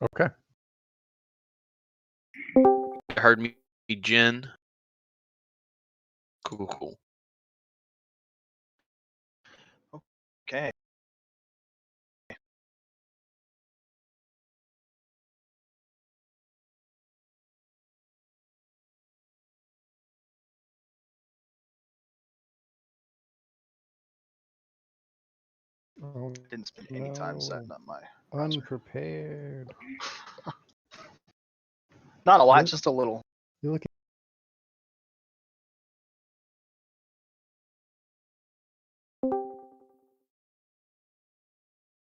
Okay. Heard me, Jen. Cool. Okay. Oh, Didn't spend any time setting up my unprepared. Not a lot, just a little. You're looking.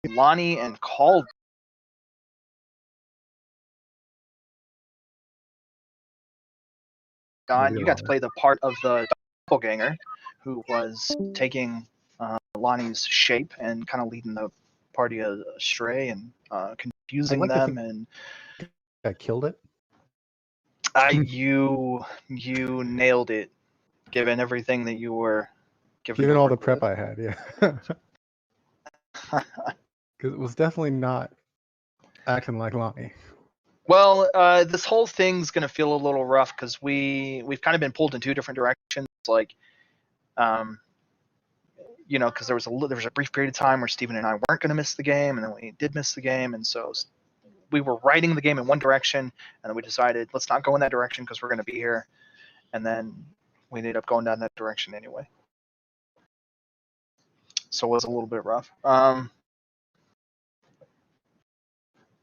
Lonnie and Calder. You got to play the part of the doppelganger who was taking Lonnie's shape and kind of leading the party astray and confusing them. And I killed it. You nailed it, given everything that you were given all the prep I had. Yeah. Because it was definitely not acting like Lonnie. Well, this whole thing's gonna feel a little rough because we've kind of been pulled in two different directions. Like, because there was a brief period of time where Steven and I weren't gonna miss the game, and then we did miss the game, and so we were writing the game in one direction, and then we decided let's not go in that direction because we're gonna be here, and then we ended up going down that direction anyway. So it was a little bit rough.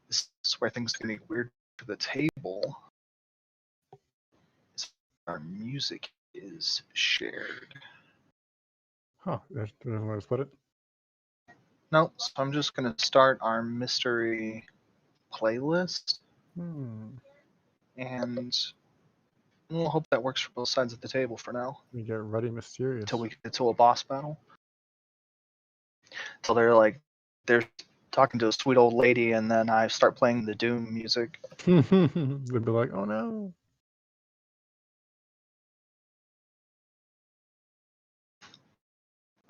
This is where things are getting weird for the table. Our music is shared. Huh, there's no way to put it. No, so I'm just going to start our mystery playlist. And we'll hope that works for both sides of the table for now. We get ready mysterious. Until we get to a boss battle. Until they're talking to a sweet old lady, and then I start playing the Doom music. They'd be like, oh no.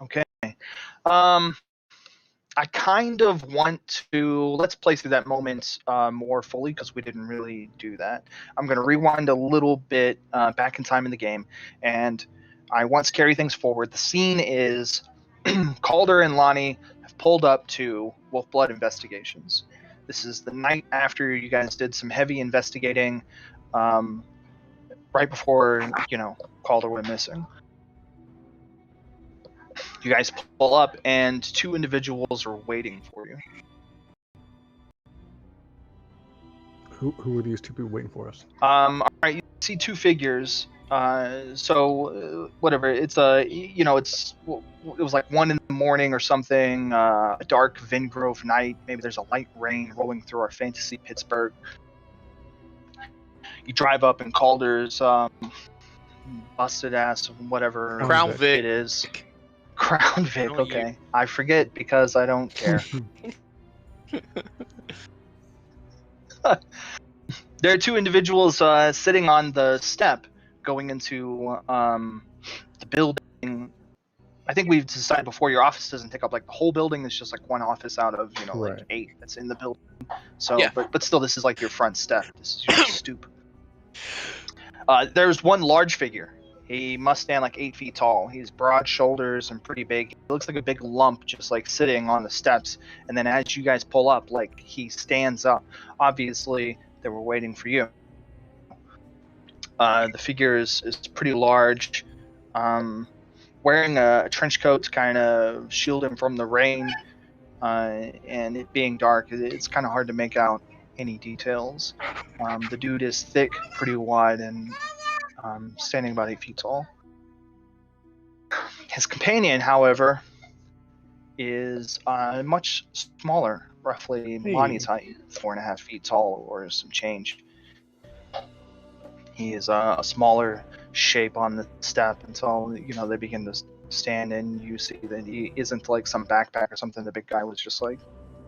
Okay. I kind of want to, let's play through that moment more fully because we didn't really do that. I'm going to rewind a little bit back in time in the game, and I want to carry things forward. The scene is Calder and Lonnie have pulled up to Wolfblood Investigations. This is the night after you guys did some heavy investigating right before, Calder went missing. You guys pull up, and two individuals are waiting for you. Who are these two people waiting for us? All right, you see two figures. Whatever. It's it was like 1 a.m. or something. A dark Vingrove night. Maybe there's a light rain rolling through our fantasy Pittsburgh. You drive up, and Calder's busted ass, whatever Crown Vic. it is. Crown Vic, okay. I forget because I don't care. There are two individuals sitting on the step going into the building. I think we've decided before your office doesn't take up like the whole building. It's just like one office out of, Right. like 8 that's in the building. So, yeah. but still, this is like your front step. This is your stoop. There's one large figure. He must stand like 8 feet tall. He's broad shoulders and pretty big. He looks like a big lump just like sitting on the steps. And then as you guys pull up, like he stands up. Obviously, they were waiting for you. The figure is pretty large. Wearing a trench coat to kind of shield him from the rain. And it being dark, it's kind of hard to make out any details. The dude is thick, pretty wide, and standing about 8 feet tall. His companion, however, is much smaller, roughly Lonnie's height, 4.5 feet tall or some change. He is a smaller shape on the step until they begin to stand, and you see that he isn't like some backpack or something the big guy was just like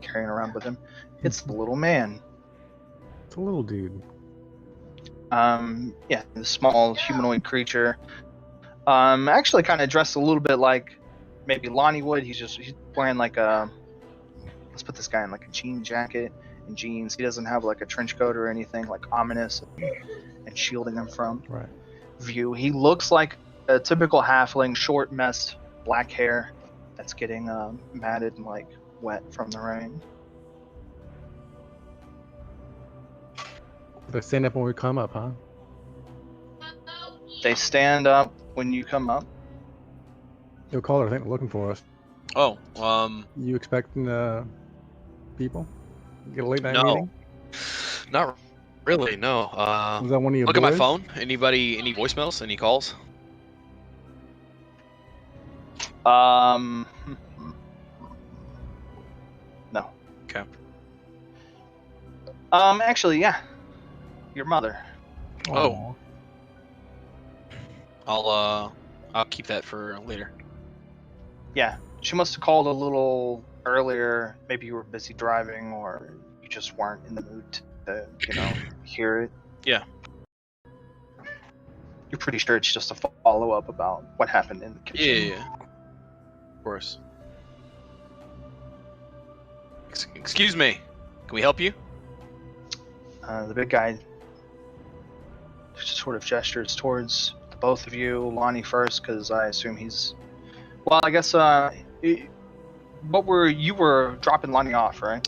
carrying around with him. It's the little man. It's a little dude. Yeah, the small humanoid creature. Actually kind of dressed a little bit like maybe Lonnie would. He's wearing like let's put this guy in like a jean jacket and jeans. He doesn't have like a trench coat or anything like ominous and shielding him from view. He looks like a typical halfling, short, messed black hair that's getting matted and like wet from the rain. They stand up when we come up, huh? They stand up when you come up. Yo, caller, I think they're looking for us. Oh, You expecting people? Get a late night no, meeting? not really. No. Was that one of your Look at my boys? phone. Any voicemails? Any calls? No. Okay. Actually, yeah. Your mother. Oh. I'll keep that for later. Yeah, she must have called a little earlier. Maybe you were busy driving, or you just weren't in the mood to, hear it. Yeah. You're pretty sure it's just a follow-up about what happened in the kitchen. Yeah. Of course. Excuse me. Can we help you? The big guy just sort of gestures towards the both of you. Lonnie first, because I assume he's... Well, I guess, you were dropping Lonnie off, right?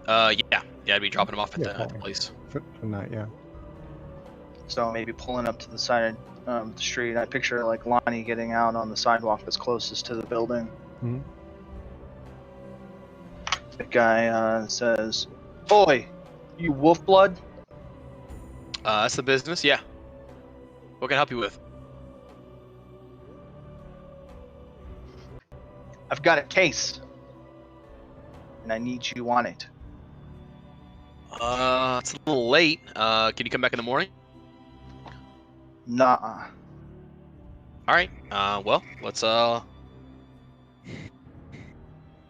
Yeah, I'd be dropping him off at the place. For night, yeah. So maybe pulling up to the side of the street. I picture like Lonnie getting out on the sidewalk that's closest to the building. Mm-hmm. The guy says, "Oi, you wolf blood?" That's the business. Yeah. What can I help you with? I've got a case, and I need you on it. It's a little late. Can you come back in the morning? Nah. All right. Well, let's I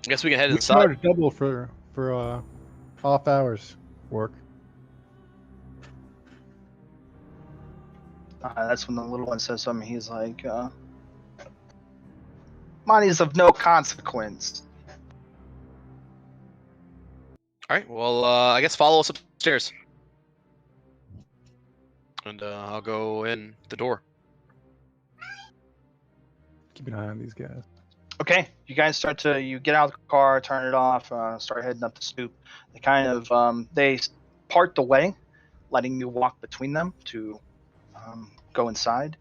guess we can head We inside. charge double for off hours work. That's when the little one says something. He's like, "Money's of no consequence." All right. Well, I guess follow us upstairs, and I'll go in the door. Keep an eye on these guys. Okay, you guys you get out of the car, turn it off, start heading up the stoop. They kind of, they part the way, letting you walk between them to go inside.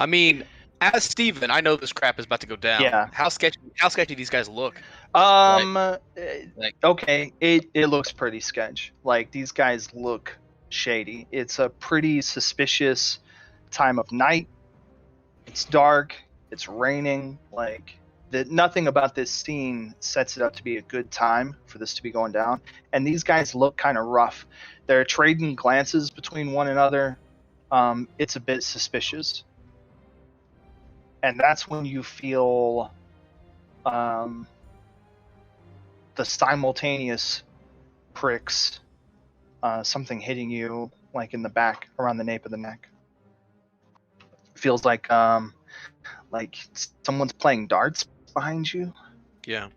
I mean, as Steven, I know this crap is about to go down. Yeah. How sketchy these guys look. Okay, it looks pretty sketch. Like, these guys look shady. It's a pretty suspicious time of night. It's dark. It's raining. Like, nothing about this scene sets it up to be a good time for this to be going down. And these guys look kind of rough. They're trading glances between one another. It's a bit suspicious. And that's when you feel the simultaneous pricks, something hitting you like in the back, around the nape of the neck. Feels like someone's playing darts behind you. Yeah.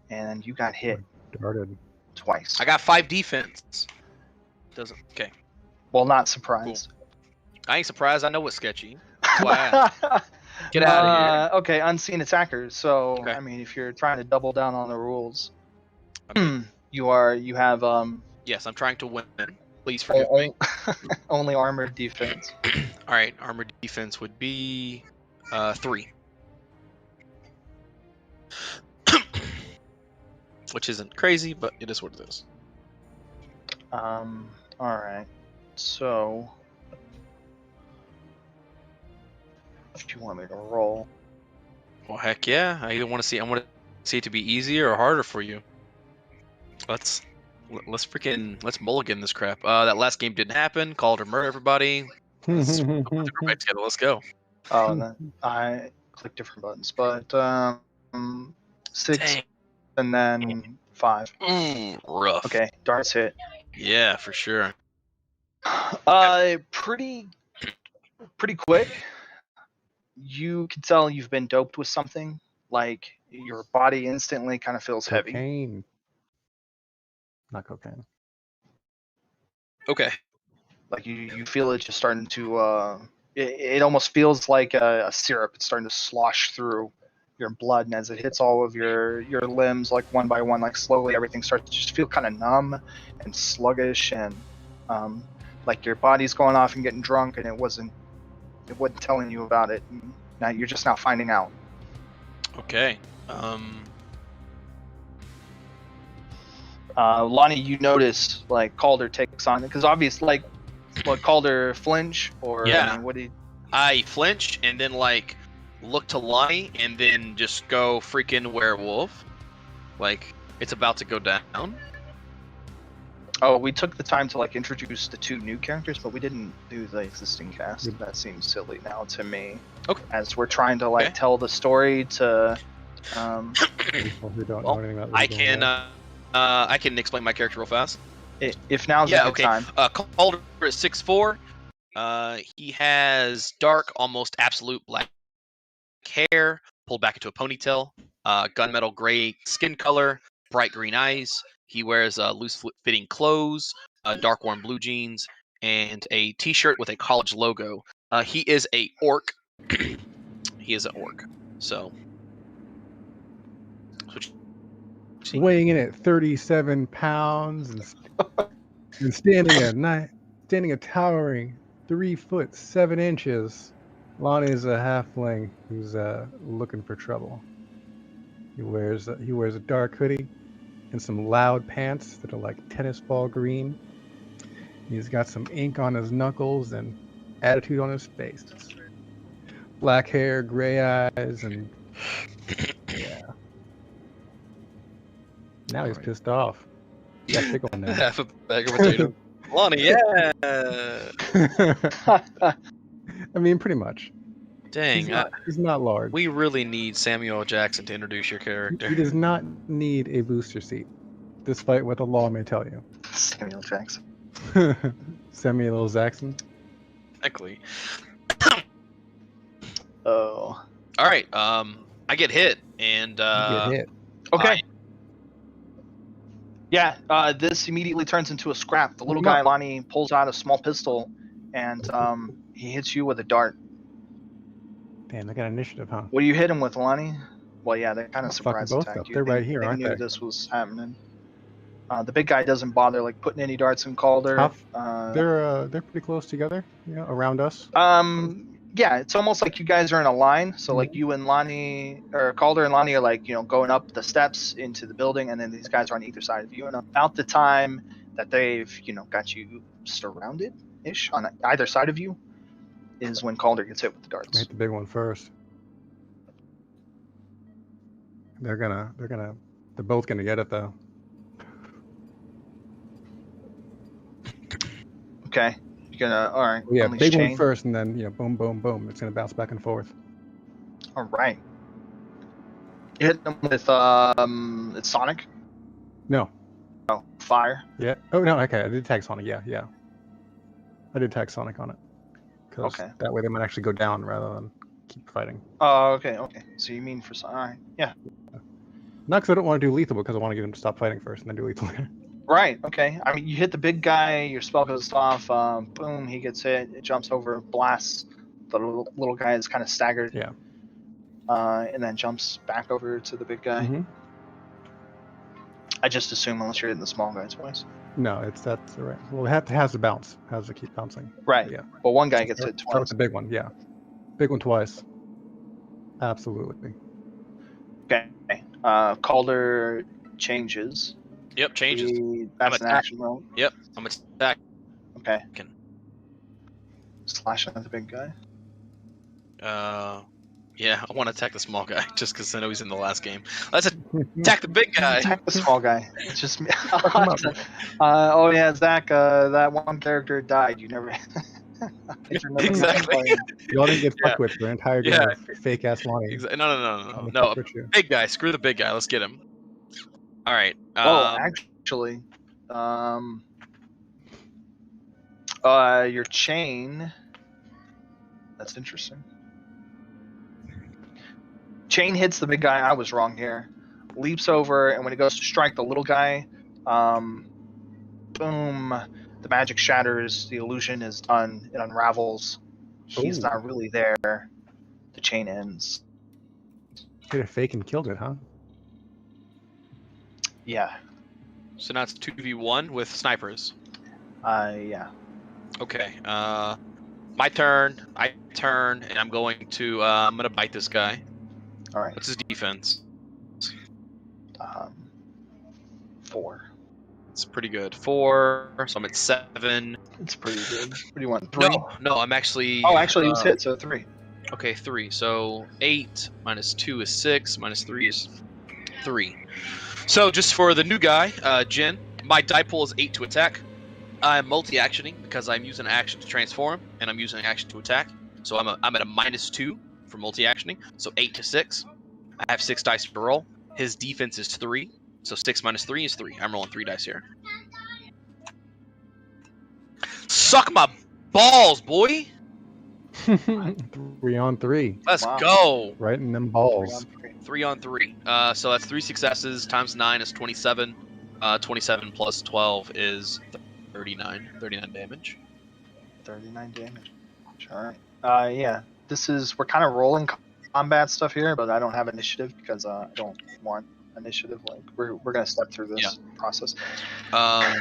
And you got hit Darted. twice. I got 5 defense. Doesn't. Okay. Well, not surprised. Cool. I ain't surprised. I know what's sketchy. That's why I asked. Get out of here. Okay, unseen attackers. So, Okay. I mean, if you're trying to double down on the rules, Okay. you have Yes, I'm trying to win. Please forgive me. only armored defense. All right, armored defense would be 3. Which isn't crazy, but it is what it is. All right. So, if you want me to roll, Well, heck yeah. I want to see it to be easier or harder for you. Let's mulligan this crap. That last game didn't happen. Called or murder everybody. Let's put everybody together. Let's go. oh, then I click different buttons, but 6 Dang. and then 5. Rough. Okay, darts hit. Yeah, for sure. Pretty quick. You can tell you've been doped with something. Like, your body instantly kind of feels heavy. Cocaine. not cocaine. Okay. Like you feel it just starting to. It almost feels like a syrup. It's starting to slosh through your blood, and as it hits all of your limbs, like one by one, like slowly, everything starts to just feel kind of numb and sluggish, and like your body's going off and getting drunk, and it wasn't telling you about it. And now you're just now finding out. Okay. Lonnie, you notice like Calder takes on it because obviously, like, what Calder flinch or Yeah. I mean, what do you? I flinch and then like look to Lonnie and then just go freaking werewolf. Like it's about to go down. Oh, we took the time to like introduce the 2 new characters, but we didn't do the existing cast. That seems silly now to me. Okay. As we're trying to like Okay. tell the story to. People who don't know anything about I what's going on. I can explain my character real fast. If now's a good time. Calder is 6'4". He has dark, almost absolute black hair, pulled back into a ponytail, gunmetal gray skin color, bright green eyes. He wears loose-fitting clothes, dark warm blue jeans, and a T-shirt with a college logo. He is a orc. He is an orc. So. Weighing in at 37 pounds and standing a towering 3 foot 7 inches. Lonnie is a halfling who's looking for trouble. He wears a dark hoodie and some loud pants that are like tennis ball green. He's got some ink on his knuckles and attitude on his face. Black hair, gray eyes, and yeah. Now he's pissed off. He's got pickle now. Half a bag of potatoes. Lonnie, yeah. I mean, pretty much. Dang, He's not large. we really need Samuel L. Jackson to introduce your character. He does not need a booster seat, despite what the law may tell you. Samuel Jackson. Samuel L. Jackson. Exactly. Oh. All right. I get hit, and You get hit. Okay. Yeah. This immediately turns into a scrap. The little No. guy, Lonnie, pulls out a small pistol, and he hits you with a dart. Damn, they got initiative, huh? What do you hit him with, Lonnie? Well, yeah, they kind of I'll fuck them surprise both attacked up. you. They're right here, they aren't knew they? this was happening. The big guy doesn't bother like putting any darts in Calder. They're pretty close together, around us. Yeah, it's almost like you guys are in a line. So like you and Lonnie, or Calder and Lonnie are like, going up the steps into the building, and then these guys are on either side of you. And about the time that they've, got you surrounded-ish on either side of you, is when Calder gets hit with the I darts. hit the big one first. They're both gonna get it though. Okay, you're gonna Yeah, unleash big chain. one first, and then boom, boom, boom. It's gonna bounce back and forth. All right. You hit them with it's Sonic. No. Oh, fire. Yeah. Oh no. Okay, I did tag Sonic. Yeah. I did tag Sonic on it. Because that way they might actually go down rather than keep fighting. Oh, okay. So you mean for Sonic? All right. Yeah. Not because I don't want to do lethal, because I want to get him to stop fighting first and then do lethal later. Right. Okay. I mean, you hit the big guy. Your spell goes off. Boom. He gets hit. It jumps over, blasts. The little guy is kind of staggered. Yeah. And then jumps back over to the big guy. Mm-hmm. I just assume unless you're hitting the small guy twice. No, that's all right. Well, it has to bounce. Has to keep bouncing. Right. Yeah. Well, one guy gets hit Start twice. with the big one. Yeah. Big one twice. Absolutely. Okay. Calder changes. Yep, changes. That's an action roll. Yep, I'm attack. Okay. Slash at the big guy. Yeah, I want to attack the small guy just because I know he's in the last game. Let's attack the big guy. Attack the small guy. It's just me. Oh yeah, Zach. That one character died. You never. Exactly. Y'all didn't get fucked with for an entire game of fake ass Lonnie. No. Big guy. Screw the big guy. Let's get him. All right. Actually, your chain. That's interesting. Chain hits the big guy. I was wrong here. Leaps over, and when it goes to strike the little guy, boom, the magic shatters, the illusion is done, it unravels. He's Ooh. not really there. The chain ends. Hit a fake and killed it, huh? Yeah. So now it's 2v1 with snipers. Yeah. Okay. My turn. I turn, and I'm going to. I'm gonna bite this guy. All right. What's his defense? 4. It's pretty good. 4. So I'm at 7. It's pretty good. What do you want? 3? No. I'm actually. Oh, actually, he was hit, so 3. Okay, 3. So 8 minus 2 is 6. Minus 3 is 3. So just for the new guy, Jin, my die pool is 8 to attack. I'm multi-actioning because I'm using an action to transform, and I'm using an action to attack. So I'm at a -2 for multi-actioning. So 8 to 6. I have 6 dice to roll. His defense is 3. So 6 minus 3 is 3. I'm rolling 3 dice here. Suck my balls, boy! 3 on 3. Let's Wow. go. Right in them balls. 3 on 3. So that's 3 successes times 9 is 27. 27 plus 12 is 39. 39 damage. 39 damage. All right. Yeah. We're kind of rolling combat stuff here, but I don't have initiative because I don't want initiative. Like we're gonna step through this process. I'm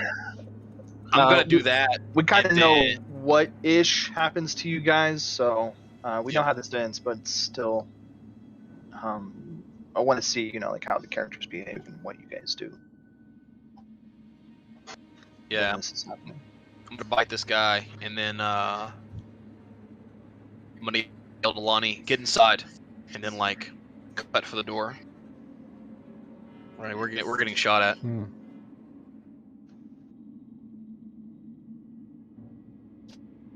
gonna do that. We kind of and know then- what ish happens to you guys, so we know how this ends, but still, I want to see like how the characters behave and what you guys do. Yeah. when this is happening. I'm gonna bite this guy, and then I'm gonna yell to Lonnie, get inside, and then like cut for the door. Right, we're getting shot at. Hmm.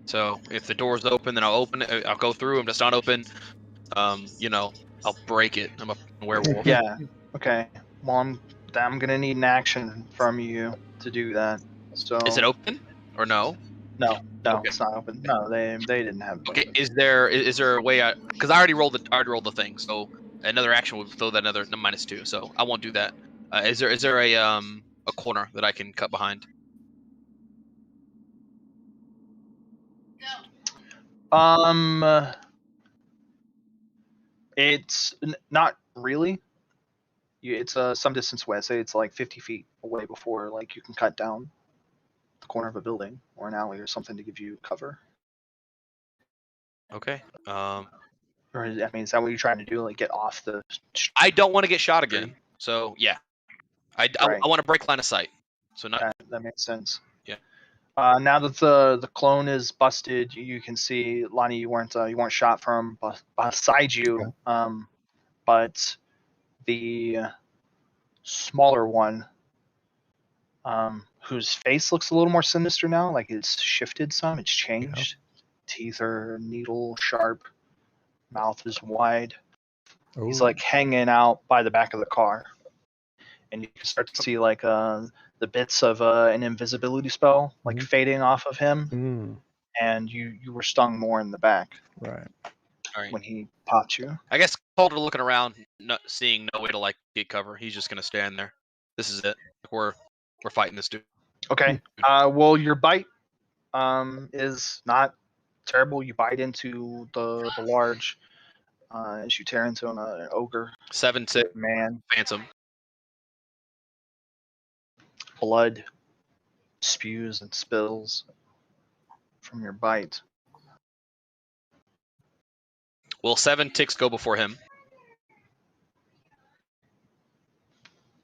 So if the door's open, then I'll open it. I'll go through. If it's not open, I'll break it. I'm a werewolf. Yeah. Okay. Well, I'm gonna need an action from you to do that. So Is it open or no? No, Okay. it's not open. No, they didn't have it. Okay. Is there a way? Because I already rolled the thing. So another action would throw that another -2. So I won't do that. Is there a corner that I can cut behind? It's not really. It's some distance away. Say it's like 50 feet away before like you can cut down the corner of a building or an alley or something to give you cover. Okay. Or I mean, is that what you're trying to do? Like get off the? I don't want to get shot again. So yeah, I Right. want to break line of sight. So not. That makes sense. Yeah. Now that the clone is busted, you can see Lonnie. You weren't shot from beside you. But the smaller one, whose face looks a little more sinister now, like it's shifted some, it's changed. Teeth are needle sharp, mouth is wide. He's Ooh. like hanging out by the back of the car, and you can start to see like the bits of an invisibility spell like fading off of him, Mm. and you were stung more in the back Right. All right. when he popped you. I guess Calder looking around, not seeing no way to like get cover. He's just gonna stand there. This is it. We're fighting this dude. Okay. Well, your bite is not terrible. You bite into the large as you tear into an ogre 7-6 man. phantom. Blood spews and spills from your bite. Will 7 ticks go before him?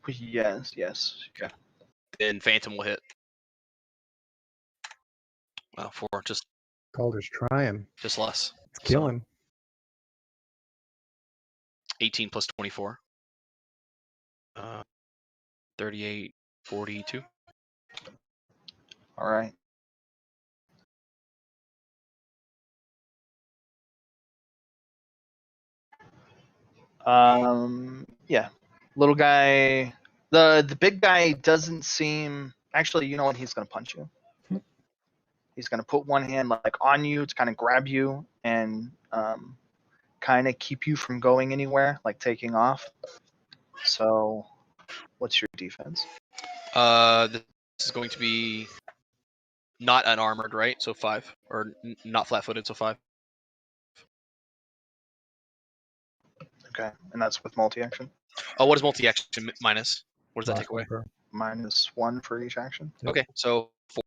Yes. Okay. Then phantom will hit. 4, Calder's trying. just less. It's killing. 18 plus 24. 38, 42. All right. Yeah. Little guy. The big guy doesn't seem. Actually, you know what? He's gonna punch you. He's gonna put one hand like on you to kind of grab you and kind of keep you from going anywhere, like taking off. So, what's your defense? This is going to be not unarmored, right? So 5, or not flat-footed, so 5. Okay, and that's with multi-action. Oh, what is multi-action minus? What does that take away? -1 for each action. Yep. Okay, so 4.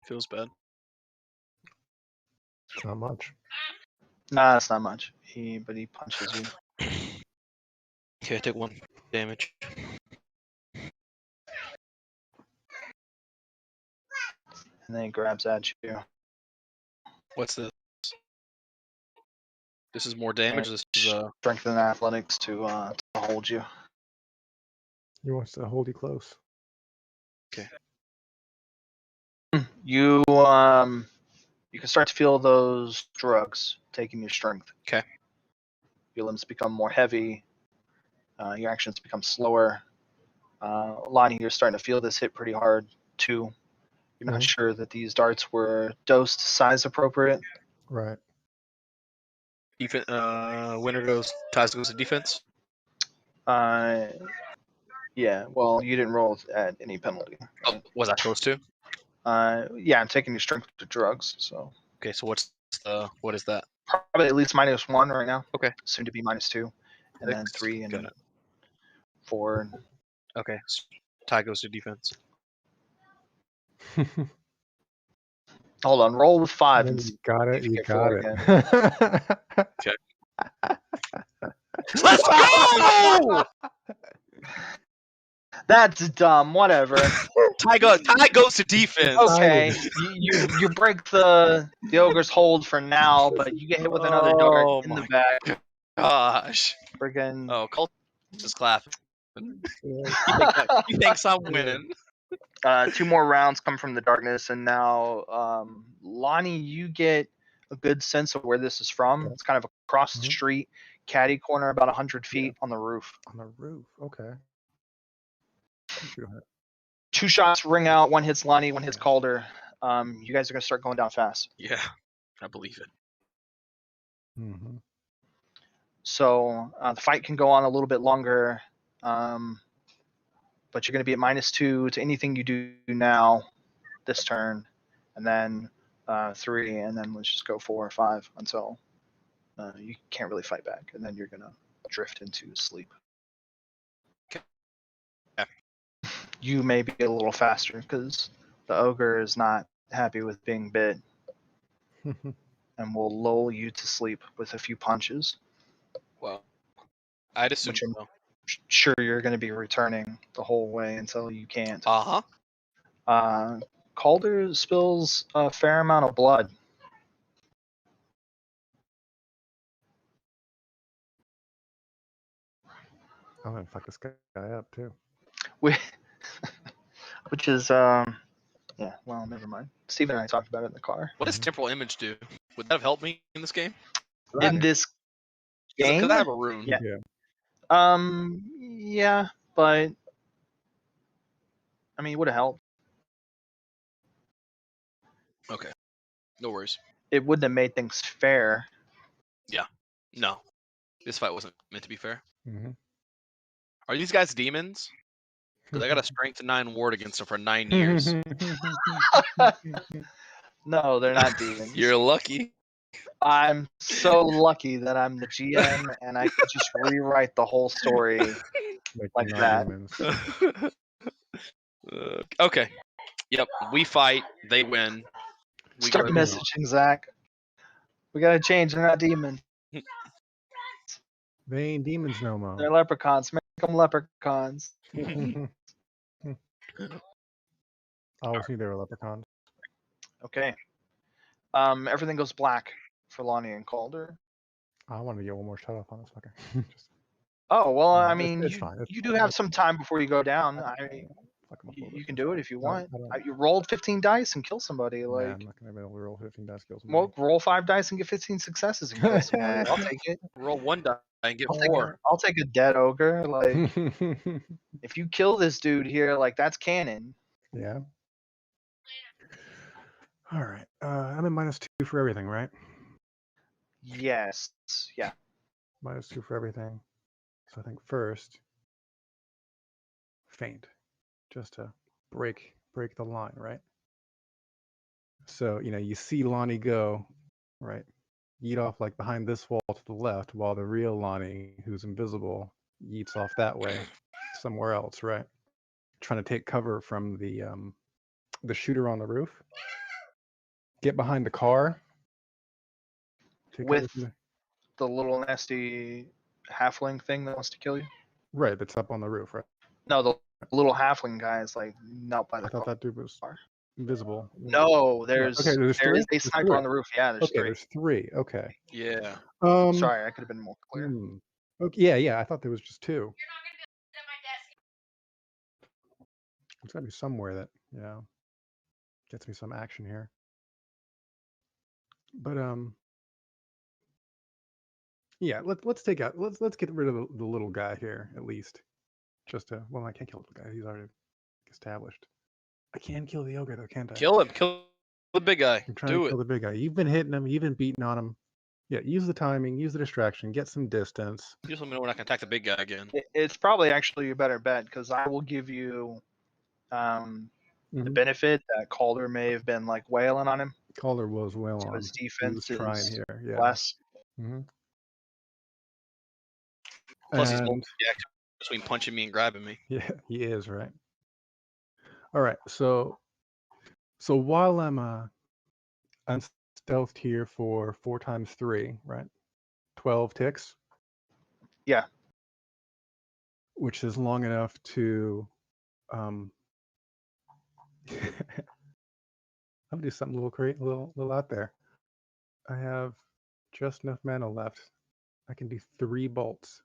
Feels bad. It's not much. Nah, that's not much. But he punches you. Okay, I take 1 damage. And then he grabs at you. What's this? This is more damage. This is Strength and athletics to hold you. He wants to hold you close. You you can start to feel those drugs taking your strength. Okay. Your limbs become more heavy. Your actions become slower. Lonnie, you're starting to feel this hit pretty hard too. You're not sure that these darts were dosed size appropriate. Right. defense. Winner goes. Ties goes to defense. Yeah. Well, you didn't roll at any penalty. Oh, was I supposed to? Yeah, I'm taking your strength to drugs, so Okay, so what is that? probably at least -1 right now. Okay. Soon to be -2, and then 6. 3 and Got it. 4. And Okay, so tie goes to defense. hold on, roll with 5 Then and you see got if it. You get got 4 it. again. Let's go! That's dumb. Whatever. Tie goes to defense. Okay, you break the ogre's hold for now, but you get hit with another dart in the my back. Gosh. Friggin' Oh, Colt is clapping. Yeah. He thinks I'm winning. 2 more rounds come from the darkness, and now Lonnie, you get a good sense of where this is from. Okay. It's kind of across the Mhm. street, caddy corner, about 100 feet on the roof. On the roof. Okay. Shoot on it. 2 shots ring out. 1 hits Lonnie, 1 hits Calder. You guys are gonna start going down fast. Yeah, I believe it. Mhm. So the fight can go on a little bit longer, but you're going to be at -2 to anything you do now this turn, and then 3, and then let's just go 4 or 5 until you can't really fight back, and then you're going to drift into sleep. Okay. You may be a little faster because the ogre is not happy with being bit and will lull you to sleep with a few punches. Well, I'd assume Which I'm so. sure you're going to be returning the whole way until you can't. Uh-huh. Calder spills a fair amount of blood. I'm gonna fuck this guy up too. Which is yeah, well, never mind. Steve and I talked about it in the car. What does temporal image do? Would that have helped me in this game? In this game? Because I have a rune. Yeah. Yeah. Yeah, but I mean, it would have helped. Okay. No worries. It wouldn't have made things fair. No. This fight wasn't meant to be fair. Mhm. Are these guys demons? Because I got a strength 9 ward against them for 9 years. No, they're not demons. You're lucky. I'm so lucky that I'm the GM and I could just rewrite the whole story like that. Non-humans. Okay. Yep. We fight. They win. We Start go. messaging, Zach. We gotta change. They're not demons. They ain't demons no They're more. leprechauns. Make them leprechauns. I always knew they were leprechauns. Okay. Everything goes black for Lonnie and Calder. I wanted to get one more shut off on this fucker. Just Oh well, No, I it's- mean, it's fine, it's you fine. do have some time before you go down. fuck 'em up a little You bit, can it's do it fine. if you I want. don't- You rolled 15 dice and kill somebody. Nah, Like, I'm not gonna be able to roll 15 dice kills. well, roll 5 dice and get 15 successes and kill somebody. I'll take it. Roll 1 die and get I'll take, 4. I'll take a dead ogre. Like, if you kill this dude here, like, that's canon. Yeah. All right. I'm at -2 for everything, right? Yes. Yeah. -2 for everything. So I think first, faint, just to break the line, right? So you see Lonnie go, right? Yeet off like behind this wall to the left, while the real Lonnie, who's invisible, yeets off that way, somewhere else, right? Trying to take cover from the shooter on the roof. Get behind the car. Take cover With from the little nasty halfling thing that wants to kill you. right, that's up on the roof, right? No, the little halfling guy is like not by the I thought car. that dude was invisible. No, Yeah. there's Okay, there's there three? is a There's sniper three. on the roof. Yeah, there's Okay, 3. there's 3. Okay. Yeah. Sorry, I could have been more clear. Okay, yeah. I thought there was just 2. There's gotta be somewhere that gets me some action here. But yeah, let's take out let's get rid of the little guy here at least. Just to I can't kill the little guy. He's already established. I can kill the ogre though, can't I? Kill him. Kill the big guy. I'm trying Do to it. kill the big guy. You've been hitting him. You've been beating on him. Yeah, use the timing. Use the distraction. Get some distance. Just let me know when I can attack the big guy again. It's probably actually a better bet because I will give you the benefit that Calder may have been like wailing on him. Calder was well So on. his He defense was trying is here. Yeah. less. Plus, he's And multi-reacting between punching me and grabbing me. yeah, he is, right. All right, so while I'm stealthed here for 4 times 3, right? 12 ticks. Yeah. Which is long enough to I'm gonna do something a little out there. I have just enough mana left. I can do 3 bolts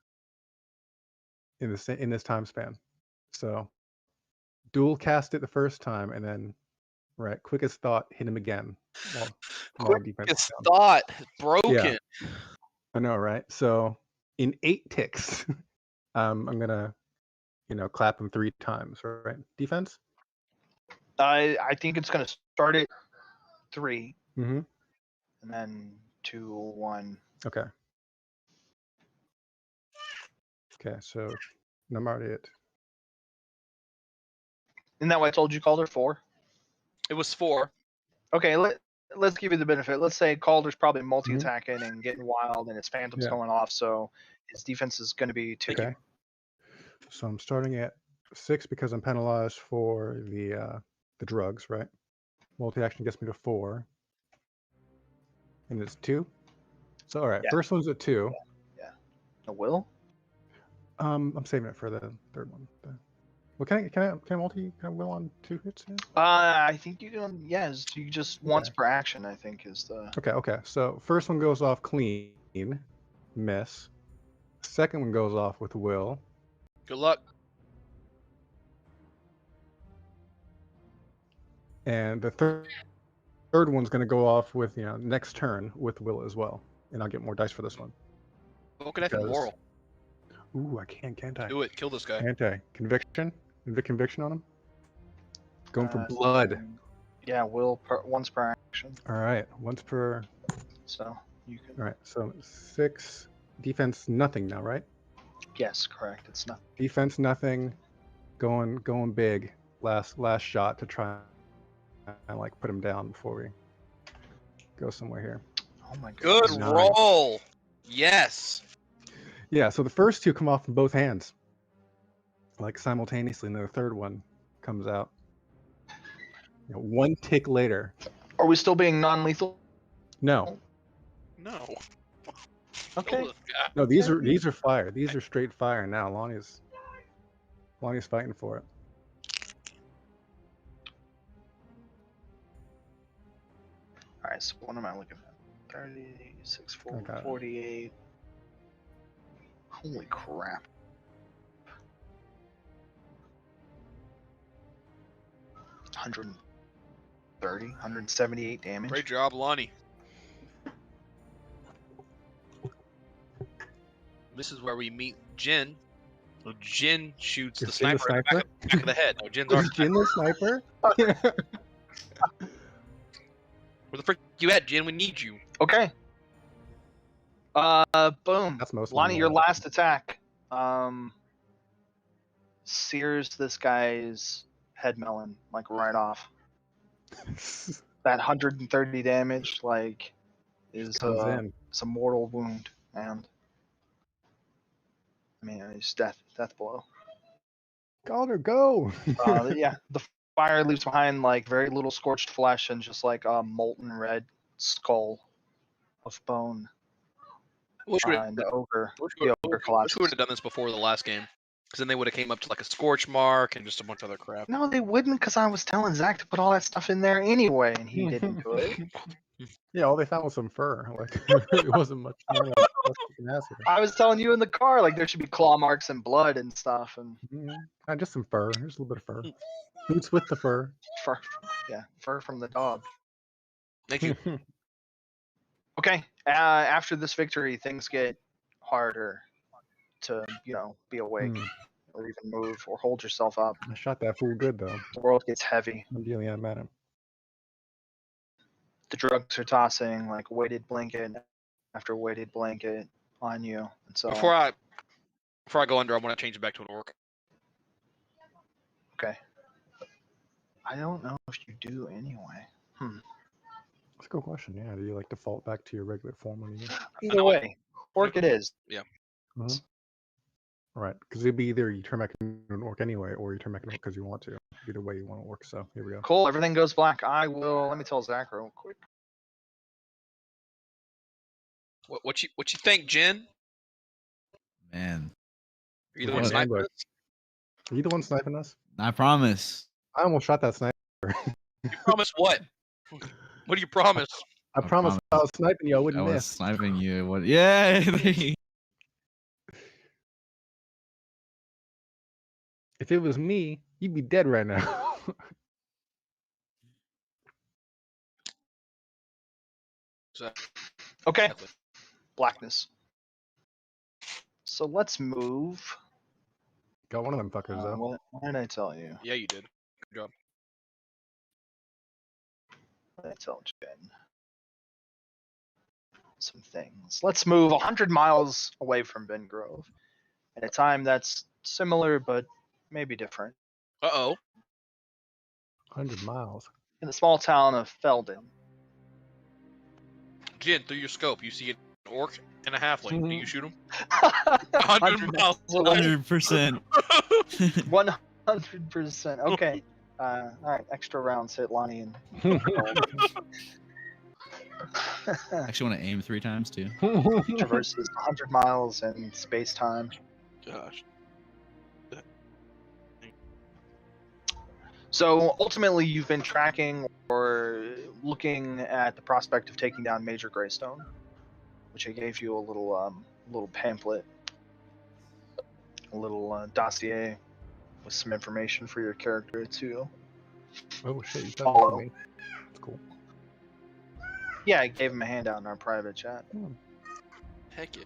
in this time span. So dual cast it the first time, and then quickest thought, hit him again. While defense is Quickest down. thought. Broken. I know, right? So in 8 ticks, I'm gonna clap him 3 times, right? Defense. I think it's gonna start at 3. Mm-hmm. And then 2, 1. Okay. Okay, so I'm already at. Isn't that why I told you Calder 4? It was 4. Okay, let's give you the benefit. Let's say Calder's probably multi-attacking and getting wild, and his phantom's going off, so his defense is going to be 2. Okay. So I'm starting at 6 because I'm penalized for the drugs, right? Multi-action gets me to 4, and it's 2. So all right, first one's at 2. Yeah. A will? I'm saving it for the third one. Well, can I will on 2 hits here? I think you can. Yes, you just once per action. I think is the. Okay. So first one goes off clean, miss. Second one goes off with will. Good luck. And the third one's going to go off with next turn with will as well, and I'll get more dice for this one. What could I have moral? Ooh, I can't I? Do it. Kill this guy. Can't I? Conviction? Conviction on him? Going for blood. Yeah, will once per action. All right, once per. So you can. All right, so 6 defense nothing now, right? Yes, correct. It's nothing. Defense nothing. Going big. Last shot to try and like put him down before we go somewhere here. Oh my god. Good roll. Yes. Yeah, so the first 2 come off in both hands, like simultaneously, and then the third one comes out 1 tick later. Are we still being non-lethal? No. No. Okay. No, these are fire. These are straight fire now. Lonnie's fighting for it. All right, so what am I looking at? 36, 48. Holy crap. 130, 178 damage. Great job, Lonnie. this is where we meet Jin. So Jin shoots the Is Jin the sniper in the sniper? back of the head. No, Jin's our Is Jin the sniper? Where the frick you at, Jin? We need you. Okay. Boom. That's most of Lonnie, them, your yeah. last attack. Sears this guy's head melon, like right off. That 130 damage, like, is Comes in. it's a mortal wound, and I mean, it's death blow. Calder, go! Yeah, the fire leaves behind like very little scorched flesh and just like a molten red skull of bone. Wish we And the ogre would collapses. have done this before the last game, because then they would have came up to like a scorch mark and just a bunch of other crap. No, they wouldn't, because I was telling Zach to put all that stuff in there anyway, and he didn't do it. Yeah, all they found was some fur. Like it wasn't much more like kicking ass with it. I was telling you in the car, like there should be claw marks and blood and stuff, and Just some fur. Just a little bit of fur. Boots with the fur. fur. Yeah, fur from the dog. Thank you. Okay, after this victory, things get harder to, be awake or even move or hold yourself up. I shot that fool good though. The world gets heavy. I'm dealing at him. The drugs are tossing like weighted blanket after weighted blanket on you, and so Before I go under, I want to change it back to an orc. okay. I don't know if you do anyway. That's a good question. Yeah, do you like default back to your regular form when you get? Either way, orc it is. Yeah. All right, because it'd be either you turn back into an orc anyway, or you turn back into an orc because you want to. Either way, you want to orc. So here we go. Cool. Everything goes black. Let me tell Zach real quick. What you think, Jin? Man, Are you the one What? sniping Ambush. us? Are you the one sniping us? I promise. I almost shot that sniper. You promise what? What do you promise? I promised if I was sniping you, I I wouldn't was miss. sniping you. What? Yeah. If it was me, you'd be dead right now. Okay. Blackness. So let's move. Got one of them fuckers though. What did I tell you? Yeah, you did. Good job. What did I tell Jen? Some things. Let's move 100 miles away from Ben Grove at a time that's similar but maybe different. Uh-oh. 100 miles. In the small town of Felden. Jin, through your scope, you see an orc and a halfling. Do you shoot him? 100 miles. 100%. 100%. Okay. All right. Extra rounds hit Lonnie and. Actually, want to aim 3 times too. Traverses 100 miles in space time. Gosh. So ultimately, you've been tracking or looking at the prospect of taking down Major Greystone, which I gave you a little pamphlet, a little dossier with some information for your character to Oh shit, you said that follow. to me. That's cool. Yeah, I gave him a handout in our private chat. Heck yeah.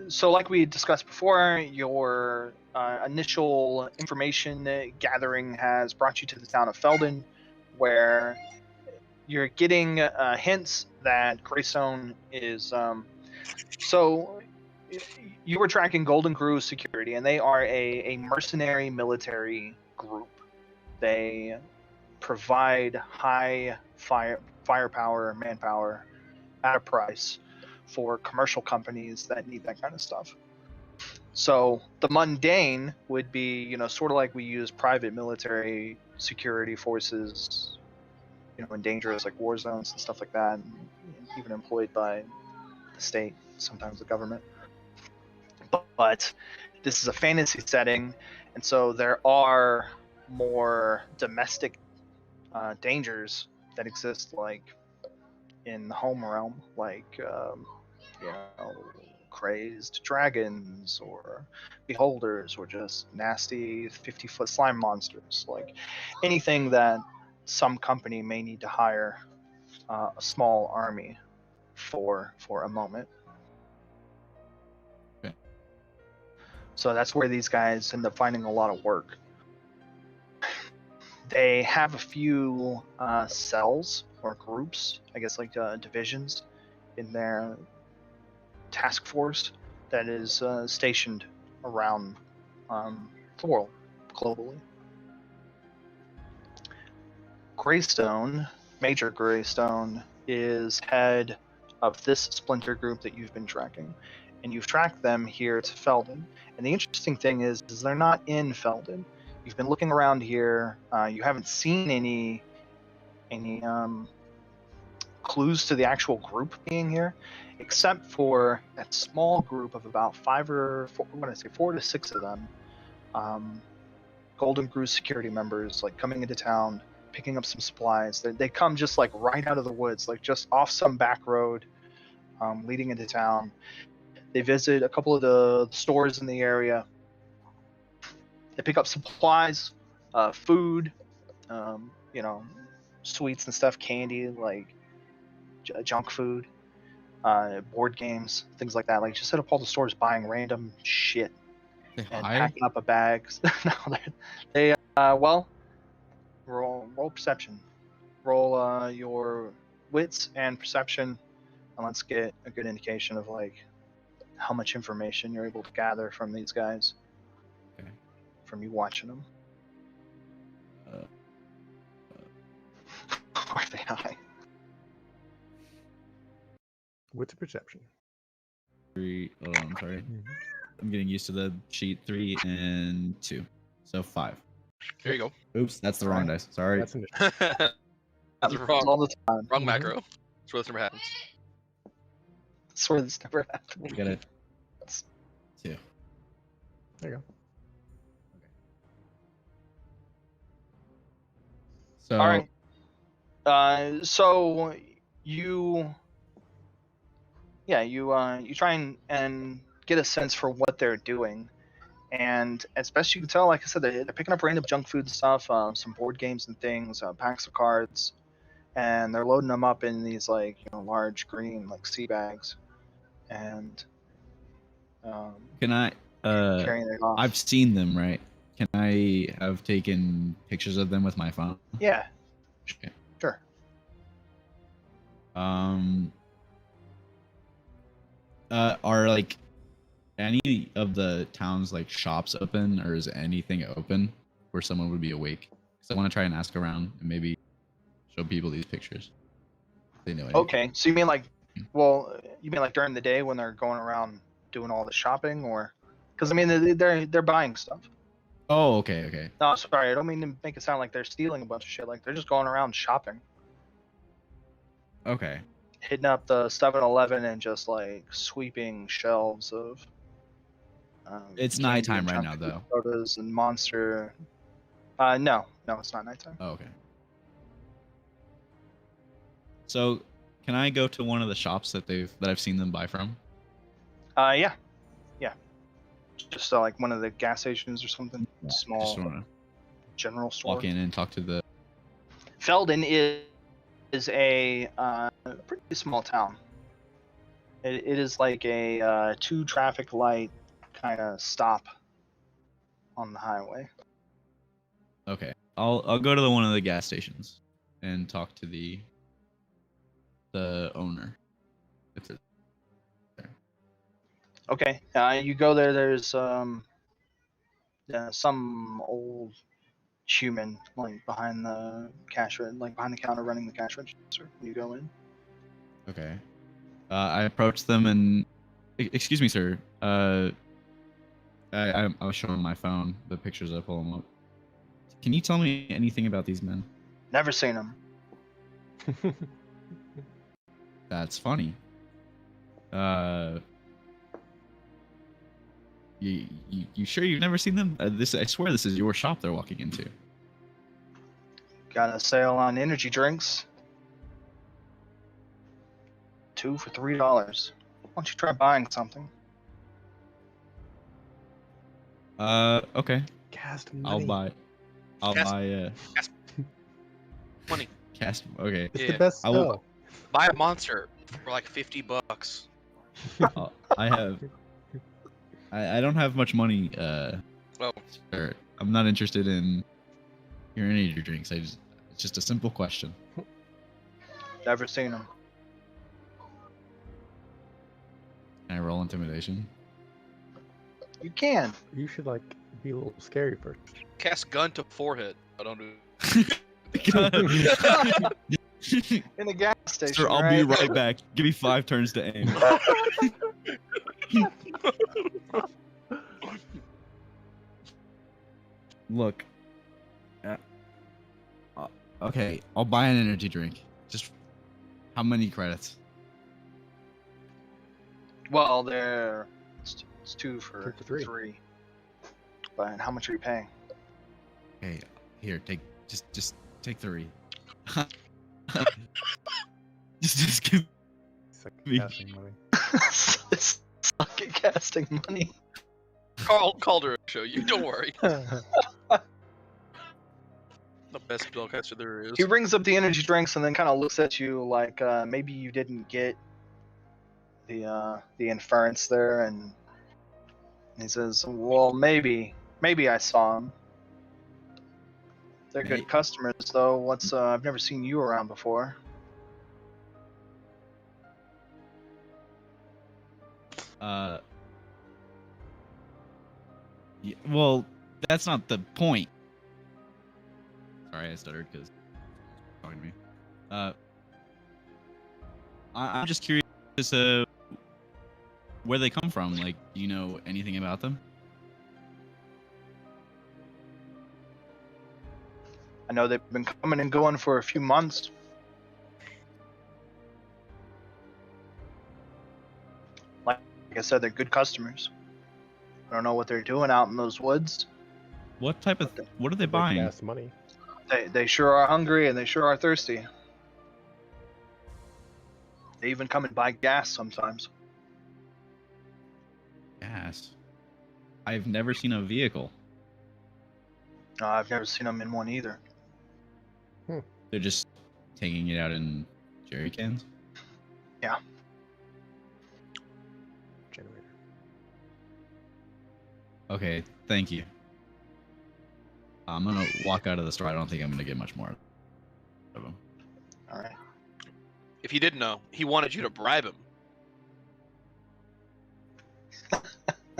So like we discussed before, your initial information gathering has brought you to the town of Felden, where you're getting hints that Greystone is... So you were tracking Golden Crew Security, and they are a mercenary military group. They provide high firepower, manpower at a price for commercial companies that need that kind of stuff. So the mundane would be, sort of like we use private military security forces, in dangerous like war zones and stuff like that, and even employed by the state, sometimes the government. But this is a fantasy setting, and so there are more domestic dangers that exist, like in the home realm, like crazed dragons or beholders or just nasty 50-foot slime monsters, like anything that some company may need to hire a small army for a moment. Okay. So that's where these guys end up finding a lot of work. They have a few cells or groups, I guess, like divisions in their task force that is stationed around the world globally. Greystone, Major Greystone, is head of this splinter group that you've been tracking, and you've tracked them here to Felden. And the interesting thing is they're not in Felden. You've been looking around here. You haven't seen any clues to the actual group being here, except for that small group of about 4 to 6 of them. Golden Goose security members, like coming into town, picking up some supplies. They come just like right out of the woods, like just off some back road leading into town. They visit a couple of the stores in the area. They pick up supplies, food, sweets and stuff, candy, like junk food, board games, things like that. Like just hit up all the stores buying random shit and packing up a bag. No, roll perception. Roll your wits and perception, and let's get a good indication of like how much information you're able to gather from these guys. Okay. From you watching them. Are they high? What's a perception? 3. Oh, I'm sorry. I'm getting used to the sheet. 3 and 2, so 5. There you go. Oops, that's the wrong dice. Sorry. That's an That's wrong. All the time. Wrong macro. That's where this never happens. I swear this never happened. Get it. 2. There you go. So. All right. So you try and get a sense for what they're doing, and as best you can tell, like I said, they're picking up random junk food stuff, some board games and things, packs of cards, and they're loading them up in these like large green like sea bags, and Can I? carrying it off. I've seen them, right? Can I have taken pictures of them with my phone? Yeah. Okay. Sure. Are like any of the towns like shops open, or is anything open where someone would be awake? Because I want to try and ask around and maybe show people these pictures. If they know anything. Okay. So you mean like during the day when they're going around doing all the shopping, or because I mean they're buying stuff. Oh, okay. No, sorry, I don't mean to make it sound like they're stealing a bunch of shit. Like they're just going around shopping, Okay. hitting up the 7-Eleven and just like sweeping shelves of. It's candy nighttime and right junk now, food, sodas and Monster. No, it's not nighttime. Oh, okay. So, can I go to one of the shops that I've seen them buy from? Yeah. Just like one of the gas stations or something. Yeah, Small just wanna general store. walk in and talk to the. Felden is a pretty small town. It is like a 2 traffic light kind of stop on the highway. Okay, I'll go to one of the gas stations and talk to the owner. It's a, Okay, you go there. There's some old human like behind the behind the counter running the cash register. You go in. okay. I approach them and, excuse me, sir. I was showing my phone the pictures. I pull them up. Can you tell me anything about these men? Never seen them. That's funny. You sure you've never seen them? I swear this is your shop they're walking into. Got a sale on energy drinks. 2 for $3. Why don't you try buying something? Okay. Cast money. I'll buy. Money. Cast. Okay. It's Yeah. the best I will- spell. Buy a monster. For like $50. I have. I don't have much money. Oh. Sir. I'm not interested in your energy drinks. It's just a simple question. Never seen them. Can I roll intimidation? You can. You should like be a little scary first. Cast gun to forehead. I don't do. In a gas station. Sir, I'll be right back. Give me 5 turns to aim. Look. Okay, I'll buy an energy drink. Just how many credits? Well, it's 2 for 3. 3. But how much are you paying? Okay, here, just take 3. just give Suck at Me. casting money. It's suck at casting money. Calder show you. Don't worry. The best spellcaster there is. He brings up the energy drinks and then kind of looks at you like maybe you didn't get the inference there, and he says, "Well, maybe I saw him. They're good customers, though. I've never seen you around before." Yeah, well, that's not the point. Sorry, I stuttered because talking to me. I'm just curious where they come from. Like, do you know anything about them? I know they've been coming and going for a few months. Like I said, they're good customers. I don't know what they're doing out in those woods. What type of? What are they Make buying? gas money. They sure are hungry and they sure are thirsty. They even come and buy gas sometimes. Gas. I've never seen a vehicle. I've never seen them in one either. They're just taking it out in jerry cans. Generator. Okay, thank you. I'm gonna walk out of the store. I don't think I'm gonna get much more of them. All right. If you didn't know, he wanted you to bribe him.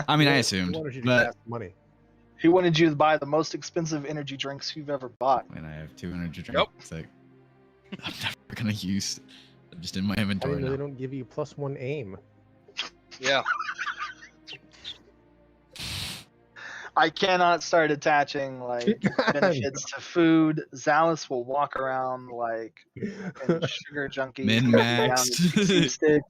I mean, I He assumed, wanted you to but cast money. He wanted you to buy the most expensive energy drinks you've ever bought. I mean, I have 2 energy drinks that I'm never gonna use. They're just in my I inventory didn't know now. they don't give you +1 aim. Yeah. I cannot start attaching like benefits to food. Zalis will walk around like a sugar junkie. Min-maxed. down to sticks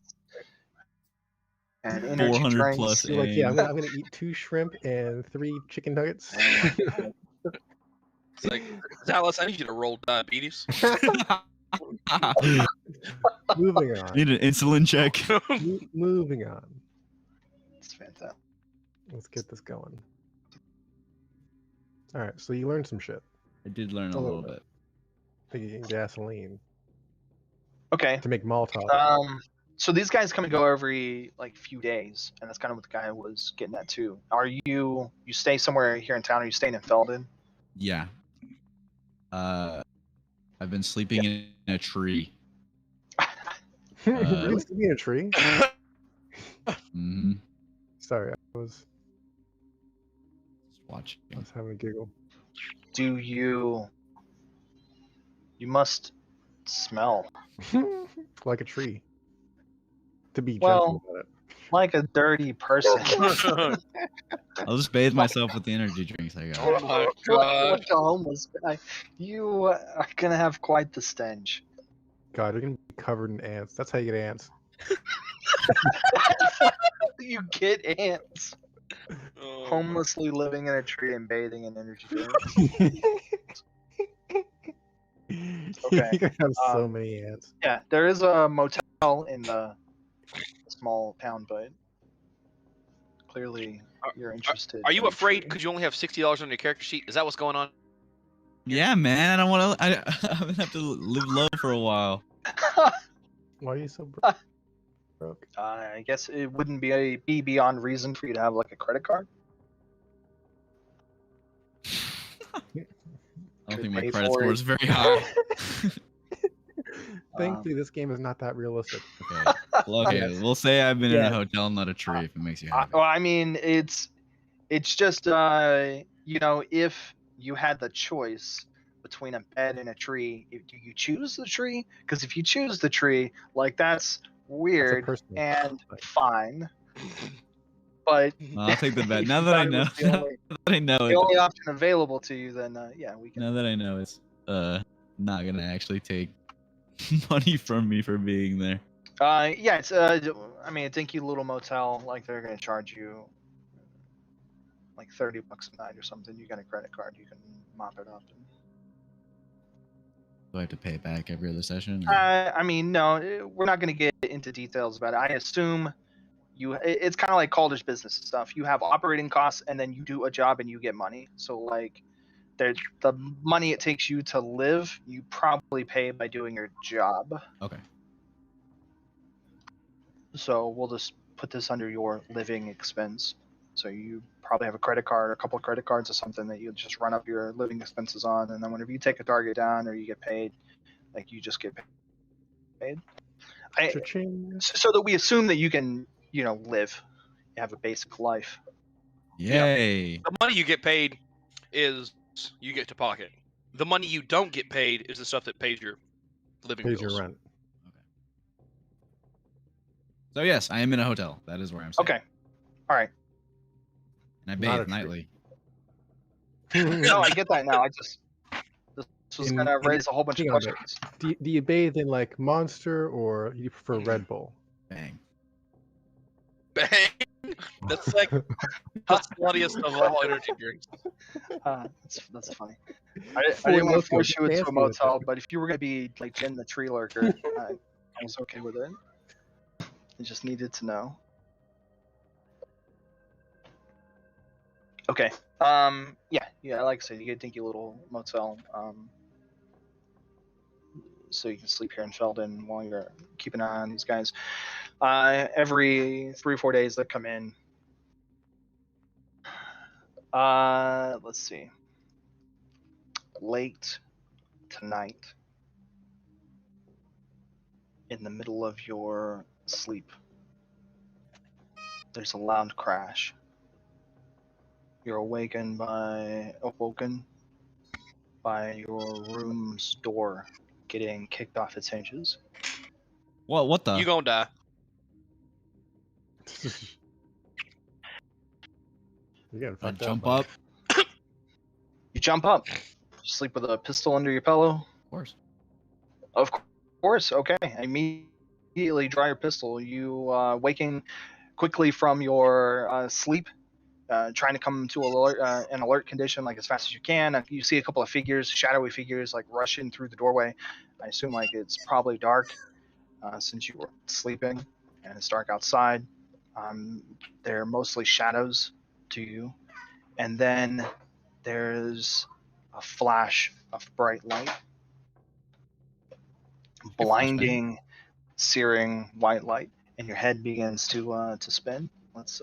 and energy 400 drinks. plus You're like, yeah, aim. I'm gonna eat 2 shrimp and 3 chicken nuggets. It's like, Dallas, I need you to roll diabetes. Moving on. Need an insulin check. Moving on. It's fantastic. Let's get this going. All right, so you learned some shit. I did learn a A little little bit. Thinking gasoline Okay. to make Molotov. So these guys come and go every like few days, and that's kind of what the guy was getting at too. Are you stay somewhere here in town? Are you staying in Felden? Yeah. I've been sleeping in a tree. You're gonna stick me in a tree? Hmm. Sorry, I was Just watching. having a giggle. Do you must smell Like a tree. To be Well- gentle about it. like a dirty person. I'll just bathe myself with the energy drinks I got. Oh my god. Like a homeless guy. You are gonna have quite the stench. God, you're gonna be covered in ants. That's how you get ants. You get ants. Oh, Homelessly living in a tree and bathing in energy drinks. Okay, You're gonna have so many ants. Yeah, there is a motel in the small town, but clearly you're interested. Are you in a afraid tree. because you only have $60 on your character sheet? Is that what's going on? Yeah, man. I don't want to. I'm gonna have to live low for a while. Why are you so broke? broke. I guess it wouldn't be beyond reason for you to have like a credit card. I don't Could think my pay credit for score it. is very high. Thankfully, this game is not that realistic. Okay. Well, okay. Yes. We'll say I've been in a Yes. hotel, not a tree, if it makes you happy. Well, I mean, it's just you know, if you had the choice between a bed and a tree, do you choose the tree? Because if you choose the tree, like that's weird personal and choice. fine. But I'll take the bed. if Now you that I thought it know, was the now only, that I know the it, only option available to you, then yeah, we can. now that I know it's not gonna actually take money from me for being there. Yeah, it's I mean, a dinky little motel. Like they're gonna charge you like $30 a night or something. You got a credit card, you can mop it up. Do I have to pay it back every other session? or- I mean, no, we're not gonna get into details about it. I assume it's kind of like Calder's business stuff. You have operating costs, and then you do a job and you get money. So like, the money it takes you to live, you probably pay by doing your job. Okay. So we'll just put this under your living expense. So you probably have a credit card, or a couple of credit cards, or something that you just run up your living expenses on, and then whenever you take a target down or you get paid, like you just get paid. Cha-ching. So that we assume that you can, you know, live, you have a basic life. Yay. The money you get paid is you get to pocket. The money you don't get paid is the stuff that pays your living Pays bills. your rent. So yes, I am in a hotel. That is where I'm staying. Okay, all right. And I Not a bathe tree. nightly. No, I get that now. This was gonna raise a whole bunch of hang on a bit. questions. Do you bathe in like Monster or you prefer Red Bull? Bang. Bang! That's like the sluttiest of all energy drinks. That's funny. I didn't want let's to go. force you into a Fancy with motel, it. but if you were gonna be like Jen the tree lurker, I was okay with it. I just needed to know. Okay. Yeah. Like I said, you get a dinky little motel. So you can sleep here in Sheldon while you're keeping an eye on these guys. Every 3 or 4 days they come in. Let's see. Late tonight, in the middle of your sleep, there's a loud crash. You're awoken by your room's door getting kicked off its hinges. What the? You gonna die. You're getting I fucked jump man. up. You jump up. You sleep with a pistol under your pillow. Of course. Of course. Okay. Immediately draw your pistol. You waking quickly from your sleep, trying to come to an alert condition like as fast as you can. You see a couple of figures, shadowy figures, like rushing through the doorway. I assume like it's probably dark since you were sleeping and it's dark outside. They're mostly shadows to you, and then there's a flash of bright light, blinding, searing white light, and your head begins to spin. Let's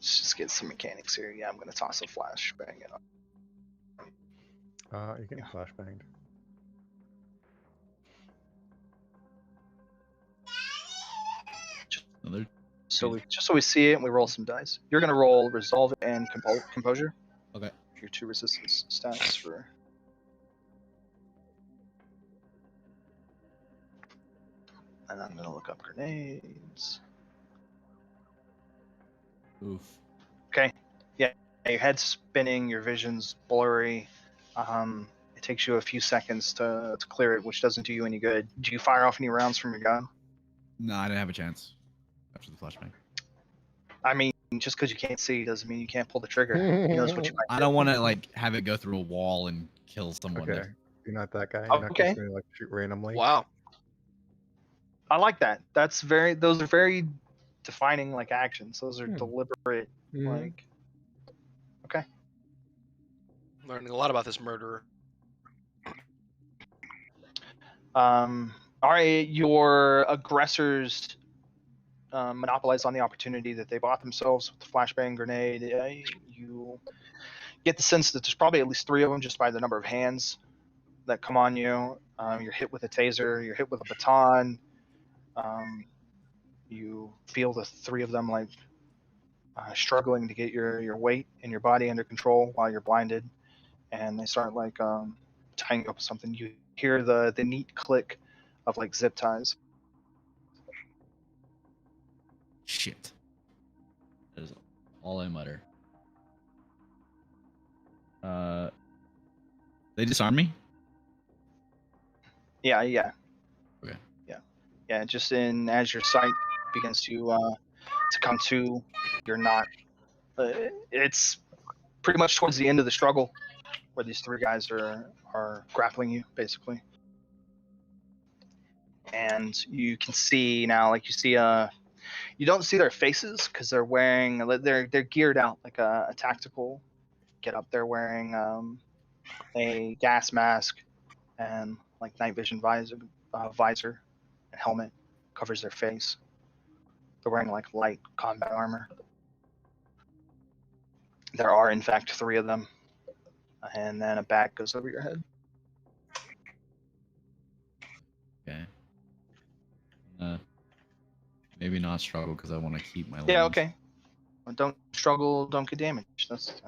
just get some mechanics here. Yeah, I'm gonna toss a flash bang it up. You're getting flashbanged. Another. Just so we see it, and we roll some dice. You're gonna roll resolve and composure. Okay. Your 2 resistance stats for. And I'm gonna look up grenades. Oof. Okay. Yeah, your head's spinning, your vision's blurry. It takes you a few seconds to clear it, which doesn't do you any good. Do you fire off any rounds from your gun? No, I didn't have a chance after the flashbang. I mean, just because you can't see doesn't mean you can't pull the trigger. Who knows what you might I don't want to like have it go through a wall and kill someone. Okay. You're not that guy. You're not Okay. just gonna like shoot randomly. Wow. I like that. Those are very defining like actions. Those are deliberate Mhm. like. Okay. Learning a lot about this murderer. Are your aggressors monopolize on the opportunity that they bought themselves with the flashbang grenade? You get the sense that there's probably at least 3 of them just by the number of hands that come on you. You're hit with a taser. You're hit with a baton. You feel the 3 of them like struggling to get your weight and your body under control while you're blinded, and they start like tying you up with something. You hear the neat click of like zip ties. Shit. That is all I mutter. They disarm me? Yeah. Okay. Yeah. Just as your sight begins to come to, you're not. It's pretty much towards the end of the struggle where these 3 guys are grappling you basically, and you can see now, like you see you don't see their faces because they're geared out like a tactical get up. They're wearing a gas mask and like night vision visor and helmet covers their face. They're wearing like light combat armor. There are in fact 3 of them, and then a bag goes over your head. Okay. Maybe not struggle because I want to keep my limbs. Yeah, okay. Well, don't struggle, don't get damaged. It's...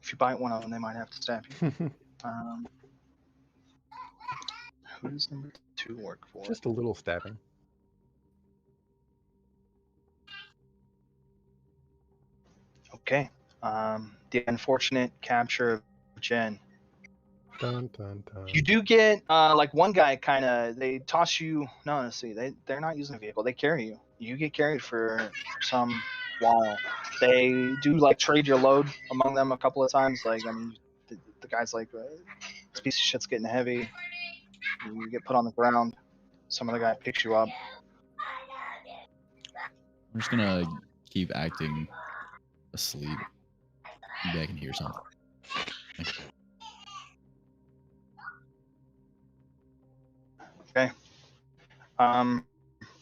If you bite one of them, they might have to stab you. Who does number 2 work for? Just a little stabbing. Okay. The unfortunate capture of Jen. Dun, dun, dun. You do get like one guy kind of, they toss you. No, see, they're not using a vehicle. They carry you. You get carried for some while. They do like trade your load among them a couple of times. Like, I mean, the guy's like, this piece of shit's getting heavy. You get put on the ground. Some other guy picks you up. I'm just gonna keep acting asleep. Maybe I can hear something. Okay.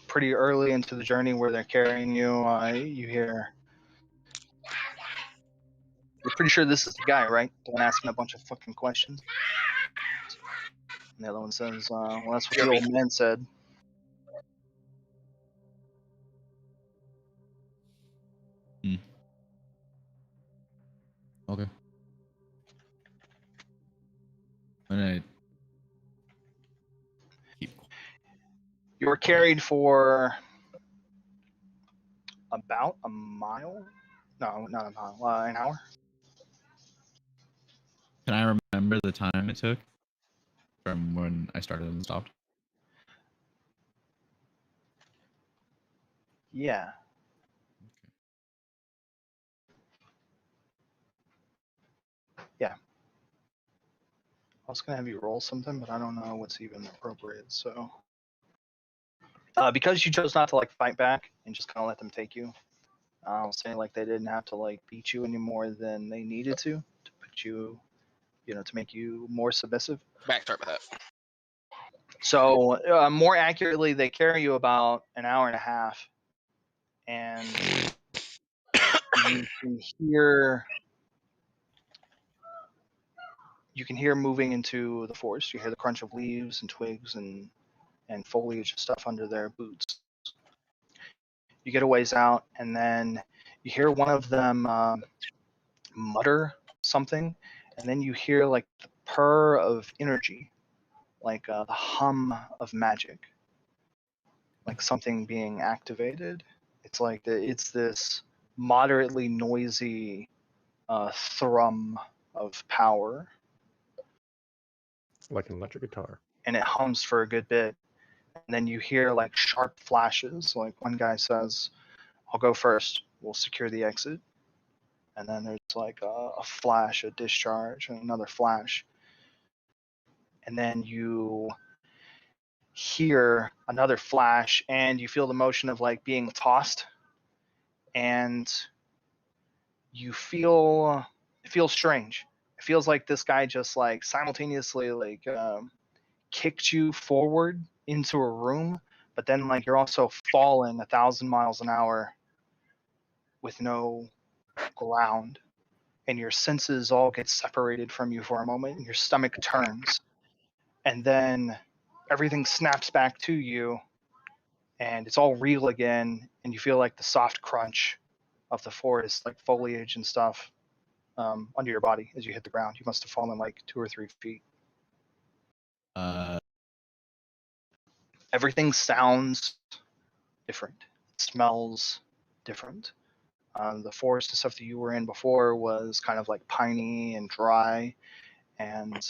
Pretty early into the journey where they're carrying you, you hear. You're pretty sure this is the guy, right? The one asking a bunch of fucking questions. And the other one says, well, that's what the old man said. Okay. I'm gonna keep. You were carried for about a mile? No, not a mile. An hour? Can I remember the time it took from when I started and stopped? Yeah. Yeah. I was going to have you roll something, but I don't know what's even appropriate, so... because you chose not to, like, fight back and just kind of let them take you, I'll say, like, they didn't have to, like, beat you any more than they needed to put you, to make you more submissive. Back, sorry about that. So, more accurately, they carry you about an hour and a half, and you can hear moving into the forest. You hear the crunch of leaves and twigs and foliage and stuff under their boots. You get a ways out, and then you hear one of them mutter something, and then you hear like the purr of energy, like the hum of magic, like something being activated. It's like it's this moderately noisy thrum of power. It's like an electric guitar. And it hums for a good bit. And then you hear like sharp flashes. Like one guy says, I'll go first. We'll secure the exit. And then there's like a flash, a discharge, and another flash. And then you hear another flash, and you feel the motion of like being tossed. And you feel, it feels strange. it feels like this guy just like simultaneously like kicked you forward into a room, but then like you're also falling 1,000 miles an hour with no ground, and your senses all get separated from you for a moment, and your stomach turns, and then everything snaps back to you, and it's all real again, and you feel like the soft crunch of the forest, like foliage and stuff, under your body as you hit the ground. You must have fallen like 2 or 3 feet. Everything sounds different. It smells different. The forest and stuff that you were in before was kind of like piney and dry, and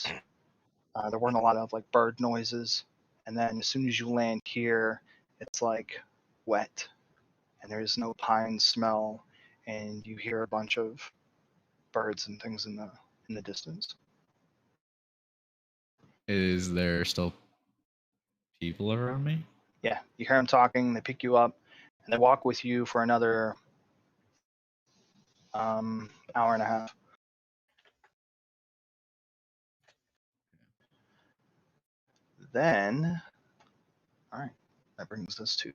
there weren't a lot of like bird noises. And then as soon as you land here, it's like wet, and there's no pine smell, and you hear a bunch of birds and things in the distance. Is there still people around me? Yeah, you hear them talking. They pick you up, and they walk with you for another hour and a half. Then, all right, that brings us to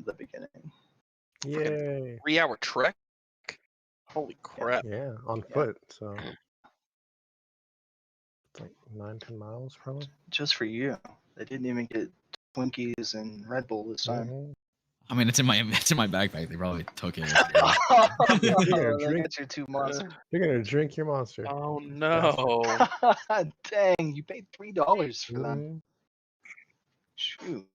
the beginning. Yay! 3-hour trek. Holy crap! Yeah, on foot. So it's like 9-10 miles probably. Just for you. They didn't even get Twinkies and Red Bull this time. Mhm. I mean, it's in my backpack. They probably took it. You're gonna They drink. got your 2 monsters. You're gonna drink your monster. Oh no! Dang, you paid $3 for them. Mhm. Shoot.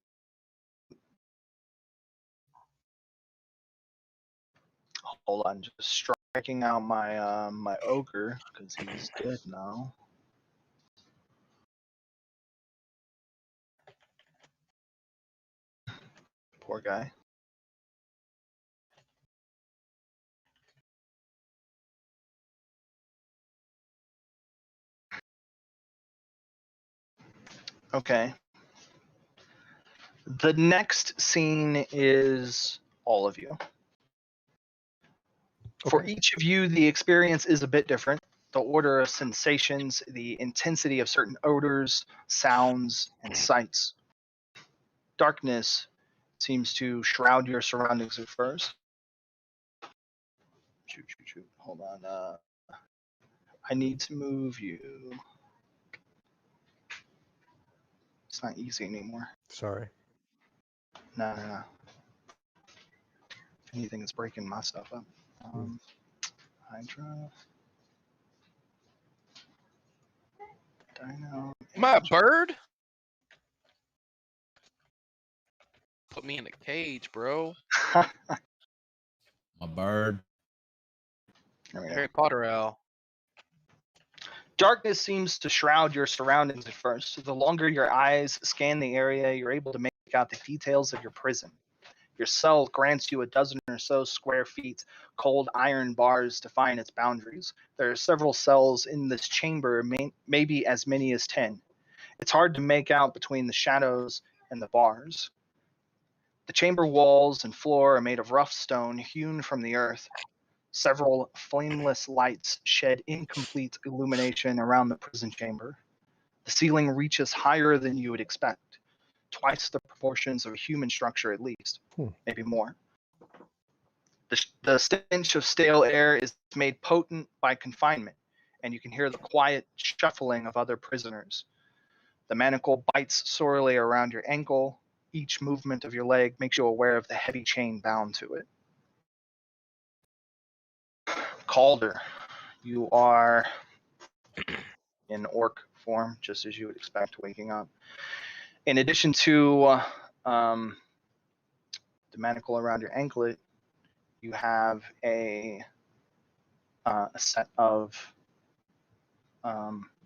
Hold on, just striking out my my ogre because he's dead now. Poor guy. Okay. The next scene is all of you. For Okay. each of you, the experience is a bit different. The order of sensations, the intensity of certain odors, sounds, and sights. Darkness seems to shroud your surroundings at first. Shoot. Hold on. I need to move you. It's not easy anymore. Sorry. No. If anything, it's breaking my stuff up. Hydra. Dino. Am I a bird? Put me in a cage, bro. A bird. There we go. Harry Potter owl. Darkness seems to shroud your surroundings at first. The longer your eyes scan the area, you're able to make out the details of your prison. Your cell grants you a dozen or so square feet, cold iron bars define its boundaries. There are several cells in this chamber, maybe as many as 10. It's hard to make out between the shadows and the bars. The chamber walls and floor are made of rough stone hewn from the earth. Several flameless lights shed incomplete illumination around the prison chamber. The ceiling reaches higher than you would expect, twice the proportions of a human structure at least, maybe more. The stench of stale air is made potent by confinement, and you can hear the quiet shuffling of other prisoners. The manacle bites sorely around your ankle. Each movement of your leg makes you aware of the heavy chain bound to it. Calder, you are in orc form, just as you would expect waking up. In addition to the manacle around your anklet, you have a set of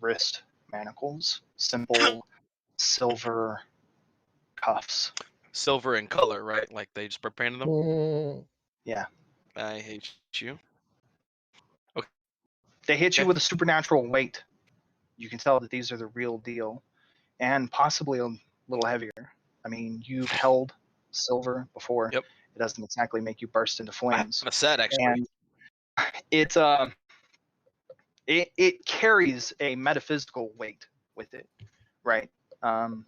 wrist manacles, simple silver cuffs. Silver in color, right? Like they just painted them. Mm. Yeah. I hate you. They hit you Okay. with a supernatural weight. You can tell that these are the real deal, and possibly a little heavier. I mean, you've held silver before. Yep. It doesn't exactly make you burst into flames. I'm a set actually. And it's it carries a metaphysical weight with it, right?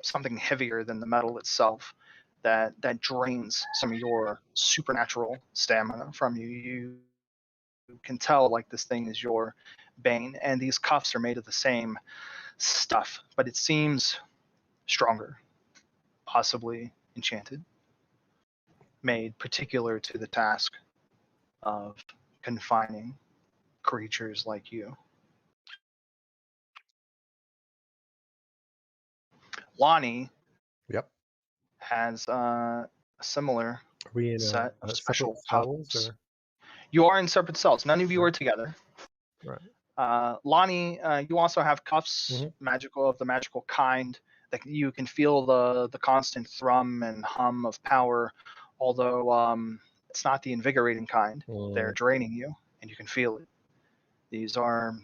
Something heavier than the metal itself that drains some of your supernatural stamina from you. You can tell like this thing is your bane, and these cuffs are made of the same stuff, but it seems stronger, possibly enchanted, made particular to the task of confining creatures like you. Lonnie Yep. has a similar Are we in set of separate special cells? cuffs. Or? You are in separate cells. None of you are together. Right. Lonnie, you also have cuffs, Mhm. magical of the magical kind, that you can feel the constant thrum and hum of power, although it's not the invigorating kind. They're draining you, and you can feel it. These are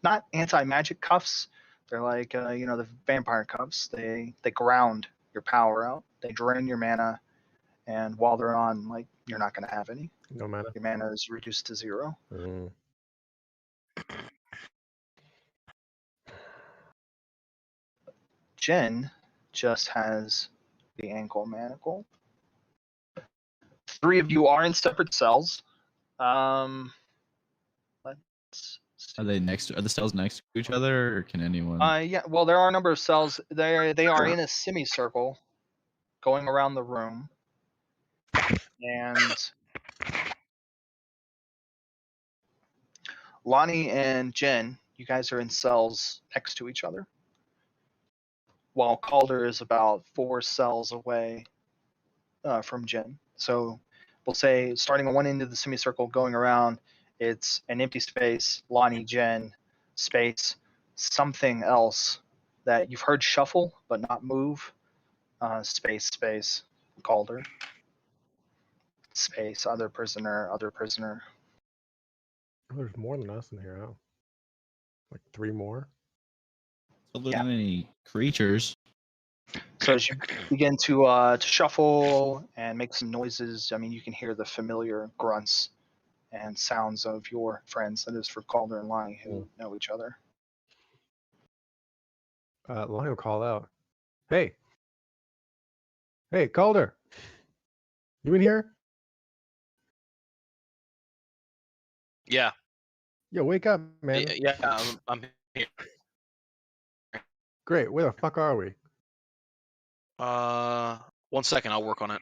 not anti-magic cuffs. They're like the vampire cuffs. They ground your power out. They drain your mana, and while they're on, like, you're not going to have any. No matter. Your mana is reduced to 0. Jen just has the ankle manacle. 3 of you are in separate cells. Let's see. Are the cells next to each other, or can anyone? Yeah. Well, there are a number of cells. They are in a semicircle, going around the room, and Lonnie and Jen, you guys are in cells next to each other, while Calder is about 4 cells away from Jen. So we'll say, starting on one end of the semicircle, going around, it's an empty space, Lonnie, Jen, space, something else that you've heard shuffle but not move, space, Calder, space, other prisoner. Oh, there's more than us in here. Oh. Like 3 more? So there's Yeah. not any creatures. So as you begin to shuffle and make some noises, I mean, you can hear the familiar grunts and sounds of your friends. That is for Calder and Lonnie, who know each other. Lonnie will call out. Hey, Calder. You in here? Yeah. Yo, wake up, man. Yeah. I'm here. Great. Where the fuck are we? 1 second. I'll work on it.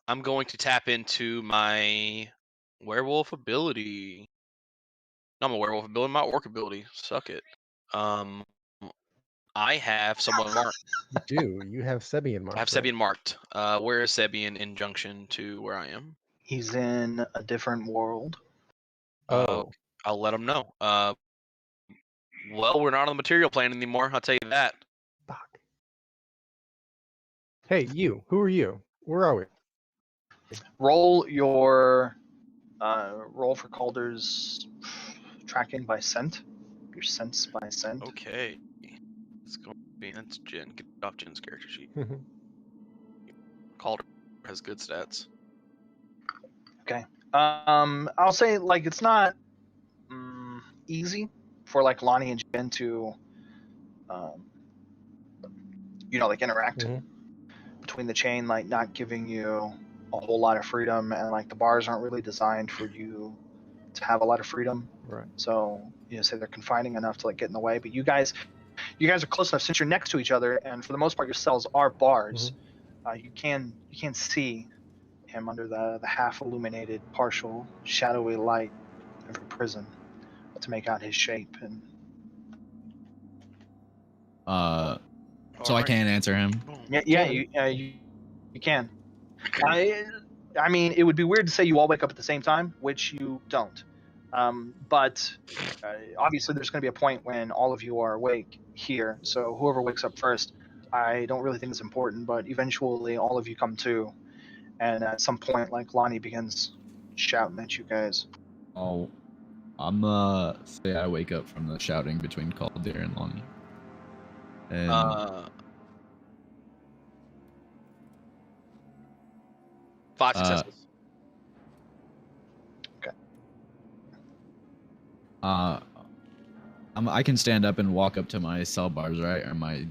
I'm going to tap into my werewolf ability. Not my werewolf ability, my orc ability. Suck it. I have someone marked. You do. You have Sebian marked. I have right? Sebian marked. Where is Sebian in junction to where I am? He's in a different world. Oh. I'll let him know. Well, we're not on the material plane anymore. I'll tell you that. Fuck. Hey, you. Who are you? Where are we? Roll your roll for Calder's tracking by scent. Your sense by scent. Okay. It's going to be that's Jen. Get off Jen's character sheet. Calder has good stats. Okay. I'll say, like, it's not easy for like Lonnie and Jen to like interact between the chain, like not giving you a whole lot of freedom, and like the bars aren't really designed for you to have a lot of freedom. Right. So say they're confining enough to like get in the way. But you guys are close enough, since you're next to each other, and for the most part your cells are bars. You can see him under the half illuminated, partial shadowy light of your prison to make out his shape. And So I can't answer him. you can. I mean, it would be weird to say you all wake up at the same time, which you don't. But obviously there's going to be a point when all of you are awake here. So whoever wakes up first, I don't really think it's important, but eventually all of you come to. And at some point, like, Lonnie begins shouting at you guys. Oh, I'm say I wake up from the shouting between Calder and Lonnie. And 5 successes. Okay. I can stand up and walk up to my cell bars, right? Or am I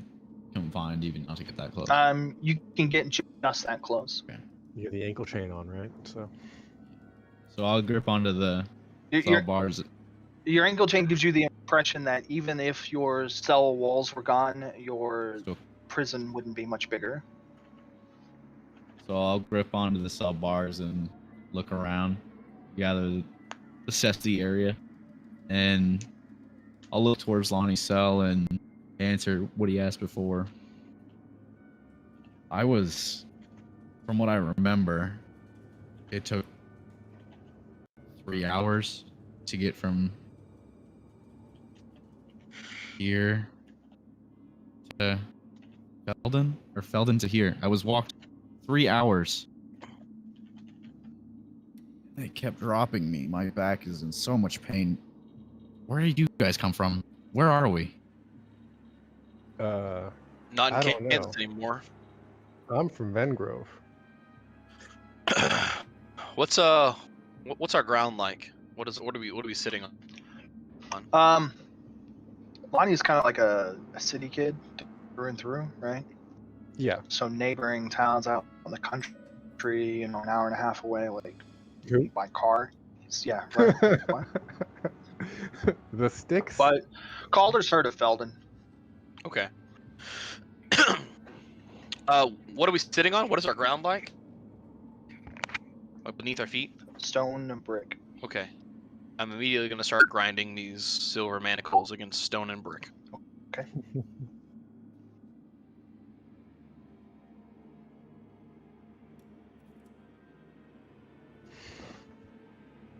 confined even not to get that close? You can get just that close. You have the ankle chain on, right? So So I'll grip onto the cell bars. Your ankle chain gives you the impression that even if your cell walls were gone, your prison wouldn't be much bigger. So I'll grip onto the cell bars and look around, assess the area, and I'll look towards Lonnie's cell and answer what he asked before. From what I remember, it took 3 hours to get from here to Felden to here. I was walked 3 hours. They kept dropping me. My back is in so much pain. Where did you guys come from? Where are we? Not in I don't Kansas know. anymore. I'm from Vengrove. What's our ground like? What are we sitting on? Lonnie's kind of like a city kid through and through, right? Yeah. So neighboring towns out in the country, an hour and a half away, like Who? by car. Yeah, right. What? The sticks. But Calder's heard of Felden. Okay. What are we sitting on? What is our ground like? Like beneath our feet? Stone and brick. Okay. I'm immediately gonna start grinding these silver manacles against stone and brick. Okay.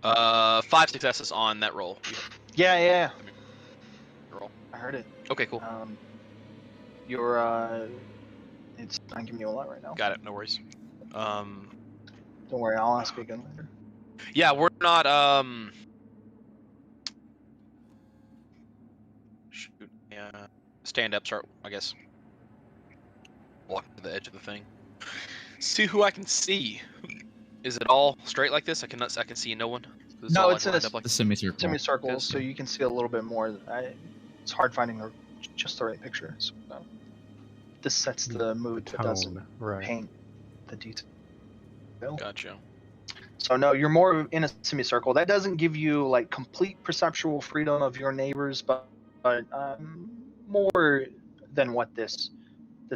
5 successes on that roll. Yeah. Roll. I heard it. Okay, cool. It's not giving you a lot right now. Got it. No worries. Don't worry, I'll ask you again later. Yeah, we're not. Shoot. Yeah. Stand up. Start. I guess. Walk to the edge of the thing. See who I can see. Is it all straight like this? I can see no one. No, it's in a like semicircle. Semicircle, so you can see a little bit more. It's hard finding just the right picture. So, this sets the mood, but doesn't paint the detail. Gotcha. So no, you're more in a semicircle. That doesn't give you like complete perceptual freedom of your neighbors, but more than what this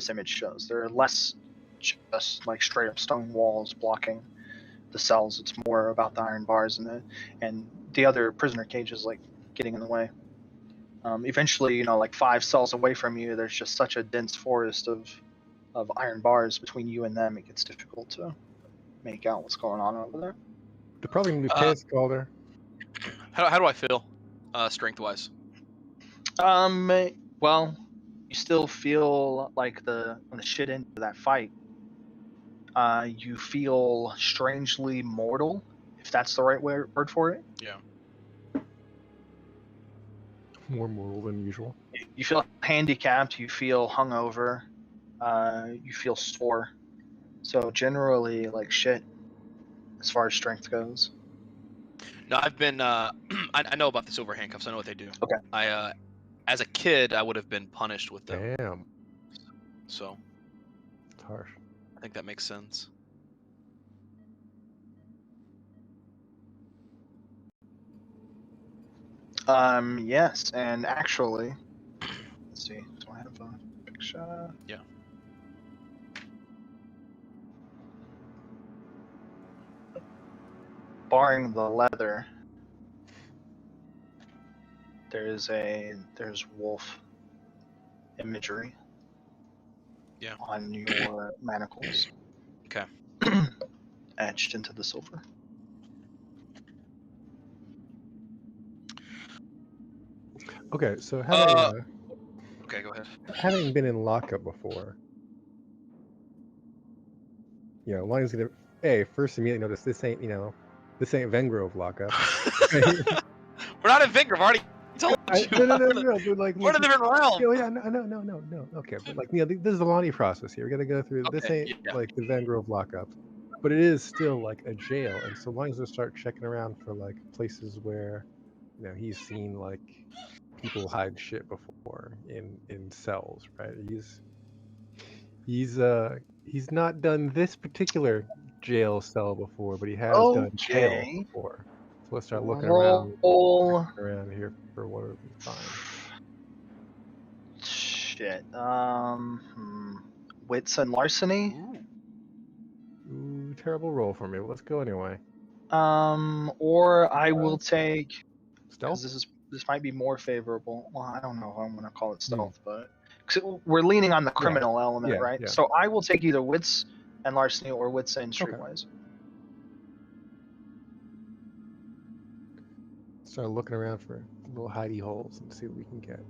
image shows. There are less just like straight up stone walls blocking the cells. It's more about the iron bars and the other prisoner cages like getting in the way. Eventually, like 5 cells away from you, there's just such a dense forest of iron bars between you and them. It gets difficult to make out what's going on over there. They're probably gonna be pissed, Calder. How do I feel, strength wise? Well, you still feel like when the shit into that fight, you feel strangely mortal, if that's the right word for it. Yeah. More mortal than usual. You feel handicapped. You feel hungover. You feel sore. So generally, like shit, as far as strength goes. No, I've been. I know about the silver handcuffs. I know what they do. Okay. As a kid, I would have been punished with them. Damn. So. It's harsh. I think that makes sense. Yes, and actually, let's see. Do I have a picture? Yeah. Barring the leather, there's wolf imagery. Yeah. On your manacles. Okay. Etched into the silver. Okay, so having okay, go ahead. Having been in lockup before, Lonnie's gonna first immediately notice this ain't Vengrove lockup. We're not in Vengrove. I've already told you. No, but like we're in a different realm. No. Okay, but like this is the Lonnie process here. We got to go through. Okay, this ain't like the Vengrove lockup, but it is still like a jail, and so Lonnie's gonna start checking around for like places where he's seen like people hide shit before in cells, right? He's not done this particular jail cell before, but he has done jail Okay. before. So let's start looking Roll. around here for what we find. Shit. Wits and larceny. Ooh, terrible roll for me. But let's go anyway. Or I will take, because Stealth. this might be more favorable. Well, I don't know if I'm gonna call it stealth, but 'cause we're leaning on the criminal element, Yeah, right? yeah. So I will take either wits and larceny or wits and streetwise. Start looking around for little hidey holes and see what we can get.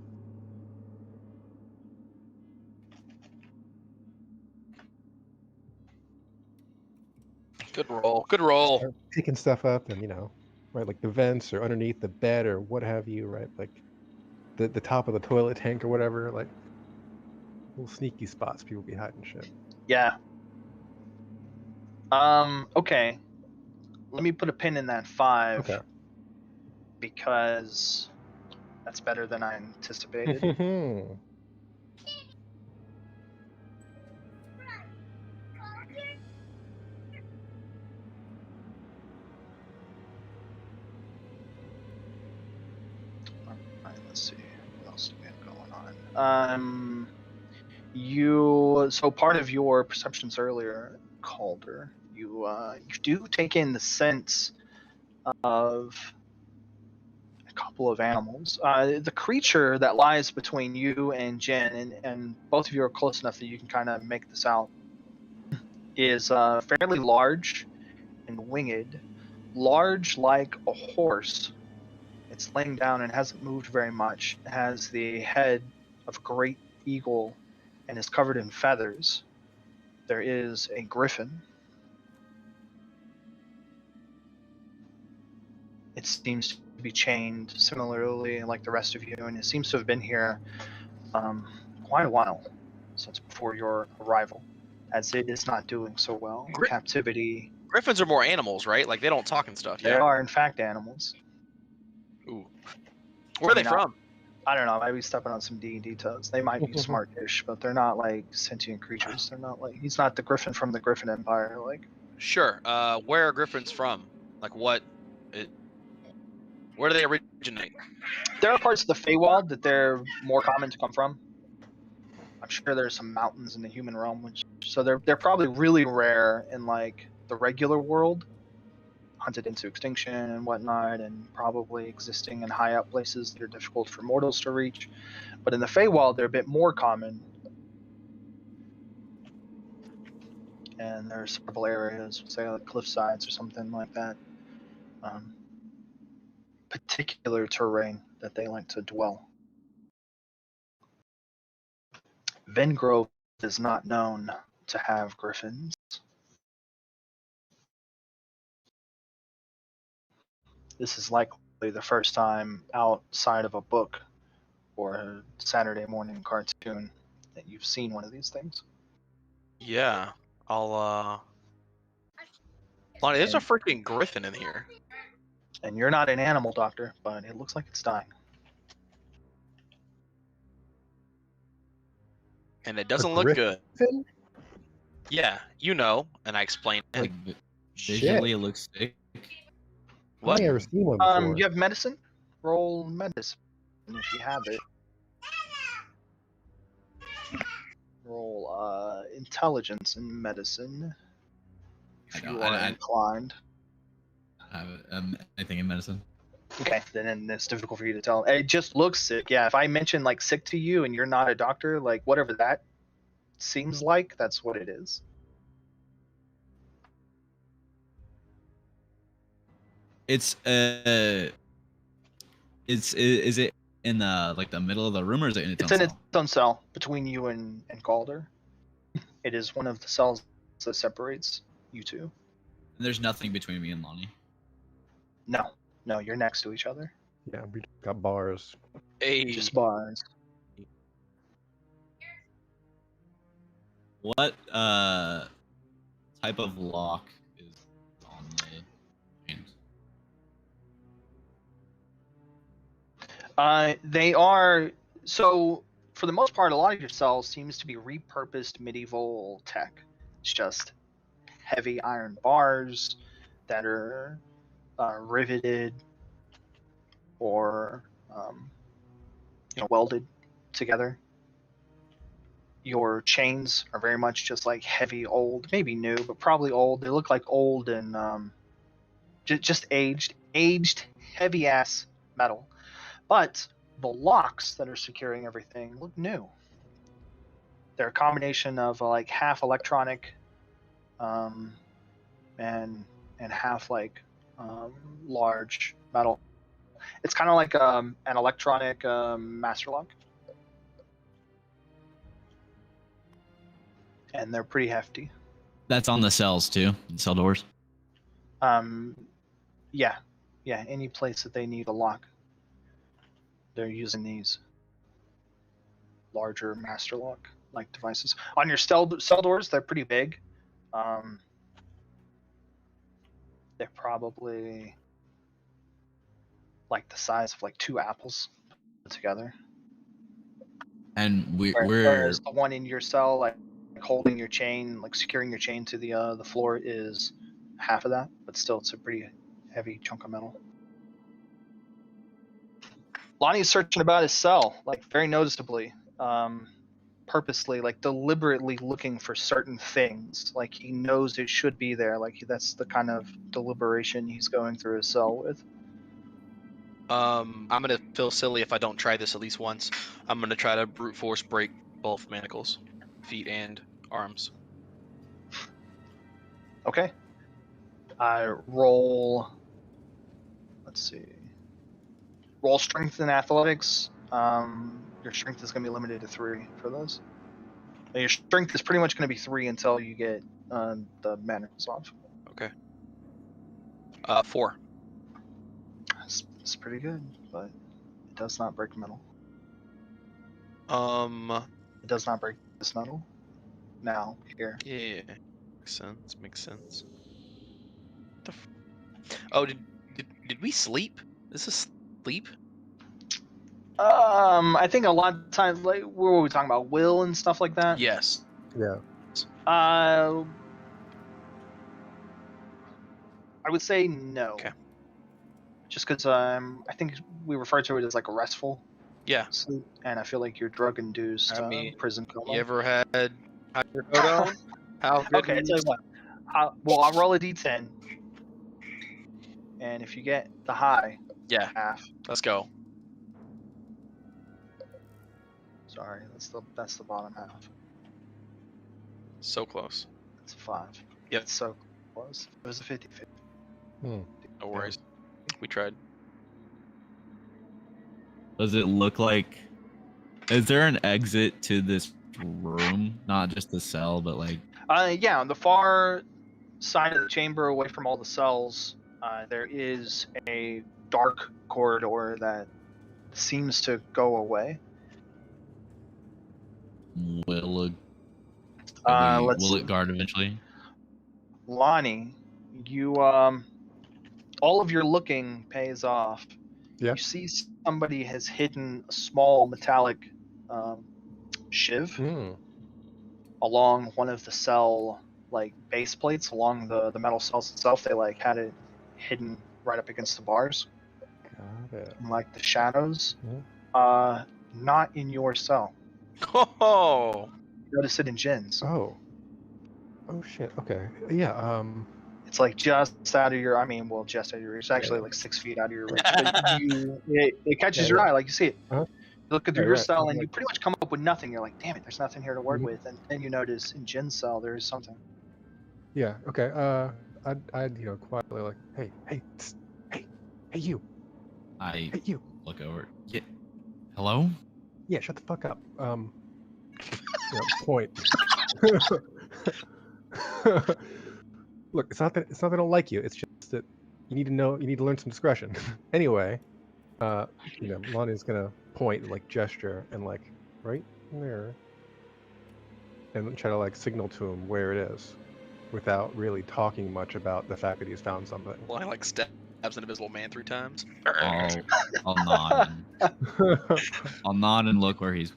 Good roll. Good roll. Start picking stuff up and right, like the vents or underneath the bed or what have you, right? Like the top of the toilet tank or whatever, like little sneaky spots people be hiding shit. Yeah. Okay. Let me put a pin in that 5. Okay. Because that's better than I anticipated. Alright, let's see. What else do we have going on? So part of your perceptions earlier, Calder, you do take in the sense of a couple of animals. The creature that lies between you and Jen, and both of you are close enough that you can kind of make this out, is fairly large and winged, large like a horse. It's laying down and hasn't moved very much. It has the head of a great eagle and is covered in feathers. There is a griffin. It seems to be chained similarly like the rest of you, and it seems to have been here quite a while, since before your arrival, as it is not doing so well in captivity. Griffins are more animals, right? Like they don't talk and stuff. They are in fact animals. Ooh. Where are they from? I don't know. I might be stepping on some D&D toes. They might be smart-ish, but they're not like sentient creatures. They're not like, he's not the Griffin from the Griffin Empire. Like, sure. Where are griffins from? Like what? Where do they originate? There are parts of the Feywild that they're more common to come from. I'm sure there's some mountains in the human realm, so they're probably really rare in like the regular world, hunted into extinction and whatnot, and probably existing in high up places that are difficult for mortals to reach. But in the Feywild, they're a bit more common, and there are several areas, say like cliff sides or something like that, particular terrain that they like to dwell. Vengrove is not known to have griffins. This is likely the first time outside of a book or a Saturday morning cartoon that you've seen one of these things. Yeah, I'll Lonnie, there's a freaking griffin in here. And you're not an animal doctor, but it looks like it's dying. And it doesn't look good. Yeah, and I explained it. Like visually, it looks sick. What? I've never seen one before. You have medicine? Roll medicine if you have it. Roll intelligence in medicine if you are inclined. I have anything in medicine. Okay, then it's difficult for you to tell. It just looks sick. Yeah, if I mention like sick to you and you're not a doctor, like whatever that seems like, that's what it is. Is it in the like the middle of the room, or is it in its own cell? It's in its own cell between you and Calder. It is one of the cells that separates you two. And there's nothing between me and Lonnie. No, you're next to each other. Yeah, we got bars. Hey. Just bars. What type of lock is on the chains? They are so for the most part. A lot of your cells seems to be repurposed medieval tech. It's just heavy iron bars that are riveted or welded together. Your chains are very much just like heavy, old, maybe new, but probably old. They look like old and just aged, heavy ass metal. But the locks that are securing everything look new. They're a combination of like half electronic, and half like large metal. It's kind of like an electronic master lock, and they're pretty hefty. That's on the cells too, cell doors. Yeah, any place that they need a lock, they're using these larger master lock like devices. On your cell doors, they're pretty big. They're probably like the size of like 2 apples put together. And we're Whereas the one in your cell, like holding your chain, like securing your chain to the floor, is half of that, but still, it's a pretty heavy chunk of metal. Lonnie's searching about his cell, like very noticeably, purposely, like deliberately looking for certain things. Like he knows it should be there. Like that's the kind of deliberation he's going through his cell with. I'm gonna feel silly if I don't try this at least once. I'm gonna try to brute force break both manacles, feet and arms. Okay. I roll. Let's see. Roll strength and athletics. Your strength is going to be limited to 3 for those. And your strength is pretty much going to be 3 until you get the manacles off. Okay. 4. That's pretty good, but it does not break metal. It does not break this metal. Now, here. Yeah. Makes sense. Oh, did we sleep? Is this sleep? I think a lot of times, like, what were we talking about? Will and stuff like that? Yes. Yeah. I would say no. Okay. Just because I think we refer to it as like a restful Yeah. sleep, and I feel like you're drug induced I mean, prison coma. You ever had hydrocodone? How good? Okay, I tell you what. I'll roll a d10, and if you get the high, Yeah. half. Let's go. Sorry, that's the bottom half. So close. It's a 5. Yep. It's so close. It was a 50-50. Hmm. No worries. We tried. Does it look like? Is there an exit to this room? Not just the cell, but like. Yeah, on the far side of the chamber, away from all the cells, there is a dark corridor that seems to go away. Will it guard eventually? Lonnie, you all of your looking pays off. Yeah. You see somebody has hidden a small metallic shiv Hmm. along one of the cell like base plates along the metal cells itself. They like had it hidden right up against the bars, Got it. in, like the shadows. Yeah. Not in your cell. Oh. You notice it in Jin's. Oh. Oh shit. Okay. Yeah. It's like just out of your. I mean, well, just out of your reach. It's actually Yeah. like 6 feet out of your reach. But it catches Yeah, your yeah. eye, like you see it. Uh-huh. You look through Yeah, your right. cell, I'm and you like- pretty much come up with nothing. You're like, damn it, there's nothing here to work Mhm. with. And then you notice in Jin's cell there is something. Yeah. Okay. I'd quietly like, hey, tss, hey, you, I hey, you. look over. Yeah. Hello? Yeah, shut the fuck up. Point. Look, it's not that I don't like you. It's just that you need to learn some discretion. Anyway, Lonnie's gonna point, like gesture, and like right there, and try to like signal to him where it is, without really talking much about the fact that he's found something. Well, I like step Stabs an invisible man 3 times. I'll nod. I'll nod and look where he's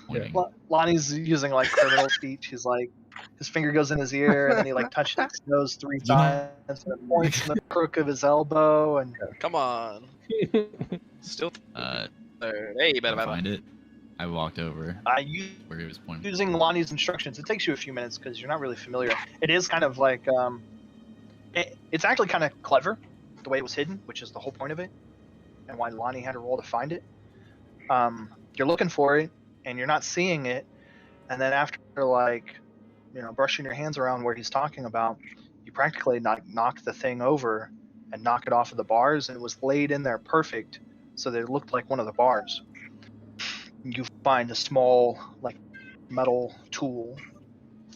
pointing. Lonnie's using like criminal speech. He's like, his finger goes in his ear, and then he like touches his nose 3 You know- times, and points in the crook of his elbow, and Come on. Still there. Hey, I better find it. I walked over you where he was pointing. using Lonnie's instructions. It takes you a few minutes because you're not really familiar. It is kind of like it's actually kind of clever the way it was hidden, which is the whole point of it, and why Lonnie had a roll to find it. You're looking for it, and you're not seeing it, and then after like, brushing your hands around where he's talking about, you practically knock the thing over and knock it off of the bars, and it was laid in there perfect, so that it looked like one of the bars. You find a small like metal tool.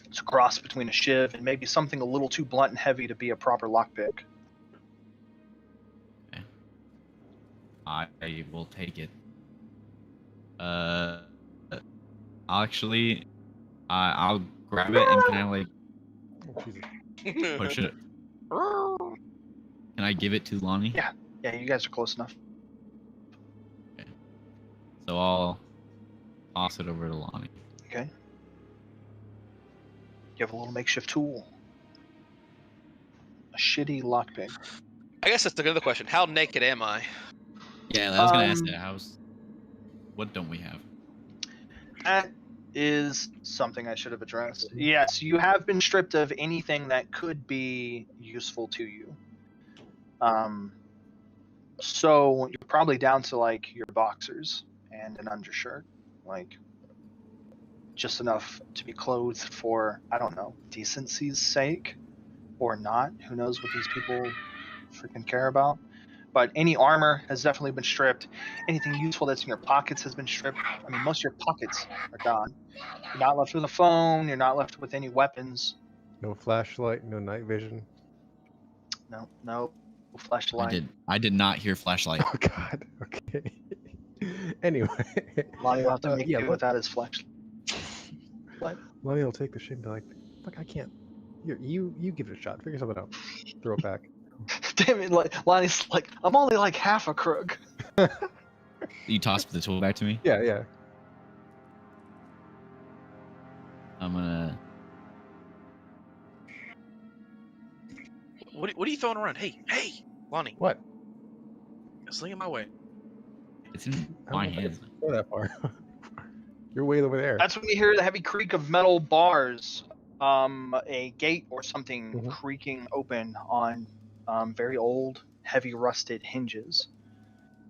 It's a cross between a shiv and maybe something a little too blunt and heavy to be a proper lockpick. Okay. I will take it. Actually, I'll grab it and kind of like push it. Can I give it to Lonnie? Yeah, you guys are close enough. Okay. So I'll toss it over to Lonnie. Okay. You have a little makeshift tool. A shitty lockpick. I guess that's another question. How naked am I? Yeah, I was gonna ask that. What don't we have? That is something I should have addressed. Yes, you have been stripped of anything that could be useful to you. So you're probably down to like your boxers and an undershirt, like just enough to be clothed for, I don't know, decency's sake, or not. Who knows what these people freaking care about? But any armor has definitely been stripped. Anything useful that's in your pockets has been stripped. I mean, most of your pockets are gone. You're not left with a phone. You're not left with any weapons. No flashlight, no night vision. No flashlight. I did not hear flashlight. Oh God. Okay. Anyway, Lonnie will have to make yeah, do without his flashlight. Lonnie will take the shit and be like, "Fuck, I can't. You give it a shot. Figure something out. Throw it back." Damn it, Lonnie's like, I'm only like half a crook. You tossed the tool back to me? Yeah. I'm gonna... What are you throwing around? Hey, Lonnie. What? Sling it my way. It's in my hands. Go that far. You're way over there. That's when you hear the heavy creak of metal bars, a gate or something creaking open on very old, heavy rusted hinges.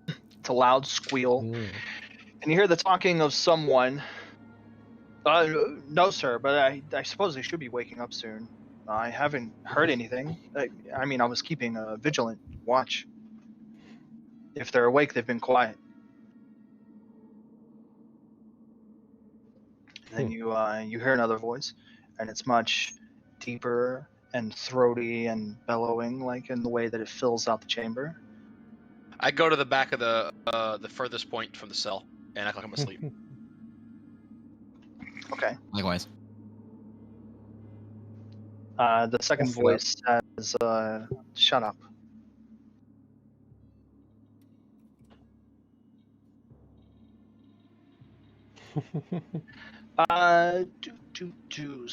It's a loud squeal. And you hear the talking of someone. No, sir, but I suppose they should be waking up soon. I haven't heard anything. I mean, I was keeping a vigilant watch. If they're awake, they've been quiet. And then you hear another voice, and it's much deeper and throaty and bellowing, like in the way that it fills out the chamber. I go to the back of the furthest point from the cell and act like I'm asleep. Okay. Likewise. The second voice says, "Shut up."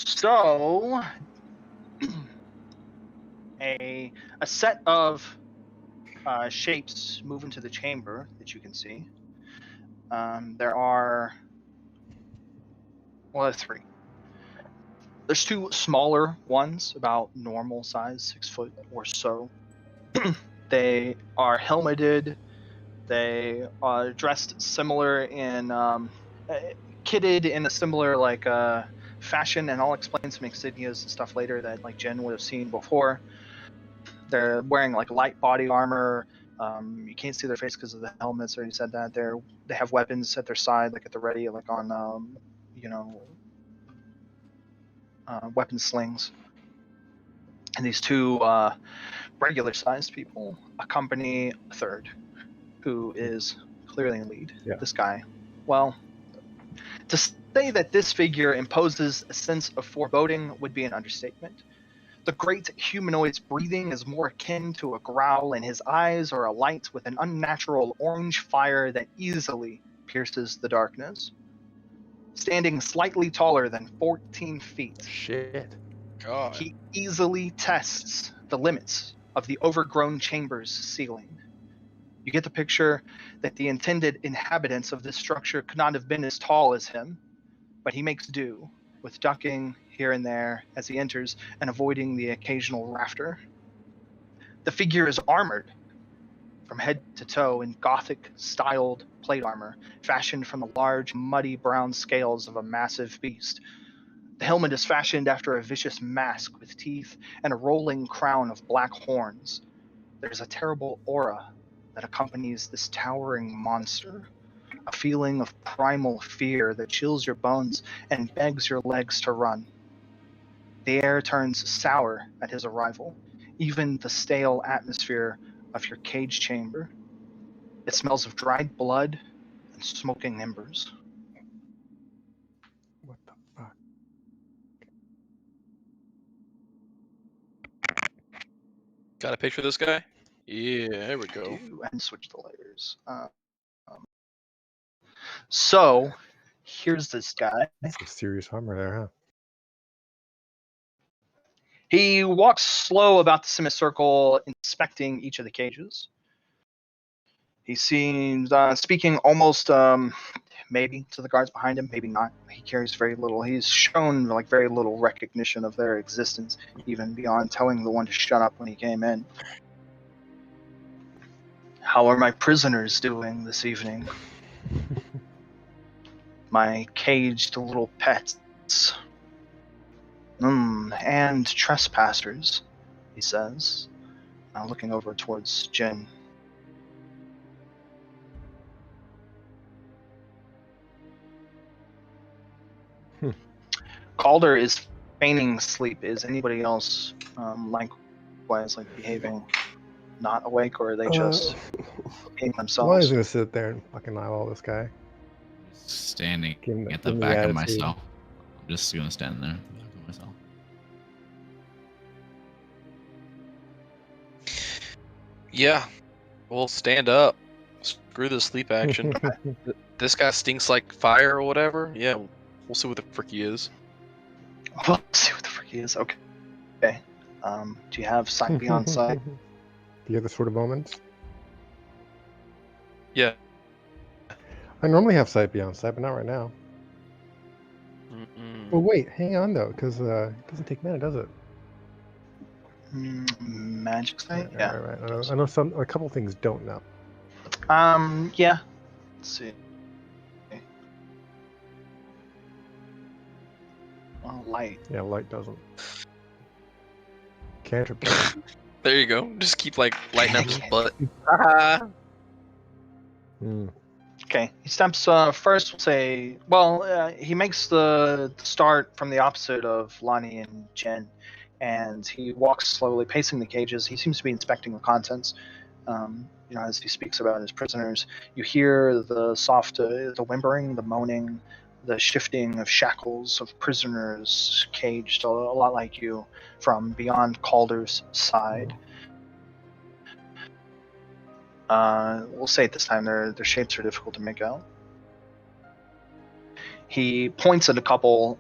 So, a set of shapes move into the chamber that you can see. There are, well, there are 3. There's 2 smaller ones, about normal size, 6 foot or so. They are helmeted. They are dressed similar in, kitted in a similar fashion, and I'll explain some insignias and stuff later that like Jen would have seen before. They're wearing like light body armor. You can't see their face because of the helmets. I already said that. They have weapons at their side, like at the ready, like on weapon slings. And these 2 regular sized people accompany a third, who is clearly in lead. Yeah. This guy. Well, to say that this figure imposes a sense of foreboding would be an understatement. The great humanoid's breathing is more akin to a growl, and his eyes are alight with an unnatural orange fire that easily pierces the darkness. Standing slightly taller than 14 feet, Shit. God. he easily tests the limits of the overgrown chamber's ceiling. You get the picture that the intended inhabitants of this structure could not have been as tall as him, but he makes do with ducking here and there as he enters and avoiding the occasional rafter. The figure is armored from head to toe in Gothic-styled plate armor, fashioned from the large, muddy brown scales of a massive beast. The helmet is fashioned after a vicious mask with teeth and a rolling crown of black horns. There's a terrible aura that accompanies this towering monster, a feeling of primal fear that chills your bones and begs your legs to run. The air turns sour at his arrival, even the stale atmosphere of your cage chamber. It smells of dried blood and smoking embers. What the fuck? Got a picture of this guy? Yeah, there we go. And switch the layers. So, here's this guy. That's some serious armor there, huh? He walks slow about the semicircle, inspecting each of the cages. He seems speaking almost maybe to the guards behind him, maybe not. He carries very little. He's shown like very little recognition of their existence, even beyond telling the one to shut up when he came in. How are my prisoners doing this evening? My caged little pets. And trespassers, he says, looking over towards Jen. Calder is feigning sleep. Is anybody else likewise behaving not awake, or are they just behaving Why themselves? is he gonna sit there and fucking eyeball this guy? Standing Give him at the give him the back of attitude. myself. I'm just gonna stand there at the back of myself. Yeah. Well, stand up. Screw the sleep action. This guy stinks like fire or whatever. Yeah, we'll see what the frick he is. We'll see what the frick he is. Okay. Do you have sight beyond sight? Do you have the sort of moments? Yeah. I normally have sight beyond sight, but not right now. Mm-mm. Well, wait, hang on though, because it doesn't take mana, does it? Magic sight? Right, Yeah. right. I know a couple things don't know. Yeah. Let's see. Oh, light. Yeah, light doesn't. Cantrip doesn't. There you go. Just keep lighting up his butt. Hmm. Okay, he steps first. We'll say, he makes the start from the opposite of Lonnie and Jen, and he walks slowly, pacing the cages. He seems to be inspecting the contents. As he speaks about his prisoners, you hear the soft, the whimpering, the moaning, the shifting of shackles of prisoners caged, a lot like you, from beyond Calder's side. We'll say at this time their shapes are difficult to make out. He points at a couple.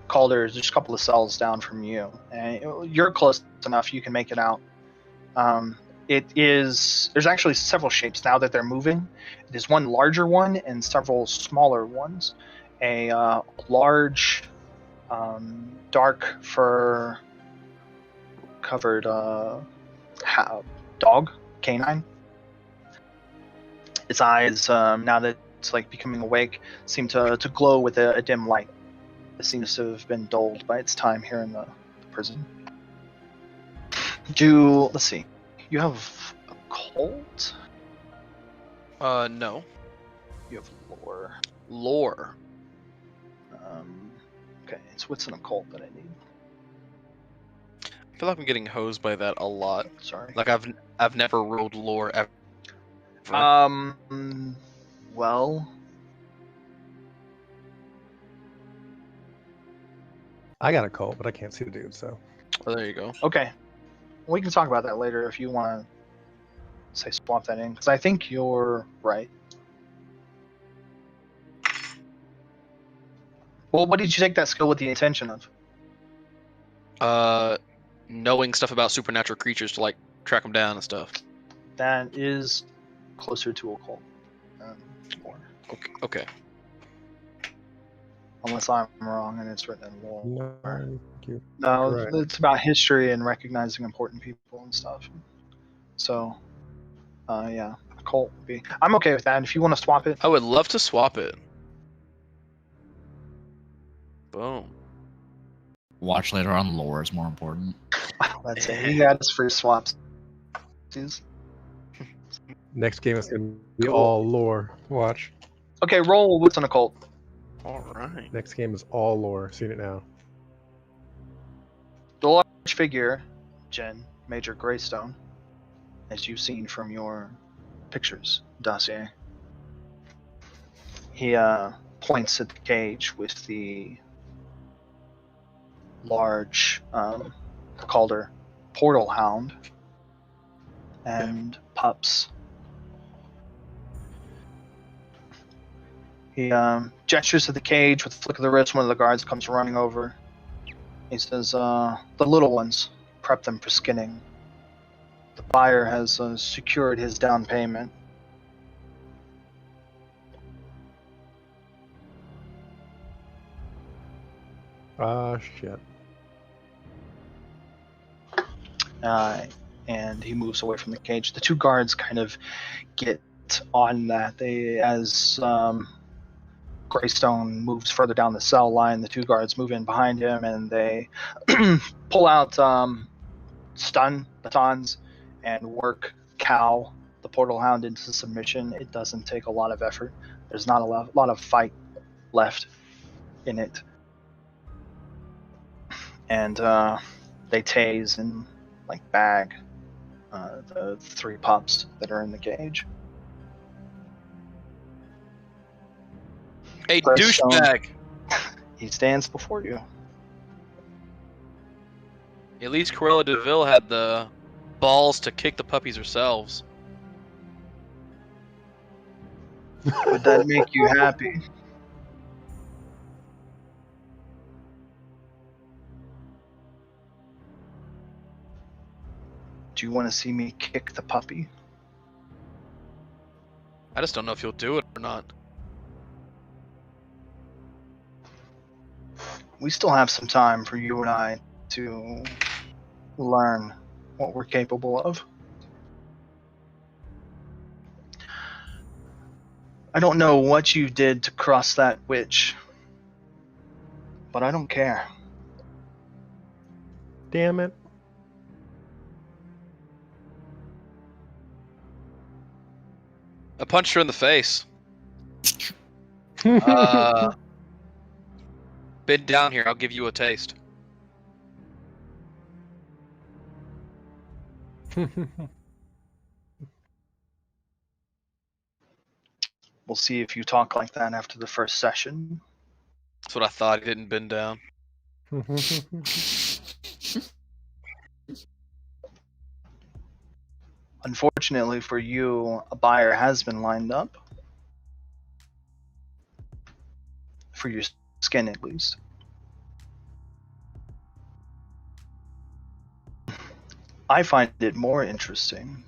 Calder is just a couple of cells down from you, and you're close enough you can make it out. There's actually several shapes now that they're moving. There's one larger one and several smaller ones. A large, dark fur covered dog, canine. Its eyes, now that it's becoming awake, seem to glow with a dim light. It seems to have been dulled by its time here in the prison. Let's see. You have a cult? No. You have lore. Lore. Okay, so what's an occult that I need? I feel like I'm getting hosed by that a lot. Sorry. Like I've never rolled lore ever. Well, I got a cult, but I can't see the dude, so. Oh, there you go. Okay. We can talk about that later if you want to say swap that in, because I think you're right. Well, what did you take that skill with the intention of? Knowing stuff about supernatural creatures to like track them down and stuff. That is closer to occult. Lore. Okay. Unless I'm wrong and it's written in lore. No, thank you. No, Right. it's about history and recognizing important people and stuff. So, yeah, occult would be. I'm okay with that. If you want to swap it, I would love to swap it. Boom. Watch later on. Lore is more important. that's it. You got us free swaps. Next game is gonna be Cool. all lore. Watch. Okay, roll what's an occult. All right. Next game is all lore. Seen it now. The large figure, Jen, Major Greystone, as you've seen from your pictures dossier. He points at the cage with the large Calder portal hound and pups. He gestures to the cage with a flick of the wrist. One of the guards comes running over. He says, the little ones, prep them for skinning. The buyer has secured his down payment. Ah, shit. And he moves away from the cage. The two guards kind of get on that. As Greystone moves further down the cell line, the two guards move in behind him, and they pull out stun batons and work Cal, the portal hound, into submission. It doesn't take a lot of effort. There's not a lot of fight left in it. And they tase and bag the three pups that are in the cage. Hey, Greystone. douchebag! He stands before you. At least Cruella DeVille had the balls to kick the puppies herself. Would that make you happy? Do you want to see me kick the puppy? I just don't know if you'll do it or not. We still have some time for you and I to learn what we're capable of. I don't know what you did to cross that witch, but I don't care. Damn it. I punched her in the face. Bend down here, I'll give you a taste. We'll see if you talk like that after the first session. That's what I thought. He didn't bend down. Unfortunately for you, a buyer has been lined up. For your skin, at least. I find it more interesting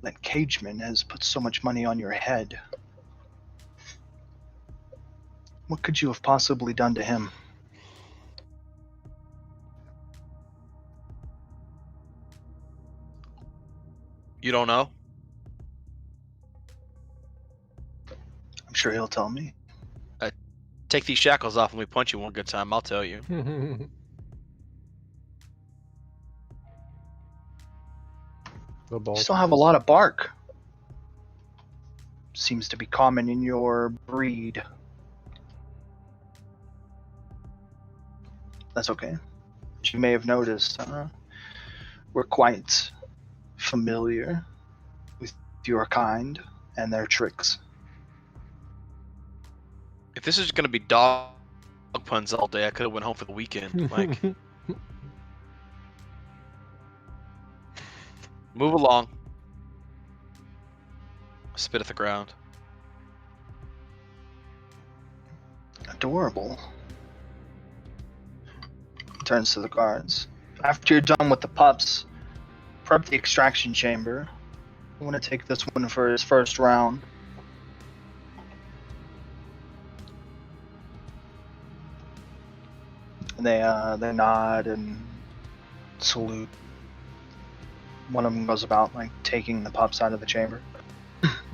that Cageman has put so much money on your head. What could you have possibly done to him? You don't know? I'm sure he'll tell me. Take these shackles off and we punch you one good time, I'll tell you. The You balls. still have a lot of bark. Seems to be common in your breed. That's okay. As you may have noticed, we're quite familiar with your kind and their tricks. If this is gonna be dog puns all day, I could have went home for the weekend. Like, Move along. Spit at the ground. Adorable. Turns to the guards. After you're done with the pups, prep the extraction chamber. I want to take this one for his first round. And they nod and salute. One of them goes about like taking the pups out of the chamber.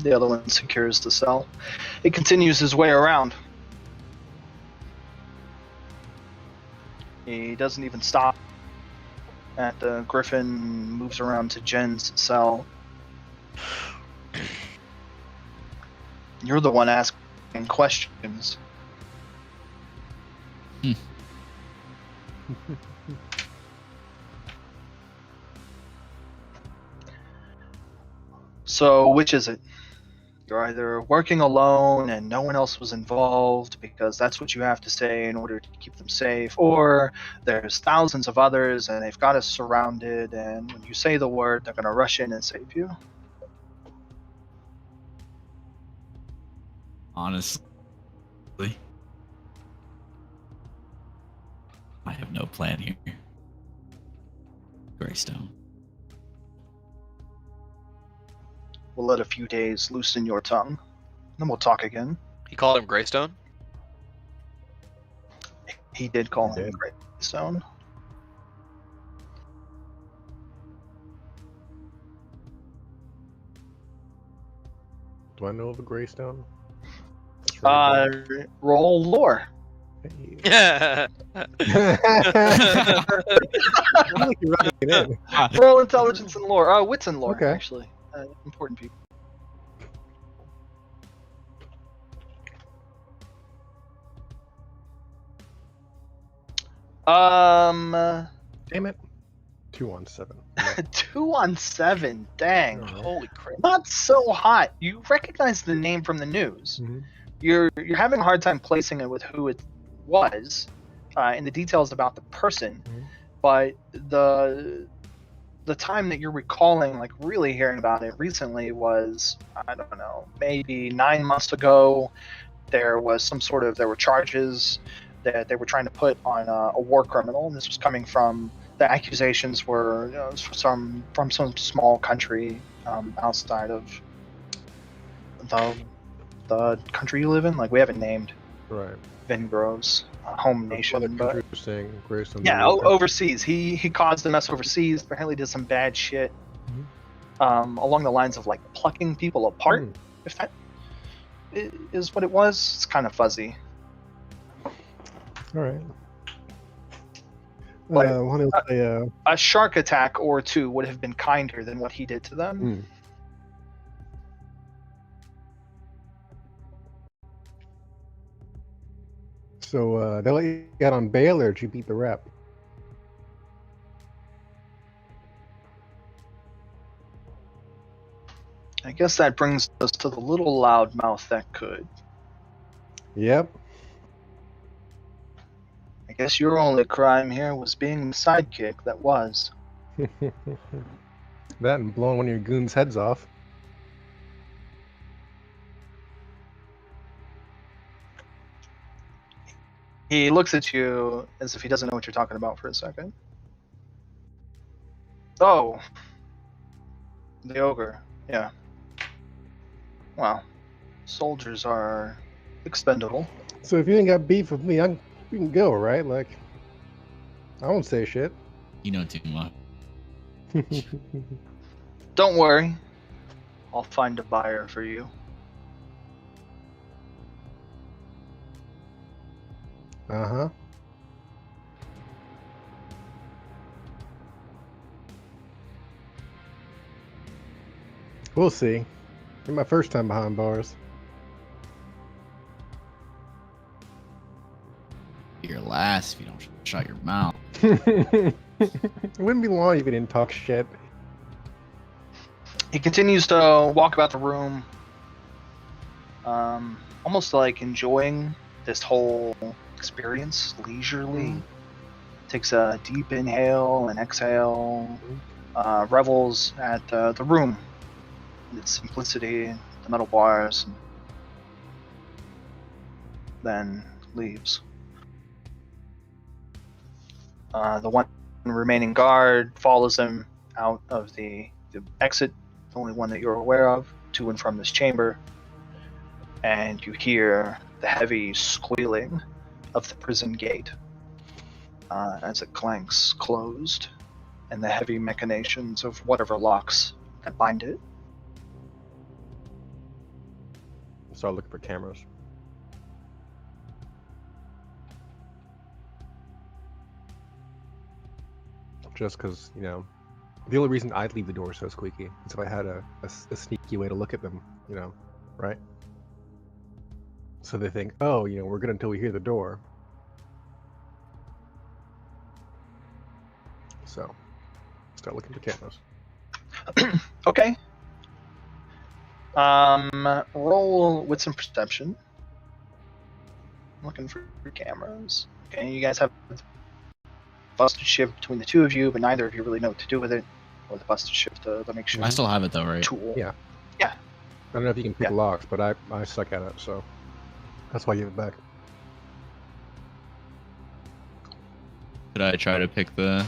The other one secures the cell. He continues his way around. He doesn't even stop at the Griffin, moves around to Jen's cell. You're the one asking questions. So, which is it? You're either working alone and no one else was involved because that's what you have to say in order to keep them safe, or there's thousands of others and they've got us surrounded, and when you say the word, they're going to rush in and save you. Honestly, I have no plan here. Greystone. We'll let a few days loosen your tongue, then we'll talk again. He called him Greystone? He did call He him did. Greystone. Do I know of a Greystone? That's really good. Roll lore. Hey. Yeah. I feel like you're writing it in. Roll intelligence and lore. Wits and lore, Okay. actually. Important people. Damn it. 2 on 7. No. 2 on 7. Dang. Alright. Holy crap. Not so hot. You recognize the name from the news. Mhm. You're having a hard time placing it with who it was, and the details about the person. Mhm. But the time that you're recalling, like really hearing about it recently, was, I don't know, maybe 9 months ago. There were charges that they were trying to put on a war criminal, and this was coming from, the accusations were from some small country outside of the country you live in. Like, we haven't named Right. Vingrove's home nation, Other but countries were saying Greystone. yeah, overseas. He caused a mess overseas. Apparently did some bad shit along the lines of like plucking people apart. Hmm. If that is what it was, it's kind of fuzzy. All right. Like, What else I, A shark attack or two would have been kinder than what he did to them. hmm. So they let you out on bail, or did you beat the rep? I guess that brings us to the little loudmouth that could. Yep. I guess your only crime here was being the sidekick that was. That and blowing one of your goons' heads off. He looks at you as if he doesn't know what you're talking about for a second. Oh. The ogre. Yeah. Well, soldiers are expendable. So if you ain't got beef with me, we can go, right? Like, I won't say shit. You know too much. Don't worry. I'll find a buyer for you. Uh-huh. We'll see. It's my first time behind bars. Your last if you don't shut your mouth. It wouldn't be long if you didn't talk shit. He continues to walk about the room, almost like enjoying this whole experience leisurely. Takes a deep inhale and exhale, revels at the room, its simplicity, the metal bars, and then leaves. The one remaining guard follows him out of the exit, the only one that you're aware of, to and from this chamber, and you hear the heavy squealing of the prison gate as it clanks closed, and the heavy machinations of whatever locks that bind it. Start looking for cameras. Just because, you know, the only reason I'd leave the door so squeaky is if I had a sneaky way to look at them, you know, right? So they think, oh, you know, we're good until we hear the door. So, start looking for cameras. Okay. Roll with some perception. Looking for cameras. Okay, you guys have busted shift between the two of you, but neither of you really know what to do with it, or the busted shift, the makeshift I still have it though, right? tool. Yeah. Yeah. I don't know if you can pick Yeah. locks, but I suck at it, so that's why I give it back. Could I try to pick the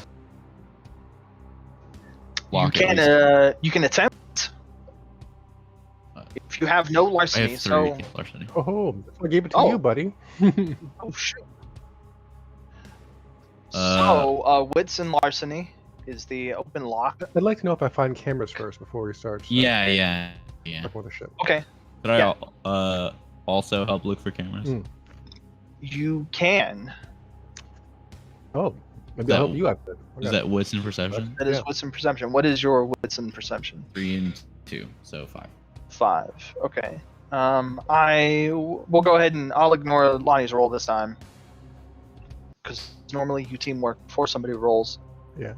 You lock? can you can attempt. If you have no I larceny, have 3 so I larceny. gave it to Oh. you, buddy. oh shit. Uh, So wits and larceny is the open lock. I'd like to know if I find cameras first before we start. So Yeah. before the ship. Okay, Could I also help look for cameras? Mm. you can. Oh, maybe That I'll help one. you out then. Is that wits and perception? That is Yeah. wits and perception. What is your wits and perception? 3 and 2, so 5. 5. Okay. We'll go ahead and I'll ignore Lonnie's roll this time, because normally you teamwork before somebody rolls. Yeah.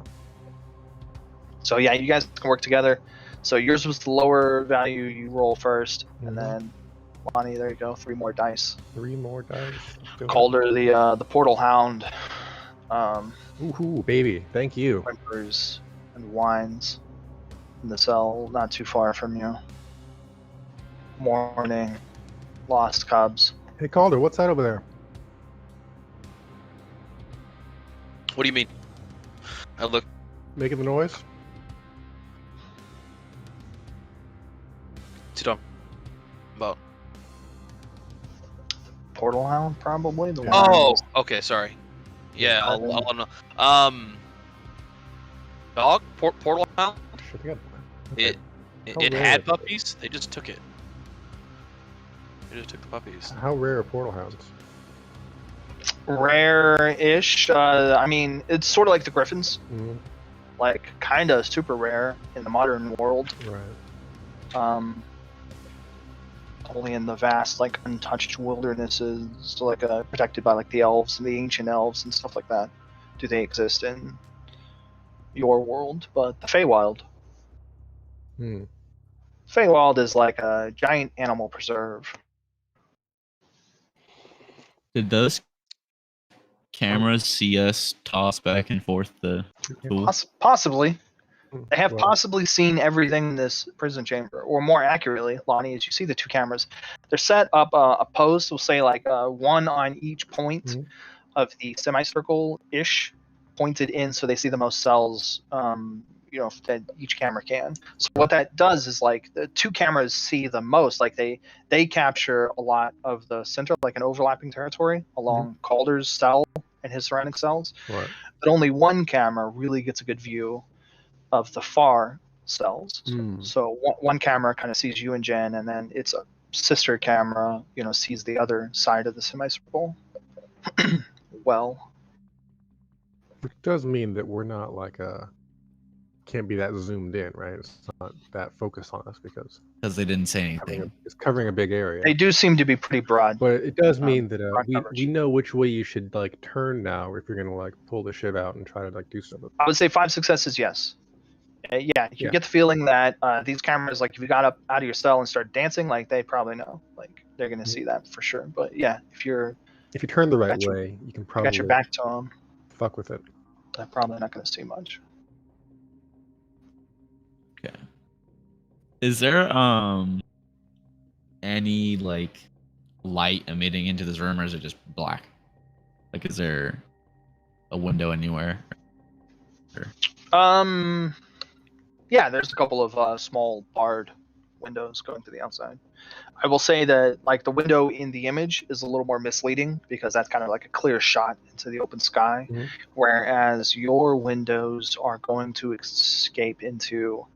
So yeah, you guys can work together. So yours was the lower value. You roll first, Mhm. and then Lonnie, there you go. 3 more dice. 3 more dice. Let's do it. Calder, the portal hound, Ooh, baby. Thank you. whimpers and whines in the cell not too far from you. Morning, lost cubs. Hey, Calder, what's that over there? What do you mean? I look. Making the noise? What's he talking about? Portal hound, probably the one. Oh, okay. Sorry. Yeah, Oh. I'll know. Dog portal hound. Shit, I got It How it rare had is it? puppies. They just took it. They just took the puppies. How rare are portal hounds? Rare-ish. I mean, it's sort of like the griffins, Mm, like kind of super rare in the modern world. right. Only in the vast, like untouched wildernesses, like protected by like the elves and the ancient elves and stuff like that, do they exist in your world. But the Feywild, Hmm. Feywild is like a giant animal preserve. Did those cameras see us toss back and forth the pool? Possibly. They have Well, possibly seen everything in this prison chamber, or more accurately, Lonnie, as you see the 2 cameras, they're set up opposed. We'll say like one on each point Mhm. of the semicircle-ish, pointed in, so they see the most cells. That each camera can. So what that does is like the 2 cameras see the most. Like they capture a lot of the center, like an overlapping territory along Calder's cell and his surrounding cells. Right. But only one camera really gets a good view of the far cells. Hmm. So one camera kind of sees you and Jen, and then its sister camera, sees the other side of the semicircle. Well, Which does mean that we're not like can't be that zoomed in, right? It's not that focused on us because Because they didn't say anything. it's covering a big area. they do seem to be pretty broad. But it does mean that broad we coverage. know which way you should like turn now if you're gonna like pull the shit out and try to like do something. I would say 5 successes, yes. You Yeah. get the feeling that these cameras, like if you got up out of your cell and started dancing, like they probably know, like they're gonna see that for sure. But yeah, if you turn the right got your- way, you can got probably your back to them, fuck with it. they're probably not gonna see much. Is there any like light emitting into this room, or is it just black? Like, is there a window anywhere? Yeah, there's a couple of small barred windows going to the outside. I will say that like the window in the image is a little more misleading because that's kind of like a clear shot into the open sky, Mhm. whereas your windows are going to escape into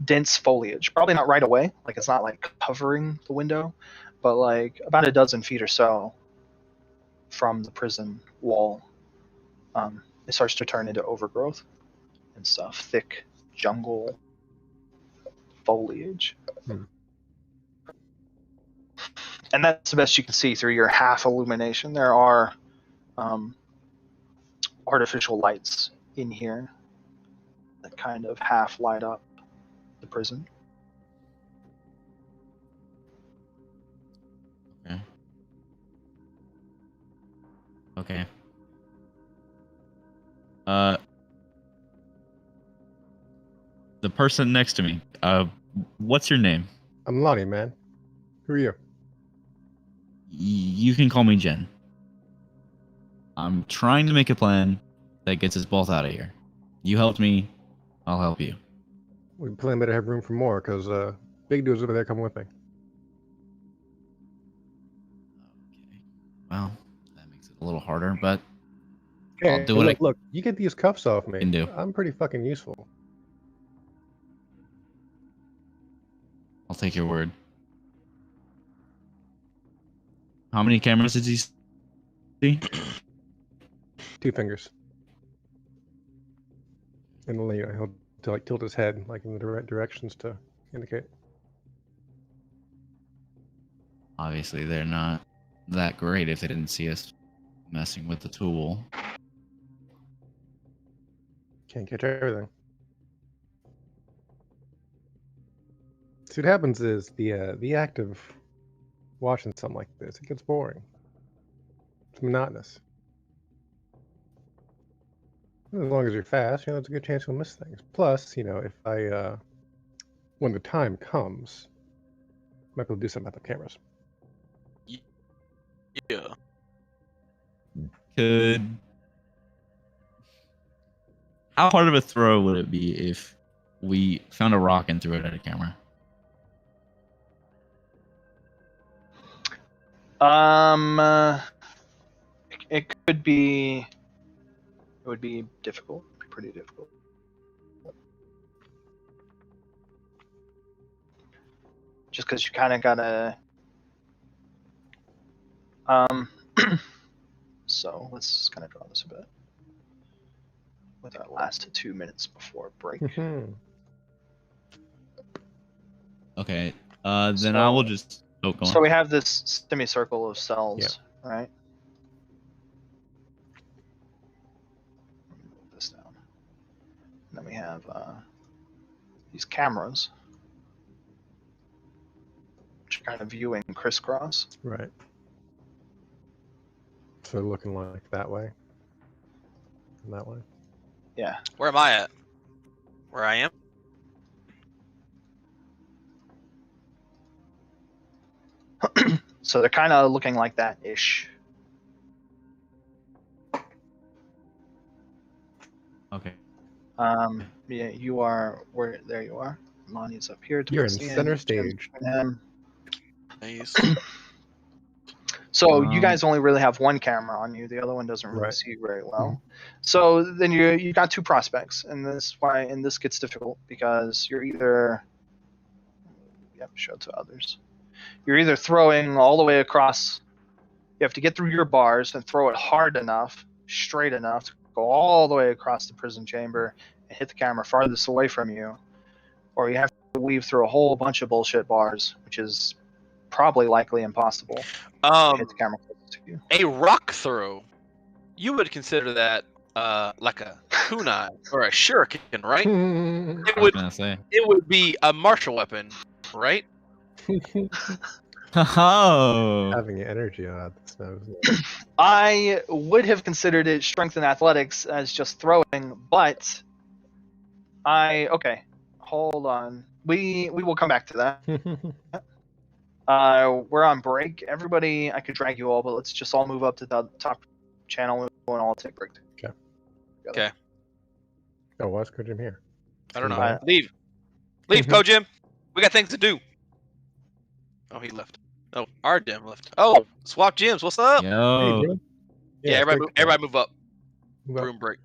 dense foliage. Probably not right away, like it's not like covering the window, but like about a dozen feet or so from the prison wall, it starts to turn into overgrowth and stuff, thick jungle foliage. Hmm. And that's the best you can see through your half illumination. There are artificial lights in here that kind of half light up the prison. Okay. Okay. The person next to me. What's your name? I'm Lonnie, man. Who are you? You can call me Jen. I'm trying to make a plan that gets us both out of here. You helped me, I'll help you. We plan better have room for more, because big dude's over there coming with me. Okay. Well, that makes it a little harder, but Okay, I'll do what look, I look, you get these cuffs off me. can do. I'm pretty fucking useful. I'll take your word. How many cameras did you see? 2 fingers. And he'll like tilt his head like in the right directions to indicate. Obviously, they're not that great if they didn't see us messing with the tool. Can't catch everything. See, what happens is the act of watching something like this, it gets boring. It's monotonous. As long as you're fast, there's a good chance you'll miss things. Plus, if I, when the time comes, I might be able to do something about the cameras. Yeah. How hard of a throw would it be if we found a rock and threw it at a camera? It could be. It would be difficult. It'd be pretty difficult. Just because you kind of gotta. So let's kind of draw this a bit with our last 2 minutes before break. Okay. Then I will just. Oh, go on. So we have this semicircle of cells, right? Move this down. And then we have these cameras, which are kind of viewing crisscross. Right. So looking like that way. And that way. Yeah. Where am I at? Where I am? So they're kind of looking like that ish. Okay. Yeah, you are where? There you are. Lonnie's up here. You're in towards the end, center Jim's stage. behind him. Nice. So you guys only really have one camera on you. The other one doesn't really Right. see very well. So then you got 2 prospects, and this gets difficult because you're either show to others. You're either throwing all the way across. You have to get through your bars and throw it hard enough, straight enough to go all the way across the prison chamber and hit the camera farthest away from you, or you have to weave through a whole bunch of bullshit bars, which is probably likely impossible. To hit the camera closest to you. A rock throw. You would consider that like a kunai or a shuriken, right? I was gonna say. It would be a martial weapon, right? Oh. Having energy on this nose. I would have considered it strength and athletics as just throwing, but okay, hold on. we will come back to that. We're on break. Everybody, I could drag you all, but let's just all move up to the top channel and all take break. Okay. Oh, why is Kojim here? I don't know. Uh, Leave, Kojim. We got things to do. Oh, he left. Oh, our dim left. Oh, swap gyms. What's up? Hey, Yo. bro. Yeah, it's everybody, great. everybody move up. Move up. Room break.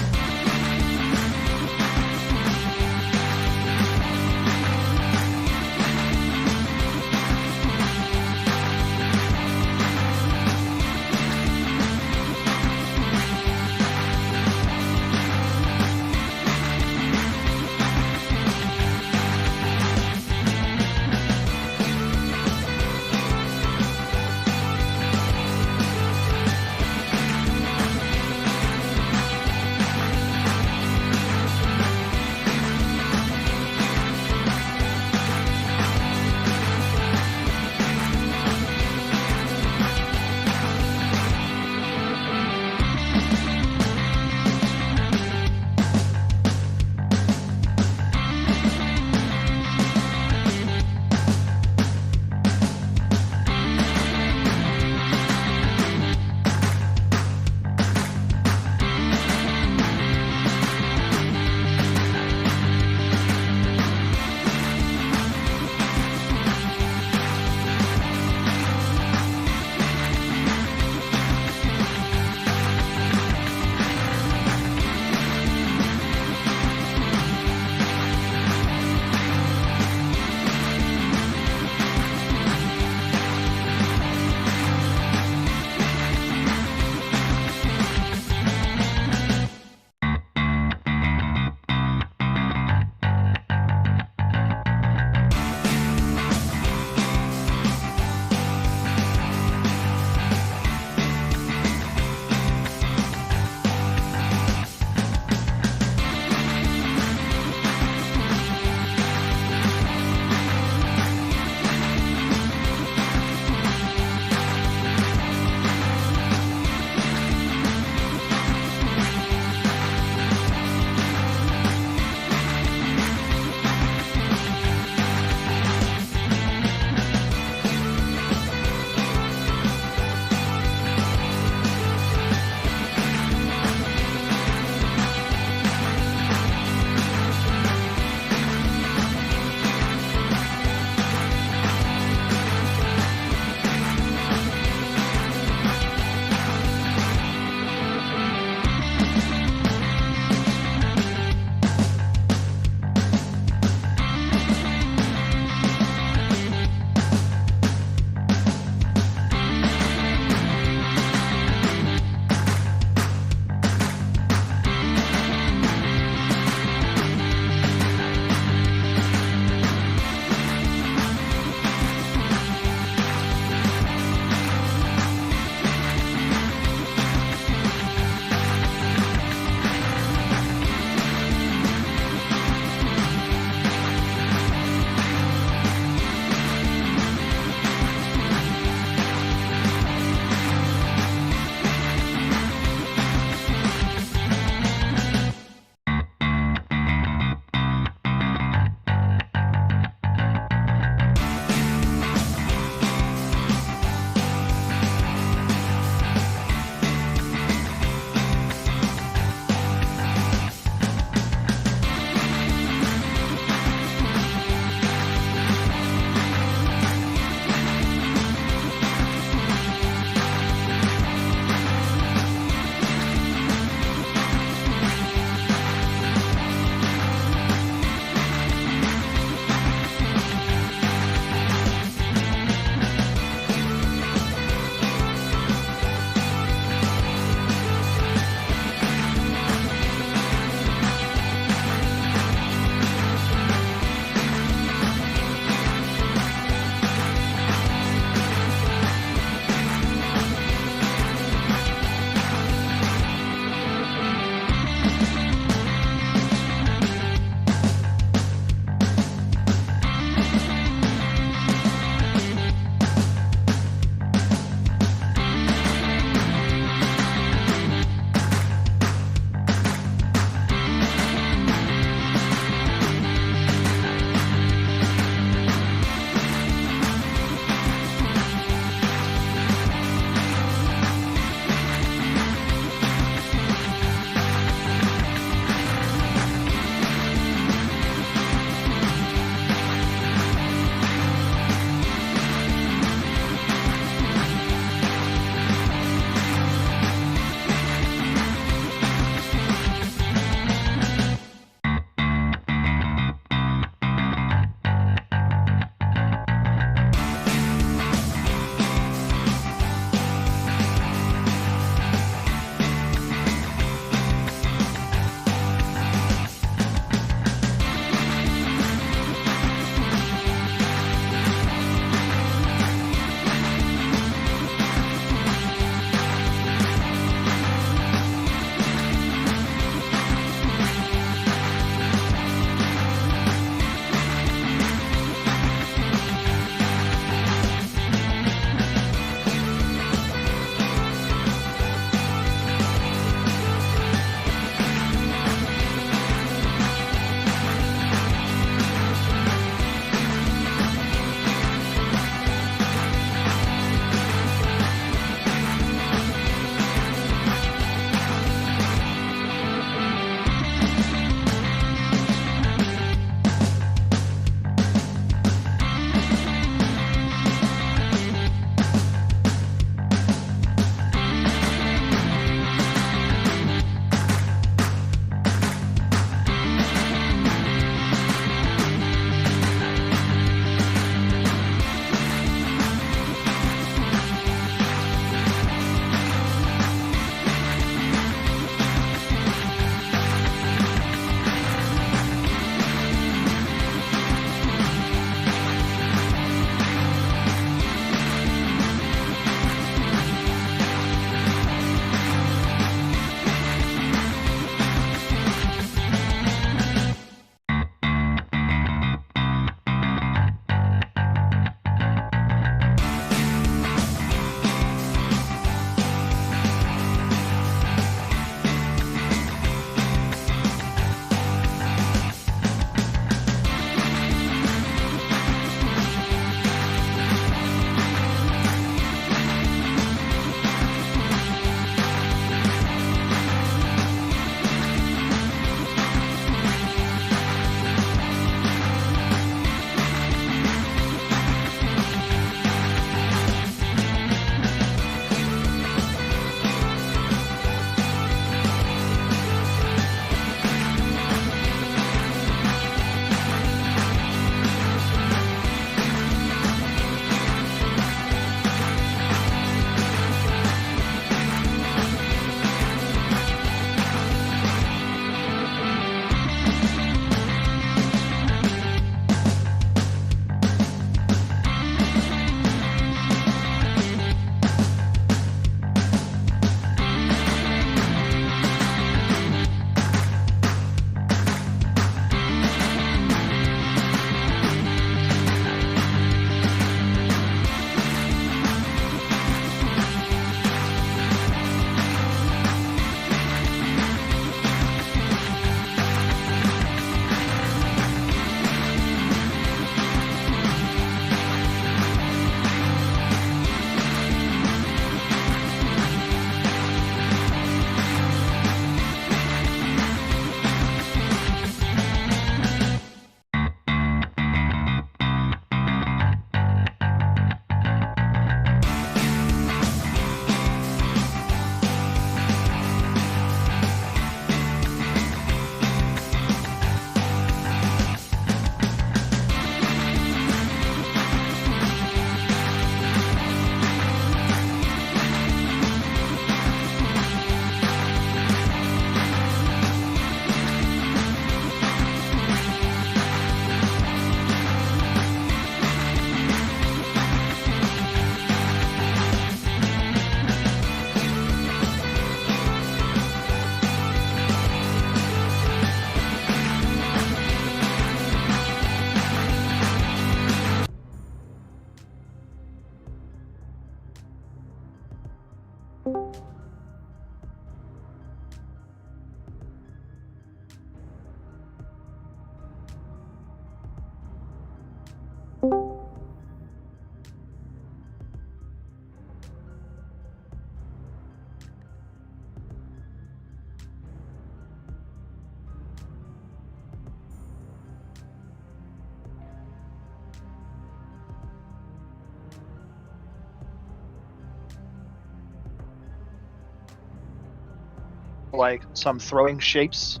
like some throwing shapes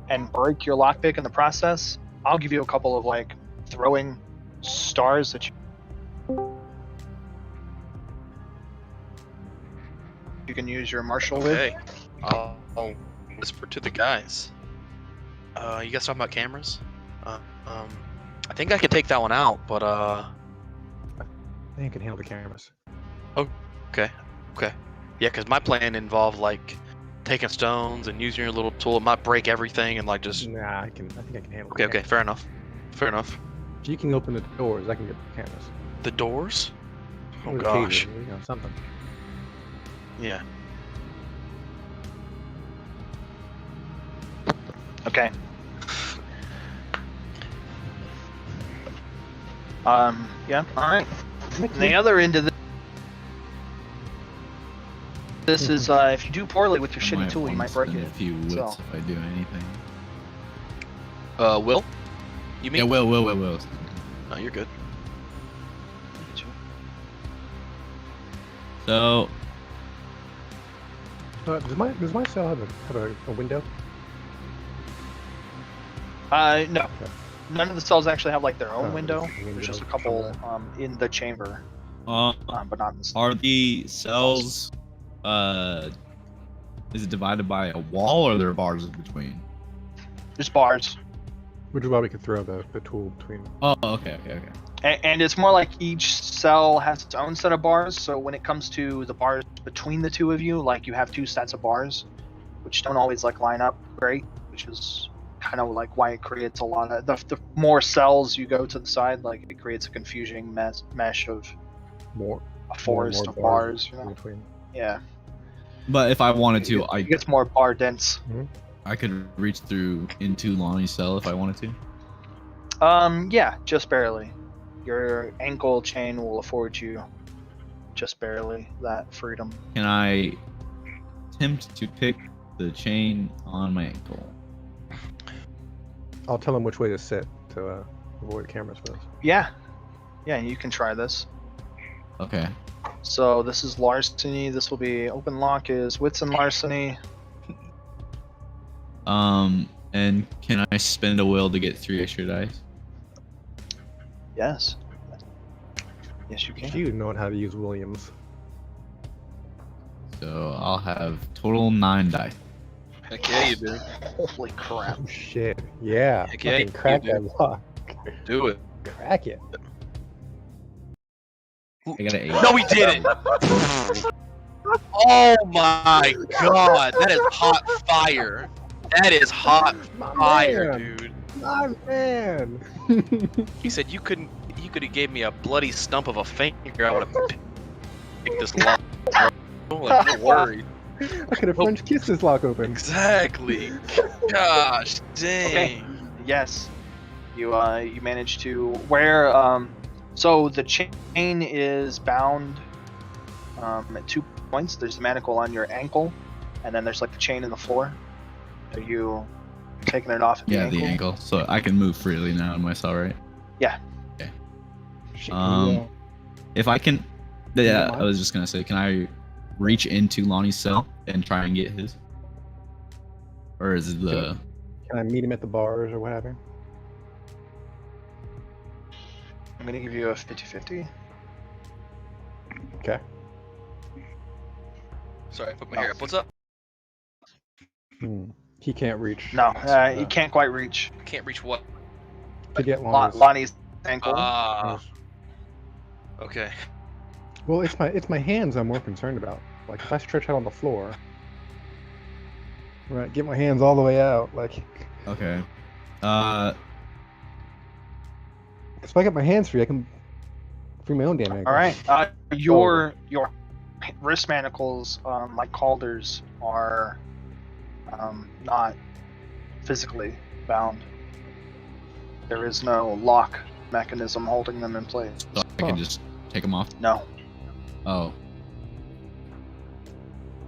and break your lockpick in the process, I'll give you a couple of like throwing stars that you can use your martial with. Okay. I'll whisper to the guys. You guys talking about cameras? I think I could take that one out, but I think I can handle the cameras. okay. Yeah, because my plan involved like taking stones and using your little tool. It might break everything and like just. Nah, I think I can handle. Okay, fair enough. If you can open the doors, I can get the cameras. The doors? Oh Or the gosh. cages, you know, something. Yeah. Okay. Yeah. All right. And the other end of this is if you do poorly with your I shitty might tool, you wanna might break spend it. a few wits So. if I do anything. Will? You mean? Yeah, will. No, you're good. So, Does my cell have a window? No. Okay. None of the cells actually have like their own Oh, window. there's a window There's just a couple somewhere. in the chamber, uh, but not in the are the cells, is it divided by a wall or are there bars in between? There's bars. Which is why we could throw the tool between. Oh, okay. And it's more like each cell has its own set of bars. So when it comes to the bars between the two of you, like you have two sets of bars, which don't always like line up great, which is kind of like why it creates a lot of the more cells you go to the side, like it creates a confusing mesh of More. a forest more of bars. You in know? between. Yeah, But if I wanted to, it gets more bar dense. I could reach through into Lonnie's cell if I wanted to. Yeah, just barely. Your ankle chain will afford you just barely that freedom. Can I attempt to pick the chain on my ankle? I'll tell him which way to sit to avoid cameras for this. Yeah, you can try this. Okay. So this is larceny. This will be open lock is wits and larceny. And can I spend a will to get 3 extra dice? Yes. Yes, you can. You know how to use Williams. So I'll have total 9 dice. Heck yeah, you do. Holy crap. Oh shit! Yeah. Heck yeah, Fucking you crack do. that lock. Do it. Crack it. I got an 8. No, we didn't. Oh my god, that is hot fire. That is hot My fire, man. dude. My man. He said you could have gave me a bloody stump of a finger. I would have picked this lock. Like, don't worry. I could have French kissed this lock open. Exactly. Gosh, dang. Okay. Yes. You managed to where so the chain is bound at 2 points. There's the manacle on your ankle, and then there's like the chain in the floor. Are you taking it off at Yeah, the ankle? the ankle. So I can move freely now in my cell, right? Yeah. Okay. Yeah. If I can, yeah, Yeah. I was just gonna say, can I reach into Lonnie's cell and try and get his? Or is it the? Can I meet him at the bars or whatever? I'm gonna give you a 50-50. Okay. Sorry, I put my hair up. What's up? He can't reach. No, you can't quite reach Can't reach what? To get Lonnie's. Lonnie's ankle. Ah. Okay. Well, it's my hands I'm more concerned about. Like if I stretch out on the floor, right, get my hands all the way out. Like Okay. if I get my hands free, I can free my own damn ankle. All right. Your wrist manacles, like Calder's, are not physically bound. There is no lock mechanism holding them in place. So I can just take them off. No. Oh.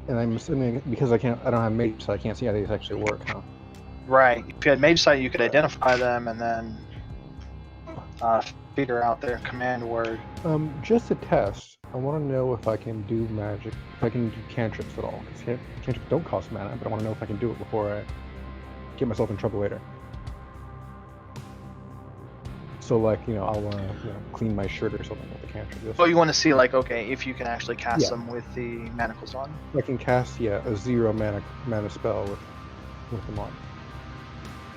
And I'm assuming because I don't have mage, so I can't see how these actually work, huh? Right. If you had mage sight, you could identify them and then figure out their command word. Just a test. I want to know if I can do magic, if I can do cantrips at all. Because cantrips don't cost mana, but I want to know if I can do it before I get myself in trouble later. So, like, I'll want to clean my shirt or something with the cantrip. Oh, you want to see, like, okay, if you can actually cast Yeah. them with the manacles on. I can cast, a 0 mana spell with them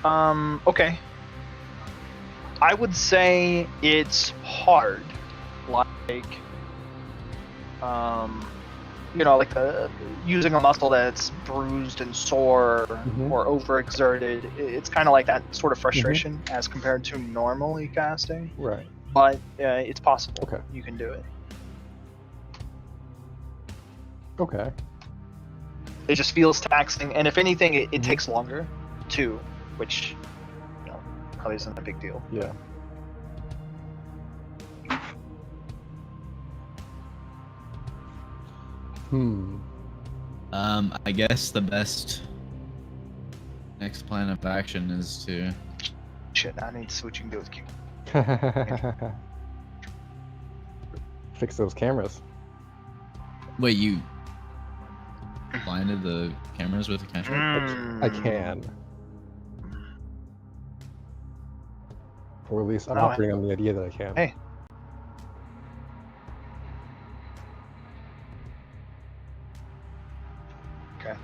on. Okay. I would say it's hard. Like, like using a muscle that's bruised and sore or overexerted. It's kind of like that sort of frustration as compared to normally casting. Right. But it's possible. Okay. You can do it. Okay. It just feels taxing, and if anything, it takes longer too, which probably isn't a big deal. Yeah. I guess the best next plan of action is to. Shit, I need to see what you can do with Q. Fix those cameras. Wait, you blinded the cameras with a cantrip? I can. Or at least I'm No, operating on the idea that I can. Hey. Okay.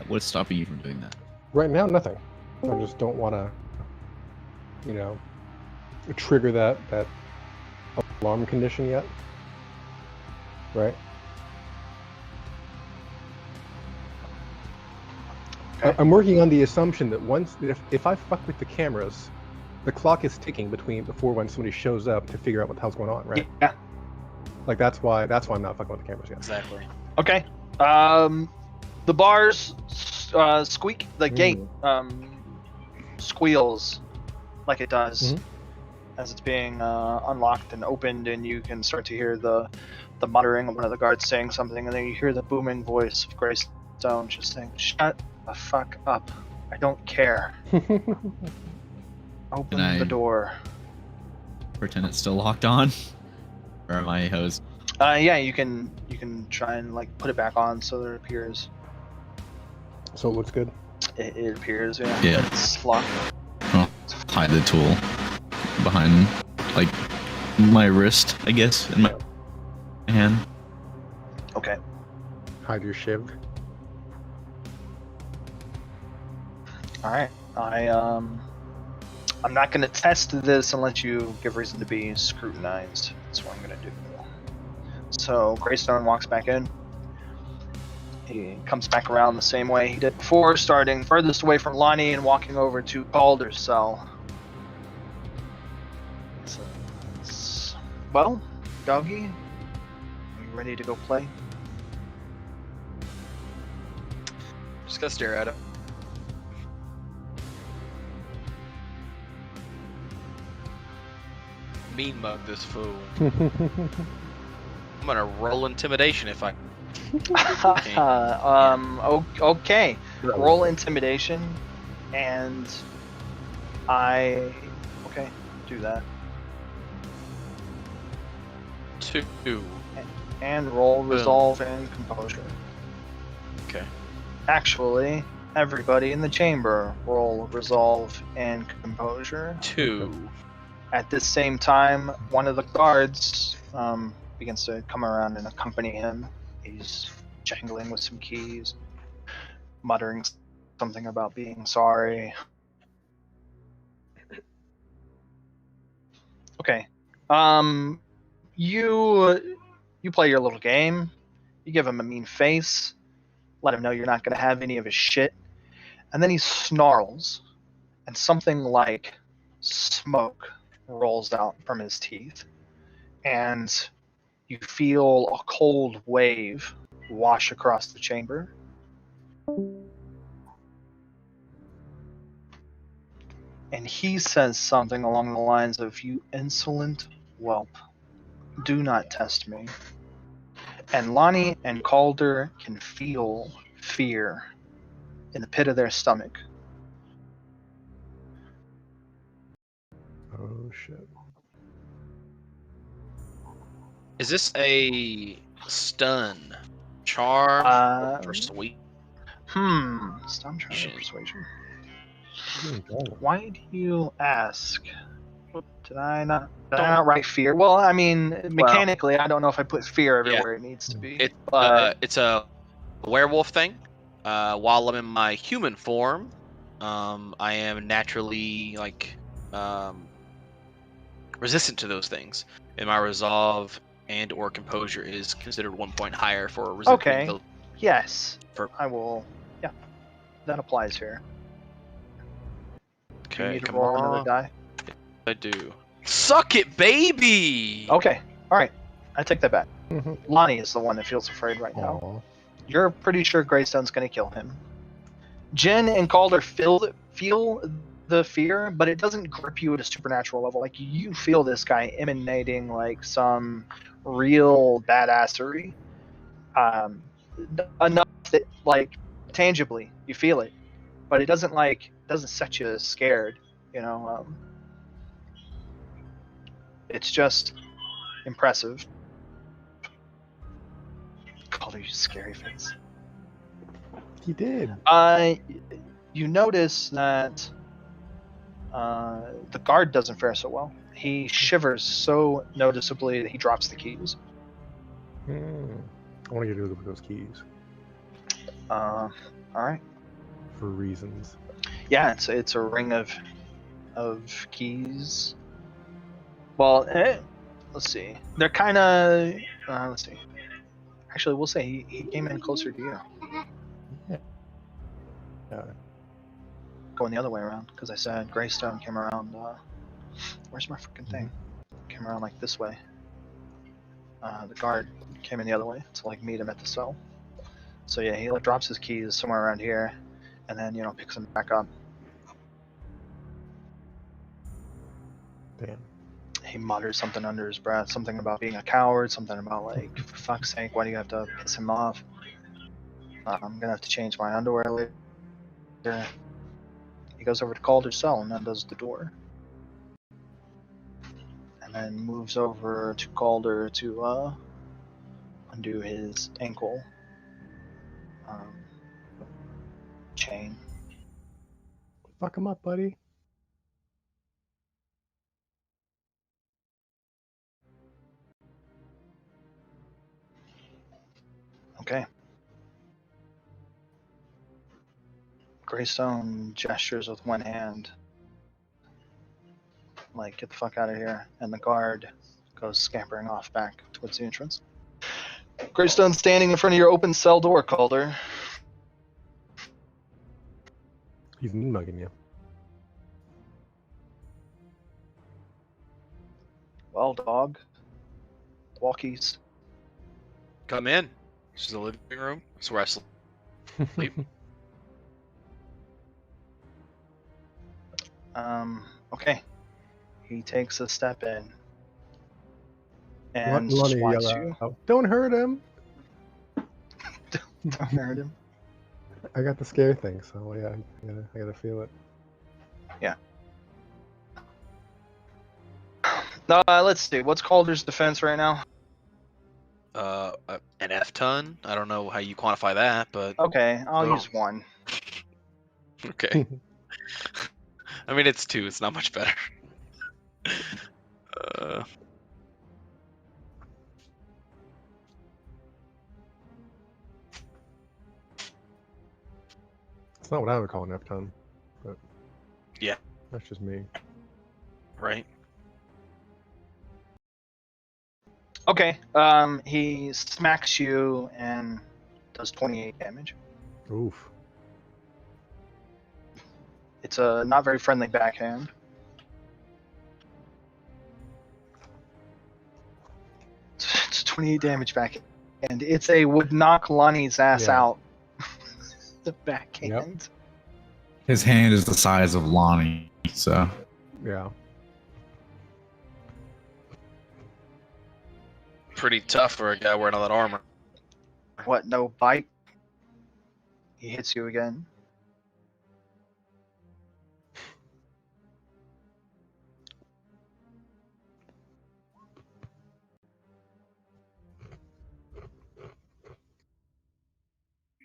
What's stopping you from doing that? Right now, nothing. I just don't want to, trigger that alarm condition yet. Right? Okay. I'm working on the assumption that if I fuck with the cameras, the clock is ticking before when somebody shows up to figure out what the hell's going on, right? Yeah. Like that's why I'm not fucking with the cameras yet. Exactly. Okay. The bars squeak. The gate squeals like it does as it's being unlocked and opened, and you can start to hear the muttering of one of the guards saying something, and then you hear the booming voice of Greystone just saying, "Shut the fuck up! I don't care. Open the door." Pretend it's still locked on, or am I hosed? Yeah, you can try and like put it back on so that it appears. So it looks good. It appears, yeah. Yeah. It's locked. I'll hide the tool behind, like, my wrist, I guess, in my hand. Okay. Hide your shiv. All right. I'm not going to test this unless you give reason to be scrutinized. That's what I'm going to do. So Greystone walks back in. He comes back around the same way he did before, starting furthest away from Lonnie and walking over to Calder's cell. He says, "Well, doggy, are you ready to go play?" Just gotta stare at him. Mean mug this fool. I'm gonna roll intimidation if I. Okay. Roll intimidation, and okay, do that. 2. And roll resolve and composure. Okay. Actually, everybody in the chamber roll resolve and composure. 2. At this same time, one of the guards begins to come around and accompany him. He's jangling with some keys, muttering something about being sorry. Okay. You play your little game. You give him a mean face. Let him know you're not going to have any of his shit. And then he snarls, and something like smoke rolls out from his teeth. And you feel a cold wave wash across the chamber. And he says something along the lines of, "You insolent whelp, do not test me." And Lonnie and Calder can feel fear in the pit of their stomach. Oh shit. Is this a stun, charm, or persuasion? Stun, charm, or persuasion. Ooh, dragon. Why do you ask? Did I not write fear? Well, I mean, mechanically, I don't know if I put fear everywhere it needs to be. It's a werewolf thing. While I'm in my human form, I am naturally resistant to those things, and my resolve and or composure is considered 1 point higher for resisting. Okay. Yes. I will. Yeah, that applies here. Do you Okay, need to come roll on. another die? I do. Suck it, baby! Okay. All right. I take that back. Lonnie is the one that feels afraid right now. Aw. You're pretty sure Greystone's going to kill him. Jen and Calder feel the fear, but it doesn't grip you at a supernatural level. Like, you feel this guy emanating like some real badassery. Enough that, like, tangibly you feel it, but it doesn't set you scared. You know, it's just impressive. Calder, you scary face. He did. You notice that the guard doesn't fare so well. He shivers so noticeably that he drops the keys. I want to get rid of those keys All right. for reasons. Yeah, it's a ring of keys. Well, let's see. They're kind of. Let's see. Actually, we'll say he came in closer to you. Yeah. Going the other way around, because I said Greystone came around. Where's my freaking thing? Came around like this way. The guard came in the other way to like meet him at the cell. So yeah, he like drops his keys somewhere around here, and then picks them back up. Damn. He mutters something under his breath, something about being a coward, something about like, for fuck's sake, why do you have to piss him off? I'm gonna have to change my underwear later. He goes over to Calder's cell and undoes the door. And then moves over to Calder to undo his ankle chain. Fuck him up, buddy. Okay. Greystone gestures with one hand, like, get the fuck out of here, and the guard goes scampering off back towards the entrance. Greystone's standing in front of your open cell door, Calder. He's mean mugging you. Well, dog. Walkies. Come in. This is the living room. That's where I sleep. Okay. He takes a step in What and Lonnie swats yell you. out, "Don't hurt him!" Don't hurt him. I got the scare thing, so yeah, I gotta feel it. Yeah. Let's see. What's Calder's defense right now? An F ton. I don't know how you quantify that, but Okay, I'll Oh. use 1. okay. I mean, it's 2. It's not much better. It's not what I would call an F-ton, but Yeah. that's just me. Right. Okay. He smacks you and does 28 damage. Oof. It's a not very friendly backhand. It's 28 damage backhand. It's a would knock Lonnie's ass Yeah. out. The backhand. His hand is the size of Lonnie, so Yeah. Pretty tough for a guy wearing all that armor. What, no bite? He hits you again.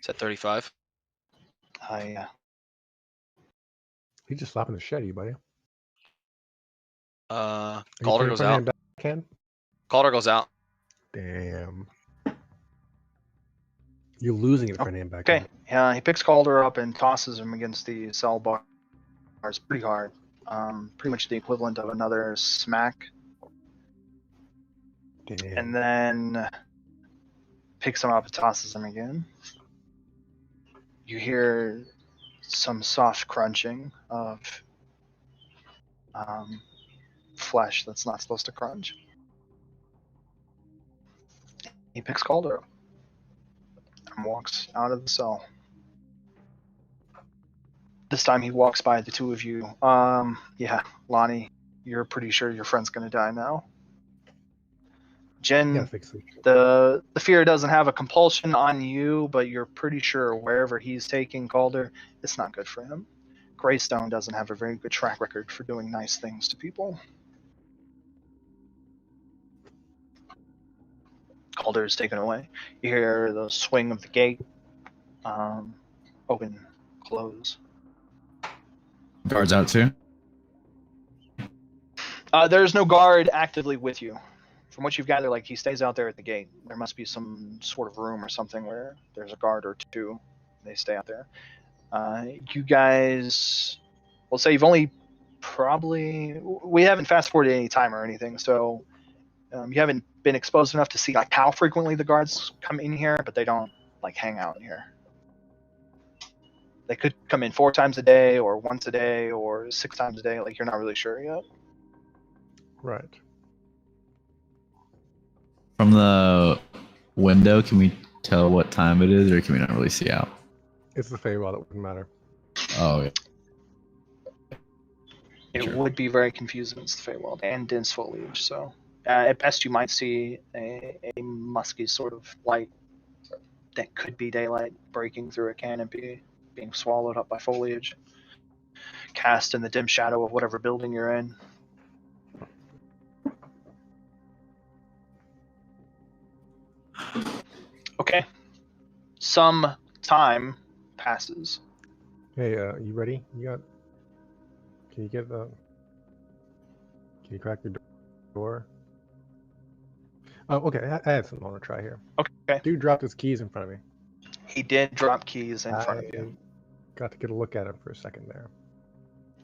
It's at 35. Yeah. He's just slapping the shit at you, buddy. Are you Calder playing goes front out. hand backhand? Calder goes out. Damn. You're losing it front hand Okay. backhand. Yeah, he picks Calder up and tosses him against the cell bars pretty hard. Pretty much the equivalent of another smack. Damn. And then picks him up and tosses him again. You hear some soft crunching of flesh that's not supposed to crunch. He picks Calder up and walks out of the cell. This time he walks by the two of you. Yeah, Lonnie, you're pretty sure your friend's gonna die now. Jen, Yeah, fix it. the fear doesn't have a compulsion on you, but you're pretty sure wherever he's taking Calder, it's not good for him. Greystone doesn't have a very good track record for doing nice things to people. Calder is taken away. You hear the swing of the gate, open, close. Guards out too. There's no guard actively with you. From what you've gathered, like he stays out there at the gate. There must be some sort of room or something where there's a guard or two. They stay out there. You guys, we'll say you've only we haven't fast forwarded any time or anything, so you haven't been exposed enough to see like how frequently the guards come in here, but they don't like hang out in here. They could come in 4 times a day or once a day or 6 times a day. Like you're not really sure yet. Right. From the window, can we tell what time it is, or can we not really see out? It's the Feywild, it wouldn't matter. Oh, yeah. It Sure. would be very confusing. It's the Feywild and dense foliage, so at best you might see a musky sort of light that could be daylight breaking through a canopy, being swallowed up by foliage, cast in the dim shadow of whatever building you're in. Okay. Some time passes. Hey, you ready? Can you get the? Can you crack your door? Oh, okay. I have something I want to try here. Okay. Dude dropped his keys in front of me. He did drop keys in front of you. Got to get a look at him for a second there.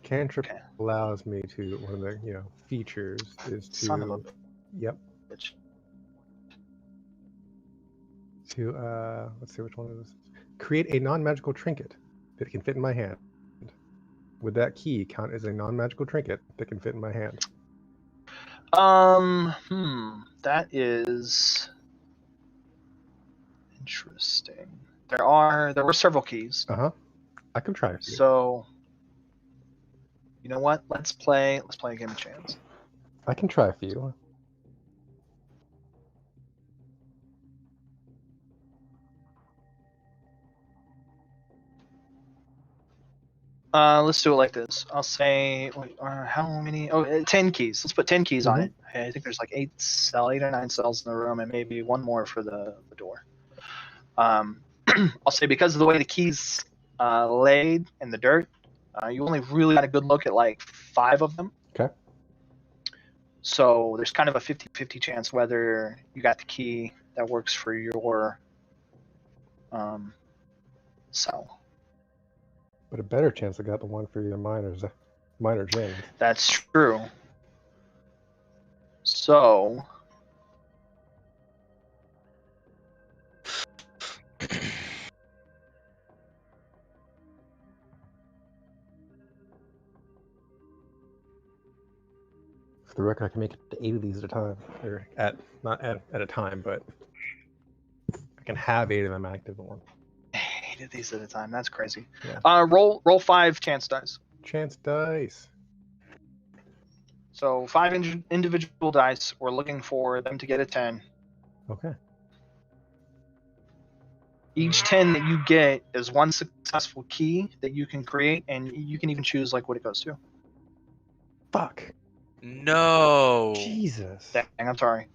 Cantrip Okay. allows me to, one of the features is to, Son of a yep, bitch. to let's see which one it is. Create a non-magical trinket that can fit in my hand. Would that key count as a non-magical trinket that can fit in my hand? That is interesting. There were several keys. I can try a few. So, you know what? Let's play a game of chance. I can try a few. Let's do it like this. I'll say, how many? 10 keys. Let's put 10 keys on it. I think there's like 8 or 9 cells in the room, and maybe one more for the door. I'll say because of the way the keys laid in the dirt, you only really got a good look at like 5 of them. Okay. So there's kind of a 50-50 chance whether you got the key that works for your cell. But a better chance I got the one for either mine or James. That's true. So For the record, I can make it to 8 of these at a time, or not at a time, but I can have 8 of them active at once. 8 of these at a time. That's crazy. Yeah. Roll 5 chance dice. Chance dice. So 5 individual dice. We're looking for them to get a 10. Okay. Each 10 that you get is one successful key that you can create, and you can even choose like what it goes to. Fuck. No. Jesus. Dang, I'm sorry.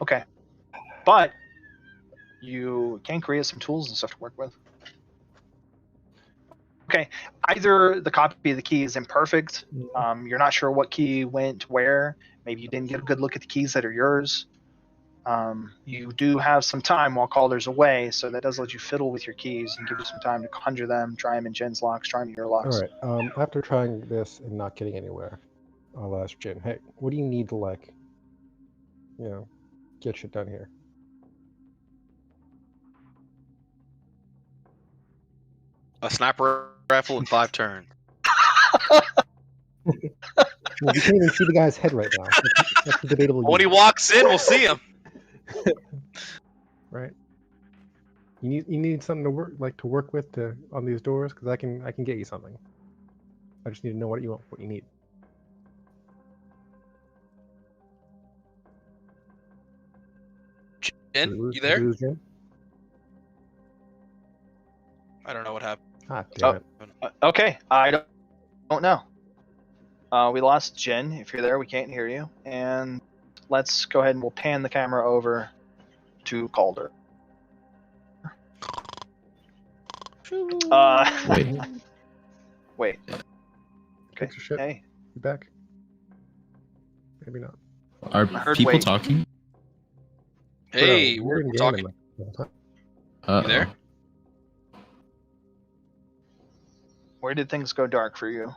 Okay. But you can create some tools and stuff to work with. Okay, either the copy of the key is imperfect, you're not sure what key went where, maybe you didn't get a good look at the keys that are yours. You do have some time while Calder's away, so that does let you fiddle with your keys and give you some time to conjure them, try them in Jen's locks, try them in your locks. All right. After trying this and not getting anywhere, I'll ask Jin, hey, what do you need to, like, you know, get shit done here? A sniper rifle in 5 turns. Well, we can't even see the guy's head right now. That's a debatable. When he use, walks in, we'll see him. right? You need something to work with on these doors, because I can get you something. I just need to know what you need. Jen, Did we you there? lose Jin? I don't know what happened. Ah, damn it. Okay, I don't know. We lost Jen. If you're there, we can't hear you. And let's go ahead and we'll pan the camera over to Calder. Wait. Okay. Fix your shit. Hey, You back? Maybe not. Are heard people wait. talking? Hey, Bro, we're in game talking. and, like, the whole time. Uh-oh. there? where did things go dark for you?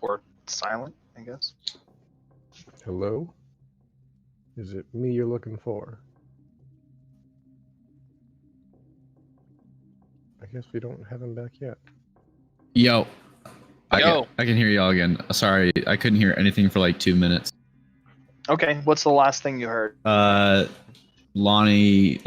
Or silent, I guess. Hello? Is it me you're looking for? I guess we don't have him back yet. Yo. Yo. I can hear y'all again. Sorry, I couldn't hear anything for like 2 minutes. Okay, what's the last thing you heard? Lonnie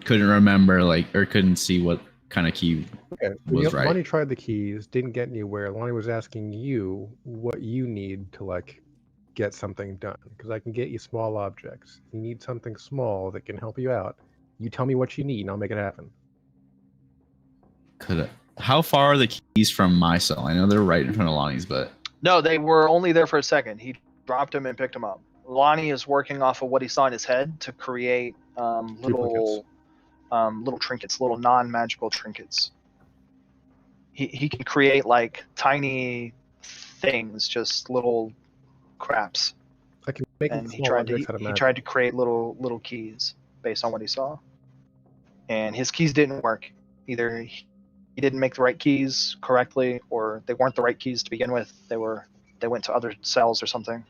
couldn't remember or couldn't see what kind of key Okay, was right. Lonnie tried the keys, didn't get anywhere. Lonnie was asking you what you need to get something done, because I can get you small objects. If you need something small that can help you out, you tell me what you need and I'll make it happen. How far are the keys from my cell? I know they're right in front of Lonnie's, but No, they were only there for a second. He dropped them and picked them up. Lonnie is working off of what he saw in his head to create little trinkets, little non-magical trinkets. He can create tiny things, just little craps. I can make And he small objects out of magic. tried to create little keys based on what he saw. And his keys didn't work. Either he didn't make the right keys correctly, or they weren't the right keys to begin with. They went to other cells or something,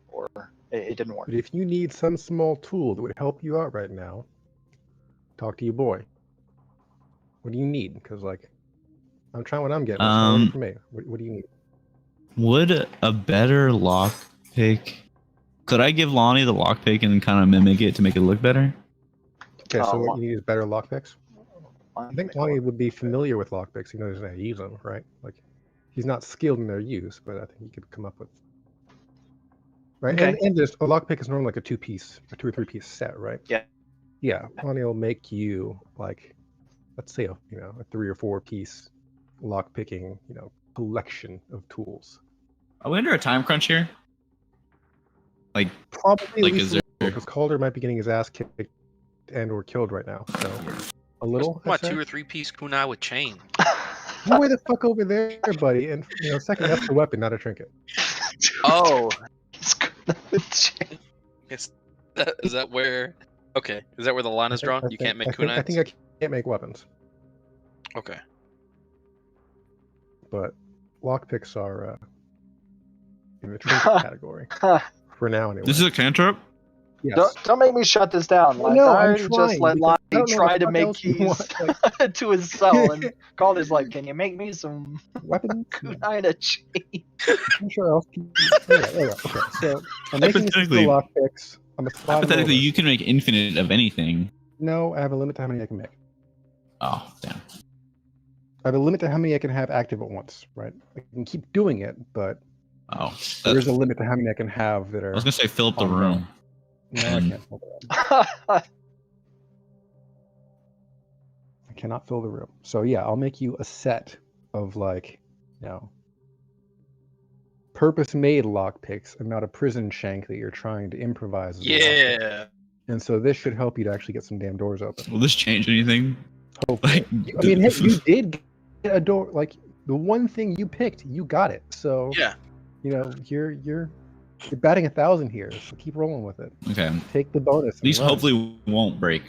or it didn't work. But if you need some small tool that would help you out right now, talk to your boy. What do you need? Because I'm trying what I'm getting. It's not working for me. What do you need? would a better lockpick? Could I give Lonnie the lockpick and kind of mimic it to make it look better? Okay, so what you need is better lockpicks. I think Make Lonnie a- would be familiar with lockpicks. He knows how to use them, right? He's not skilled in their use, but I think he could come up with. Right, Okay. and just a lockpick is normally a 2 or 3 piece set, right? Yeah. Yeah, Lonnie will make you let's say a 3 or 4 piece lockpicking collection of tools. Are we under a time crunch here? Probably is there? because Calder might be getting his ass kicked and or killed right now. So a little. What, I'd say. 2 or 3 piece kunai with chain? You way the fuck over there, buddy. And second, that's the weapon, not a trinket. Oh, It's good with chain. is that where? Okay, is that where the line is drawn? You can't make kunais. I think I can't make weapons, Okay. but lockpicks are in the trinket category for now, anyway. This is a cantrip? Yes. Don't make me shut this down. I know, I'm I just trying, let because I Lonnie don't know try what to the make fuck else you keys want, to his cell, and Calder's like, "Can you make me some weapons. kunai to chain?" I'm sure else. Okay, so I'm making these Hypothetically- lockpicks. I'm a slide them Hypothetically, over. you can make infinite of anything. No, I have a limit to how many I can make. Oh, damn. I have a limit to how many I can have active at once, right? I can keep doing it, but Oh. there's a limit to how many I can have that I are. was gonna say fill up the ongoing. room. No, I and- can't fill the room. I cannot fill the room. So yeah, I'll make you a set of purpose-made lockpicks and not a prison shank that you're trying to improvise. As a lockpick. Yeah. And so this should help you to actually get some damn doors open. Will this change anything? Hopefully. I mean, hey, you did get a door. Like the one thing you picked, you got it. So Yeah. you know you're batting 1,000 here. So keep rolling with it. Okay. Take the bonus. These and run. hopefully won't break.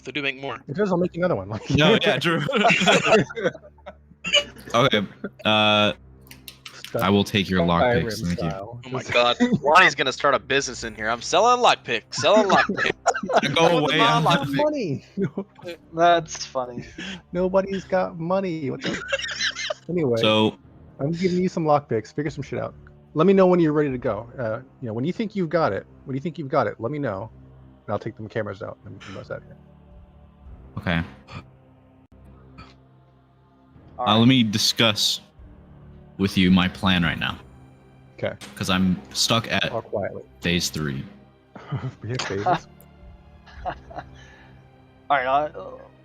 They do make more. It does. I'll make another one. Like, No, yeah, true. Okay. I will take your lockpicks. Skyrim Thank you. style. Oh my Just- god. Lonnie's gonna start a business in here. I'm selling lockpicks. Selling lockpicks. Go away. Come on, Got money. That's funny. Nobody's got money. What the... Anyway, So I'm giving you some lockpicks. Figure some shit out. Let me know when you're ready to go. You know, when you think you've got it. When you think you've got it, let me know. And I'll take the cameras out and bust out here. okay. All right. Let me discuss with you my plan right now. Okay. Because I'm stuck at All quietly. phase 3. We hit phases. All right.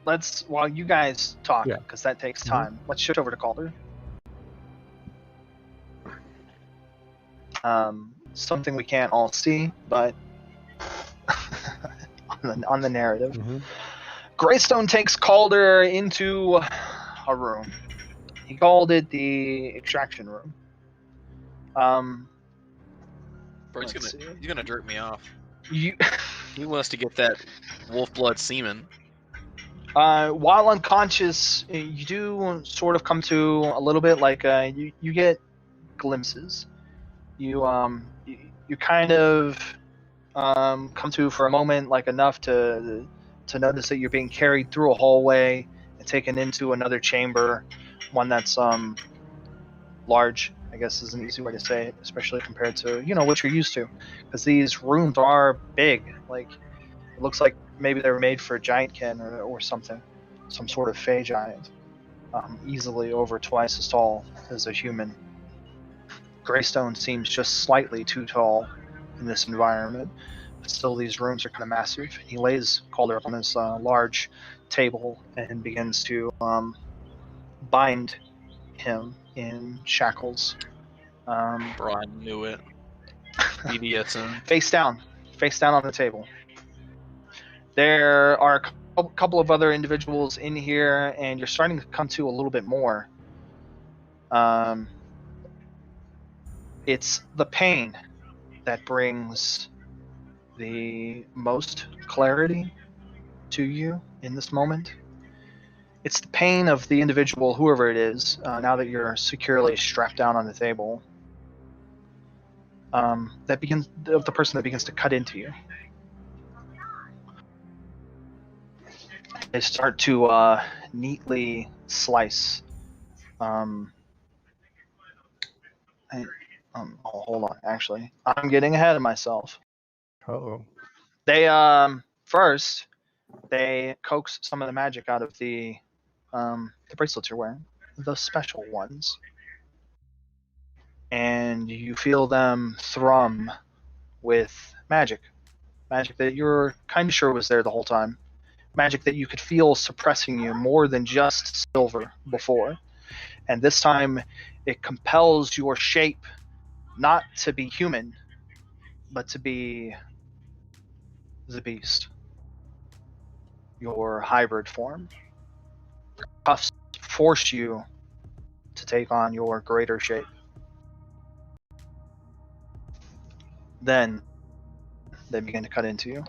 Let's while you guys talk, Yeah. because that takes Mhm. time. Let's shift over to Calder. Something we can't all see, but on the narrative. Mhm. Greystone takes Calder into a room. He called it the extraction room. Bro, he's Let's gonna jerk me off. You, He wants to get that wolf blood semen. while unconscious, you do sort of come to a little bit like you get glimpses. You kind of come to for a moment, like enough to notice that you're being carried through a hallway and taken into another chamber, one that's large, I guess is an easy way to say it, especially compared to what you're used to, because these rooms are big. Like it looks like maybe they were made for a giantkin or something, some sort of fey giant, easily over twice as tall as a human. Greystone seems just slightly too tall in this environment, but still these rooms are kind of massive. He lays Calder up on this large table and begins to bind him in shackles. Bro, I knew it. BDSM. Face down on the table. There are a couple of other individuals in here, and you're starting to come to a little bit more. It's the pain that brings the most clarity to you in this moment. It's the pain of the individual, whoever it is, now that you're securely strapped down on the table. The person that begins to cut into you. They start to neatly slice. Hold on. Actually, I'm getting ahead of myself. Uh-oh. They first they coax some of the magic out of the bracelets you're wearing, the special ones, and you feel them thrum with magic that you're kind of sure was there the whole time, magic that you could feel suppressing you more than just silver before, and this time it compels your shape not to be human, but to be the beast, your hybrid form. Cuffs force you to take on your greater shape. Then they begin to cut into you.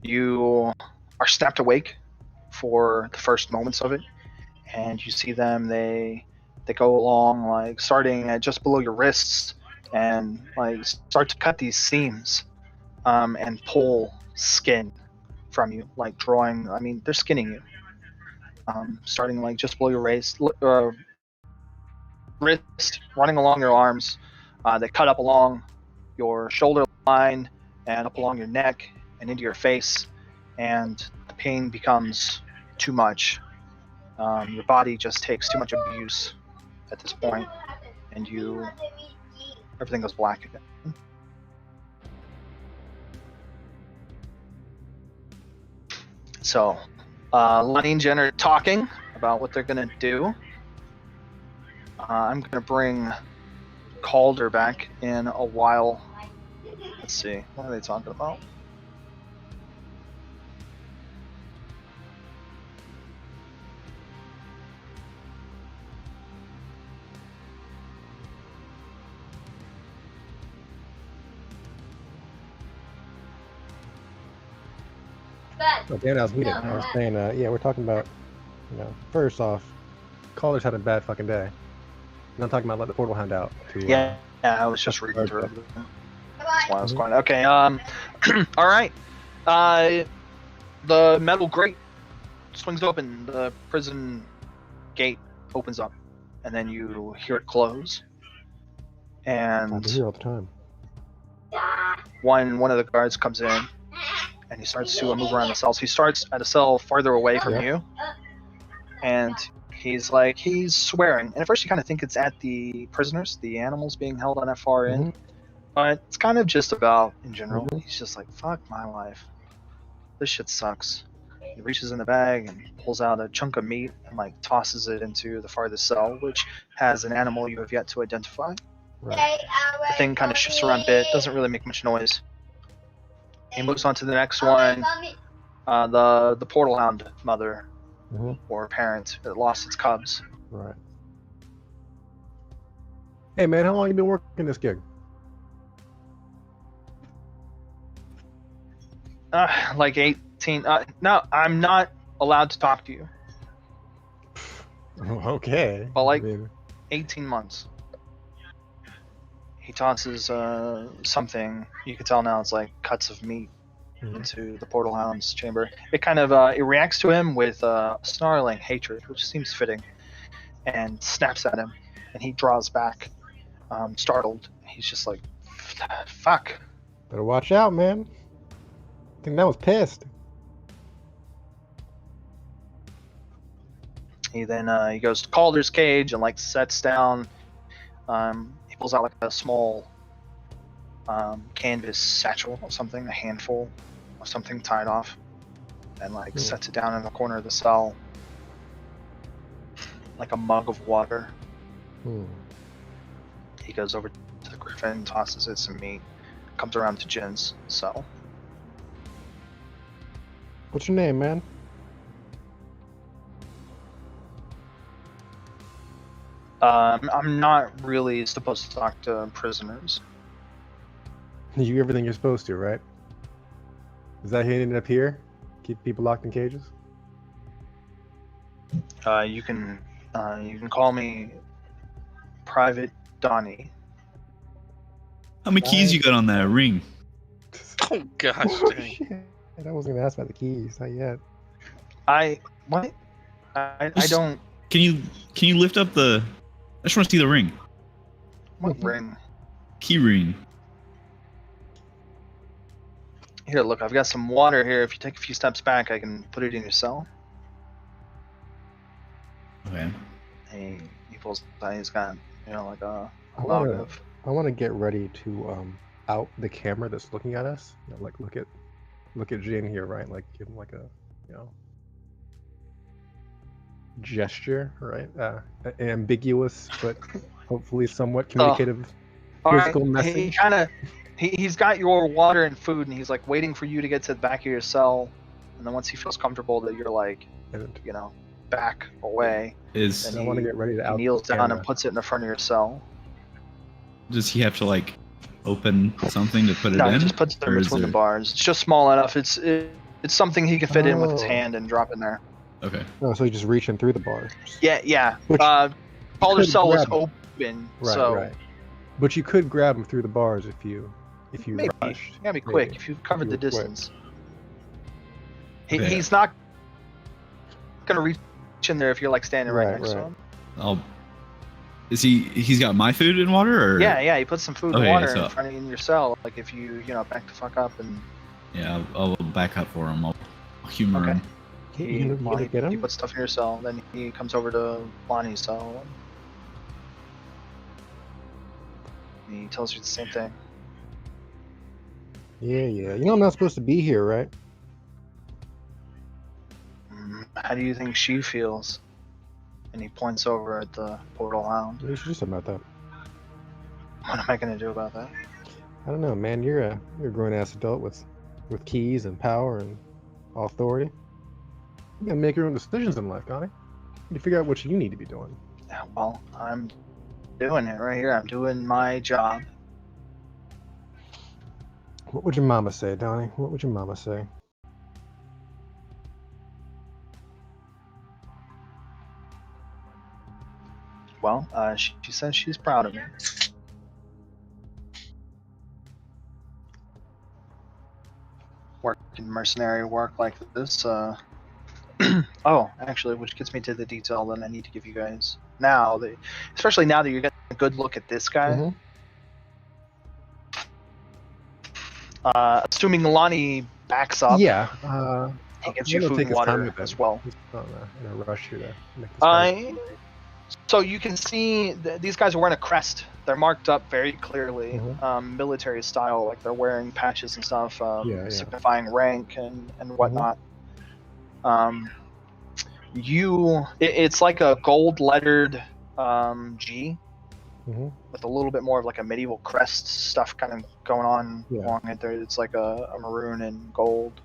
You are snapped awake for the first moments of it, and you see them. They go along, like starting at just below your wrists, and like start to cut these seams, and pull skin from you, like drawing. I mean, they're skinning you, starting like just below your wrist, running along your arms. They cut up along your shoulder line and up along your neck and into your face, and the pain becomes too much. Your body just takes too much abuse at this point, and everything goes black again. So, Lonnie and Jen are talking about what they're gonna do. I'm gonna bring Calder back in a while. Let's see, what are they talking about? Oh, Dan, I was reading. I was saying, yeah, we're talking about, first off, Calder's had a bad fucking day. And I'm talking about let the portal hound out. Yeah, I was just reading through it. That's why I was Mhm. going. Okay, all right. The metal grate swings open. The prison gate opens up, and then you hear it close. I'm And here all the time. one of the guards comes in, and he starts to move around the cells. He starts at a cell farther away from you, and he's swearing. And at first you kind of think it's at the prisoners, the animals being held on that far end, but it's kind of just about in general. He's just like, fuck my life, this shit sucks. He reaches in the bag and pulls out a chunk of meat and like tosses it into the farthest cell, which has an animal you have yet to identify. Right. The thing kind of shifts around a bit, doesn't really make much noise. He moves on to the next one. The portal hound mother or parent that lost its cubs. Right. Hey man, how long you been working this gig? Like 18. No, I'm not allowed to talk to you. Okay. Well, like I mean, 18 months. He tosses something. You can tell now it's like cuts of meat into the portal hound's chamber. It kind of it reacts to him with snarling hatred, which seems fitting, and snaps at him. And he draws back, startled. He's just like, "Fuck." better watch out, man. I think that was pissed. He then he goes to Calder's cage and like sets down. He pulls out like a small canvas satchel or something, a handful of something tied off, and like sets it down in the corner of the cell, like a mug of water. He goes over to the griffin, tosses it some meat, comes around to Jin's cell. What's your name, man? I'm not really supposed to talk to prisoners. You do everything you're supposed to, right? Is that hidden up here? Keep people locked in cages? You can call me Private Donnie. How many keys you got on that ring? Oh gosh, Oh, dang. shit. I wasn't gonna ask about the keys, not yet. I Just- don't. Can you lift up the? I just want to see the ring. What ring? Key ring. Here, look, I've got some water here. If you take a few steps back, I can put it in your cell. Okay. He pulls out. He's got like a I log wanna- of. I want to get ready to out the camera that's looking at us. Like look at Jin here, right? Like give him like a gesture, right? An ambiguous but hopefully somewhat communicative physical message. He's got your water and food, and he's like waiting for you to get to the back of your cell, and then once he feels comfortable that you're like, And back away, Is I want to get ready to he out kneels the down camera. and puts it in the front of your cell. does he have to like open something to put it No, in? he just puts it Or in is between the there- bars. It's just small enough. It's something he can fit in with his Oh. hand and drop in there. Okay. Oh, so you just reaching through the bars. Yeah. Which Calder's could cell was grab open, Right, so right. But you could grab him through the bars if you maybe. rushed. You gotta be quick Maybe. if you've covered You the were quick. distance. Okay. He's not gonna reach in there if you're like standing right Right, next to right. him. He's got my food and water, or Yeah, he puts some food and Okay, water so- in front of you in your cell. Like if you back the fuck up and Yeah, I'll back up for him. I'll humor Okay. him. You gonna get he him? puts stuff in your cell. Then he comes over to Lonnie's cell. And he tells you the same thing. Yeah. You know I'm not supposed to be here, right? How do you think she feels? And he points over at the portal hound. You should do something about that. What am I gonna do about that? I don't know, man. You're a grown ass adult with keys and power and authority. You gotta make your own decisions in life, Connie. You figure out what you need to be doing. Yeah, well, I'm doing it right here. I'm doing my job. What would your mama say, Donnie? What would your mama say? Well, she says she's proud of me. Working mercenary work like this, oh, actually, which gets me to the detail that I need to give you guys now. Especially now that you're getting a good look at this guy. Assuming Lonnie backs up, Yeah. he gets you food and water as well. He's not in a rush here to make this So you can see these guys are wearing a crest. They're marked up very clearly, military style, like they're wearing patches and stuff, signifying rank and whatnot. It's like a gold lettered G with a little bit more of like a medieval crest stuff kind of going on along it there. It's like a maroon and gold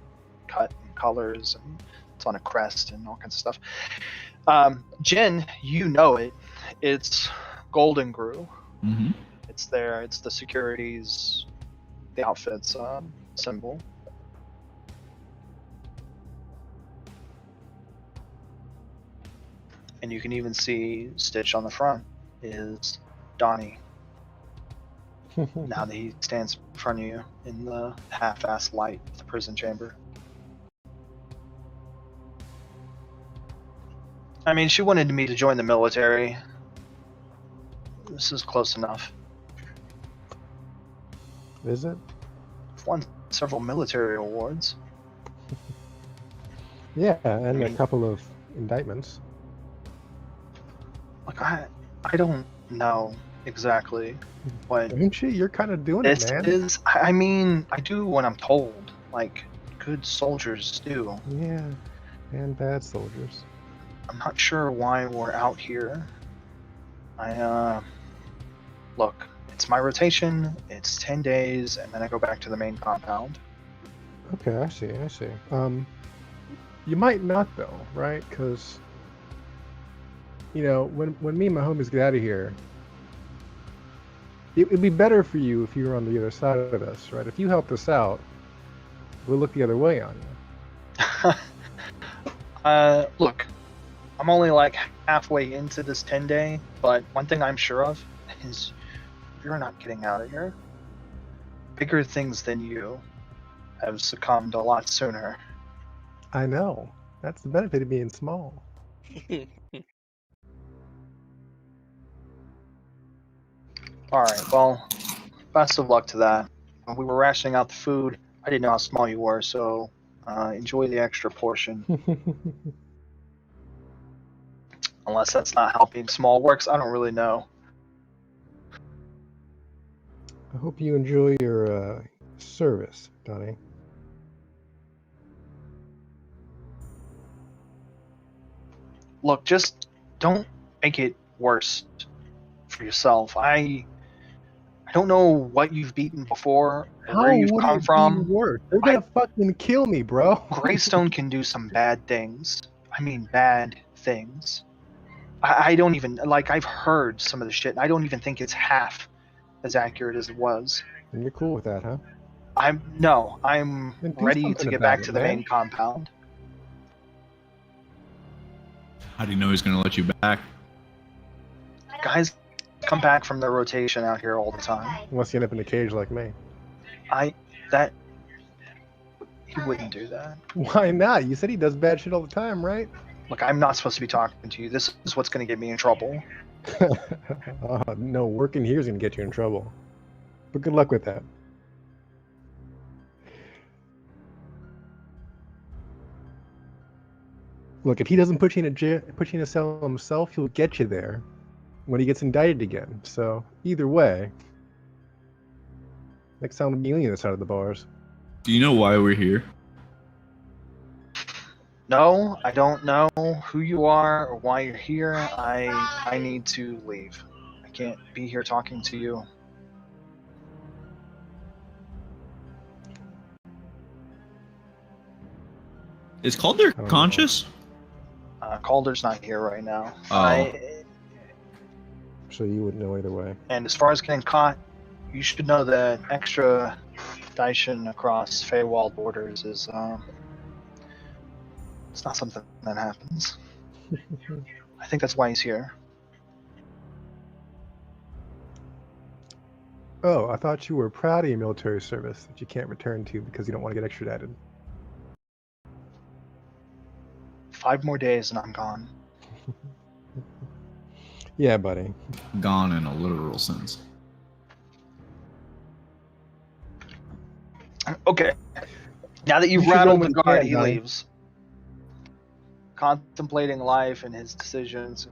cut and colors, and it's on a crest and all kinds of stuff. Jin, you know it. It's Golden Grew. It's there. It's the security's, the outfit's symbol. And you can even see stitched on the front is Donnie. Now that he stands in front of you in the half-assed light of the prison chamber. I mean, she wanted me to join the military. This is close enough. Is it? I've won several military awards. Yeah, and a couple of indictments. Like, I don't know exactly what Don't you? You're kind of doing this it, man. is. I mean, I do what I'm told, like good soldiers do. Yeah, and bad soldiers. I'm not sure why we're out here. Look, it's my rotation, it's 10 days, and then I go back to the main compound. Okay, I see. You might not though, right? Because, you know, when me and my homies get out of here, it'd be better for you if you were on the other side of us, right? If you helped us out, we'll look the other way on you. Look, I'm only like halfway into this 10-day, but one thing I'm sure of is you're not getting out of here. Bigger things than you have succumbed a lot sooner. I know. That's the benefit of being small. Alright, well, best of luck to that. When we were rationing out the food, I didn't know how small you were, so enjoy the extra portion. Unless that's not how being small works, I don't really know. I hope you enjoy your service, Donnie. Look, just don't make it worse for yourself. I don't know what you've beaten before or where you've come from. They're gonna fucking kill me, bro. Greystone can do some bad things. I mean, bad things. I don't even, like, I've heard some of the shit, and I don't even think it's half as accurate as it was. And you're cool with that, huh? I'm Then do ready to something get about back it, to the man. main compound. How do you know he's gonna let you back? Guys come back from their rotation out here all the time. Unless you end up in a cage like me. He wouldn't do that. Why not? You said he does bad shit all the time, right? Look, I'm not supposed to be talking to you. This is what's going to get me in trouble. No, working here is gonna get you in trouble. But good luck with that. Look, if he doesn't put you in a cell himself, he'll get you there when he gets indicted again. So either way, next time we'll be on the other side of the bars. Do you know why we're here? No, I don't know who you are or why you're here. I need to leave. I can't be here talking to you. Is Calder don't know. conscious? Calder's not here right now. Oh. So you wouldn't know either way. And as far as getting caught, you should know that extradition across Feywild borders is it's not something that happens. I think that's why he's here. Oh, I thought you were proud of your military service that you can't return to because you don't want to get extradited. 5 more days and I'm gone. Yeah, buddy. Gone in a literal sense. Okay. Now that you've You should rattled run the with guard, Cat, he Donnie. leaves. Contemplating life and his decisions.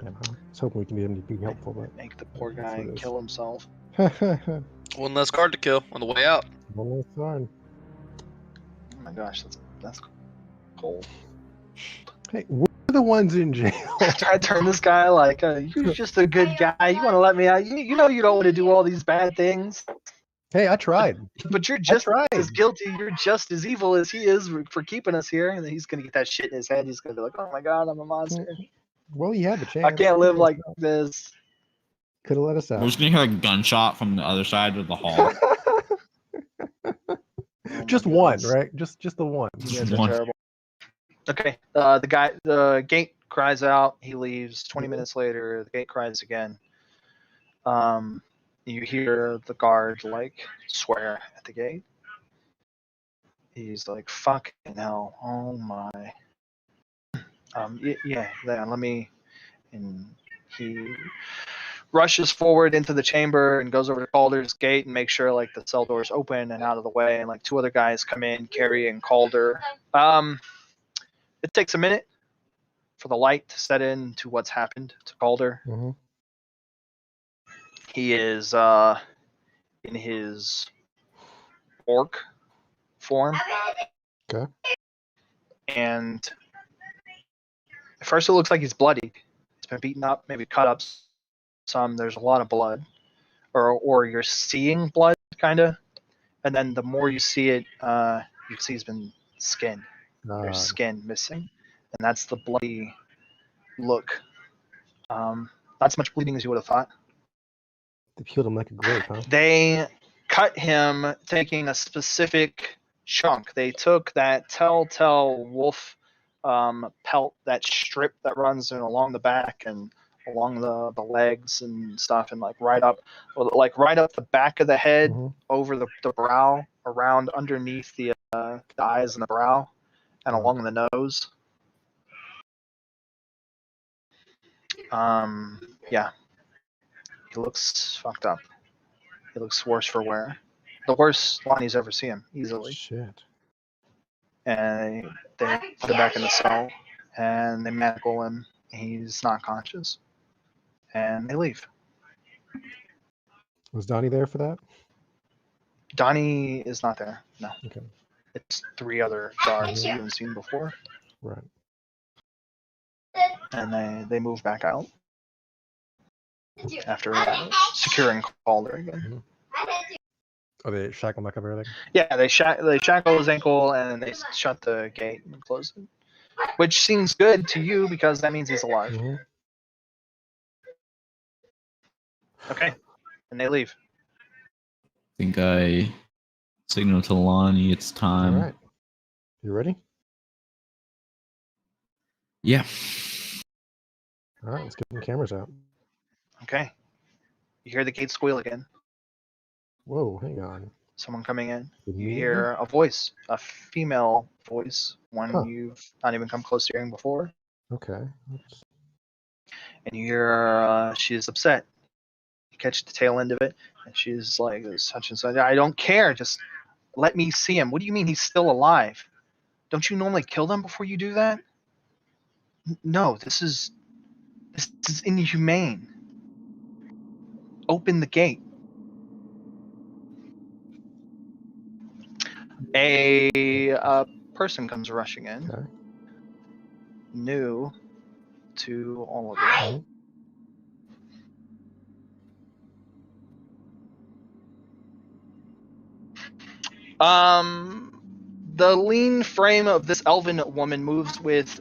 I was hoping we can be helpful, but Make the poor That's guy what it is. kill himself. One less card to kill on the way out. One less time. Oh my gosh, that's cold. Hey, we're the ones in jail. Try to turn this guy like, you're just a good guy. You want to let me out. You know you don't want to do all these bad things. Hey, I tried. But you're just tried. as guilty. You're just as evil as he is for keeping us here. And then he's going to get that shit in his head. He's going to be like, oh my god, I'm a monster. Well, you had the chance. I can't live like this. Could have let us We're out. just gonna hear a gunshot from the other side of the hall. Just Oh my one, goodness. right? Just the one. You guys are One. terrible. Okay, the gate cries out. He leaves. 20 minutes later, the gate cries again. You hear the guard like swear at the gate. He's like, "Fucking hell! Oh my." Yeah. Let me. And he rushes forward into the chamber and goes over to Calder's gate and makes sure like the cell door's open and out of the way. And like 2 other guys come in, Carrie and Calder. It takes a minute for the light to set in to what's happened to Calder. Mm-hmm. He is in his orc form. Okay. And at first it looks like he's bloodied. He's been beaten up, maybe cut up some. There's a lot of blood. Or you're seeing blood, kind of. And then the more you see it, you can see he's been skinned. There's skin missing. And that's the bloody look. Not as much bleeding as you would have thought. They peeled him like a grape, huh? They cut him taking a specific chunk. They took that telltale wolf pelt, that strip that runs along the back and along the legs and stuff, and like right up the back of the head, Mhm. over the brow, around underneath the eyes and the brow, and Oh. along the nose. Yeah. He looks fucked up. He looks worse for wear. The worst Lonnie's ever seen him, easily. Shit. And they put him back in the cell, and they manacle him. He's not conscious. And they leave. Was Donnie there for that? Donnie is not there. No. Okay. It's 3 other guards you haven't seen before. Right. And they move back out after securing Calder again. Oh, they shackle him back up everything? Yeah, they shackle his ankle and they shut the gate and close it. Which seems good to you because that means he's alive. Mhm. Okay. And they leave. I think I signal to Lonnie it's time. All right. You ready? Yeah. All right, let's get the cameras out. Okay. You hear the gate squeal again. Whoa, hang on. Someone coming in. Did You you hear a voice, a female voice, one Huh. you've not even come close to hearing before. Okay. Let's- And you hear she's upset. You catch the tail end of it, and she's like, such and such. I don't care. Just let me see him. What do you mean he's still alive? Don't you normally kill them before you do that? No, this is inhumane. Open the gate. A person comes rushing in, Okay. new to all of you. The lean frame of this elven woman moves with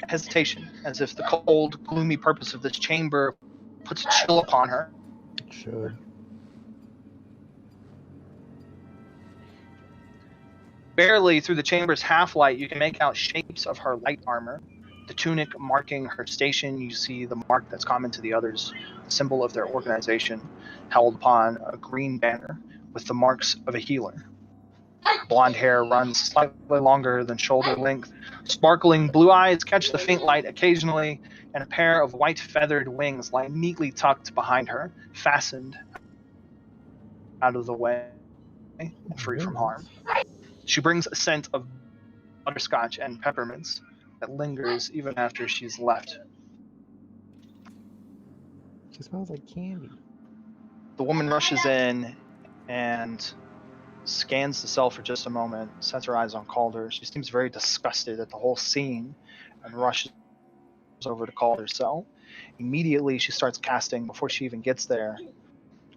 hesitation, as if the cold, gloomy purpose of this chamber puts a chill upon her. It should. Barely through the chamber's half-light, you can make out shapes of her light armor. The tunic marking her station, you see the mark that's common to the others, the symbol of their organization, held upon a green banner with the marks of a healer. Blonde hair runs slightly longer than shoulder length. Sparkling blue eyes catch the faint light occasionally, and a pair of white feathered wings lie neatly tucked behind her, fastened out of the way and free from harm. She brings a scent of butterscotch and peppermints that lingers even after she's left. She smells like candy. The woman rushes in and scans the cell for just a moment, sets her eyes on Calder. She seems very disgusted at the whole scene and rushes over to Calder's cell. Immediately, she starts casting, before she even gets there,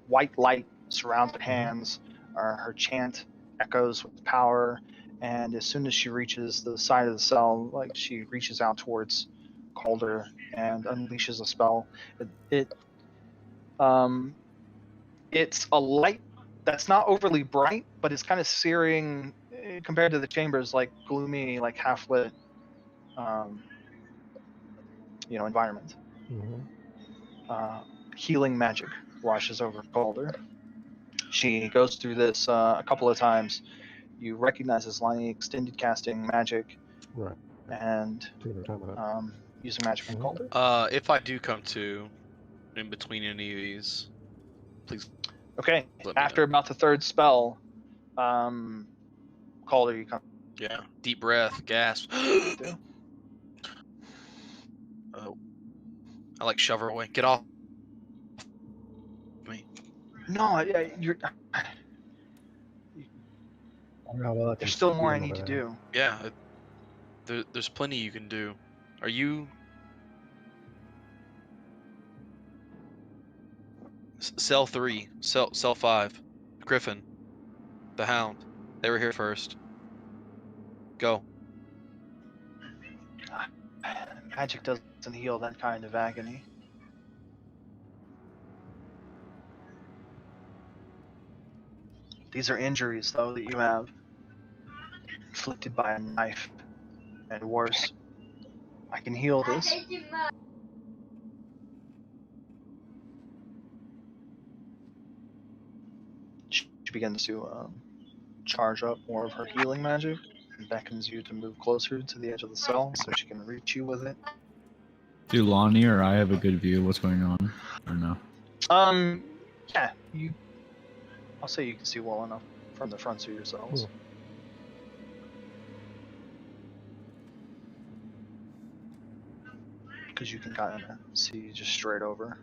white light surrounds her hands. Her chant echoes with power, and as soon as she reaches the side of the cell, like she reaches out towards Calder and unleashes a spell. It's a light that's not overly bright, but it's kind of searing compared to the chambers, like gloomy, like half-lit, environment. Healing magic washes over Calder. She goes through this a couple of times. You recognize this Lonnie extended casting magic, Right. and using magic on Calder. If I do come to in between any of these, please. Okay. Let me After know. about the third spell, Calder, you come. Yeah. Deep breath, gasp. Do. Oh. I like shove her away. Get off me. No, you're. There's still more I need to do. Yeah. There's plenty you can do. Are you? Cell 3, cell 5, Griffin, the Hound. They were here first. Go. Magic doesn't heal that kind of agony. These are injuries, though, that you have inflicted by a knife, and worse. I can heal this. She begins to charge up more of her healing magic and beckons you to move closer to the edge of the cell so she can reach you with it. Do Lonnie or I have a good view of what's going on, or no? Yeah, I'll say you can see well enough from the fronts of your cells. Because you can kind of see just straight over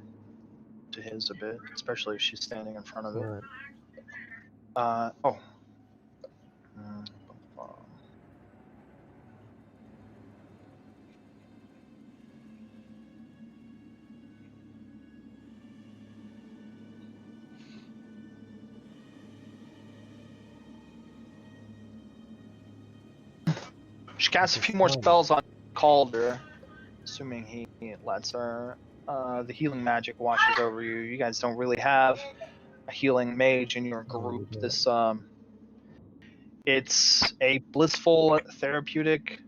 to his a bit, especially if she's standing in front of it. Right. She casts a few more spells on Calder, assuming he lets her. The healing magic washes over you. You guys don't really have a healing mage in your group. This it's a blissful, therapeutic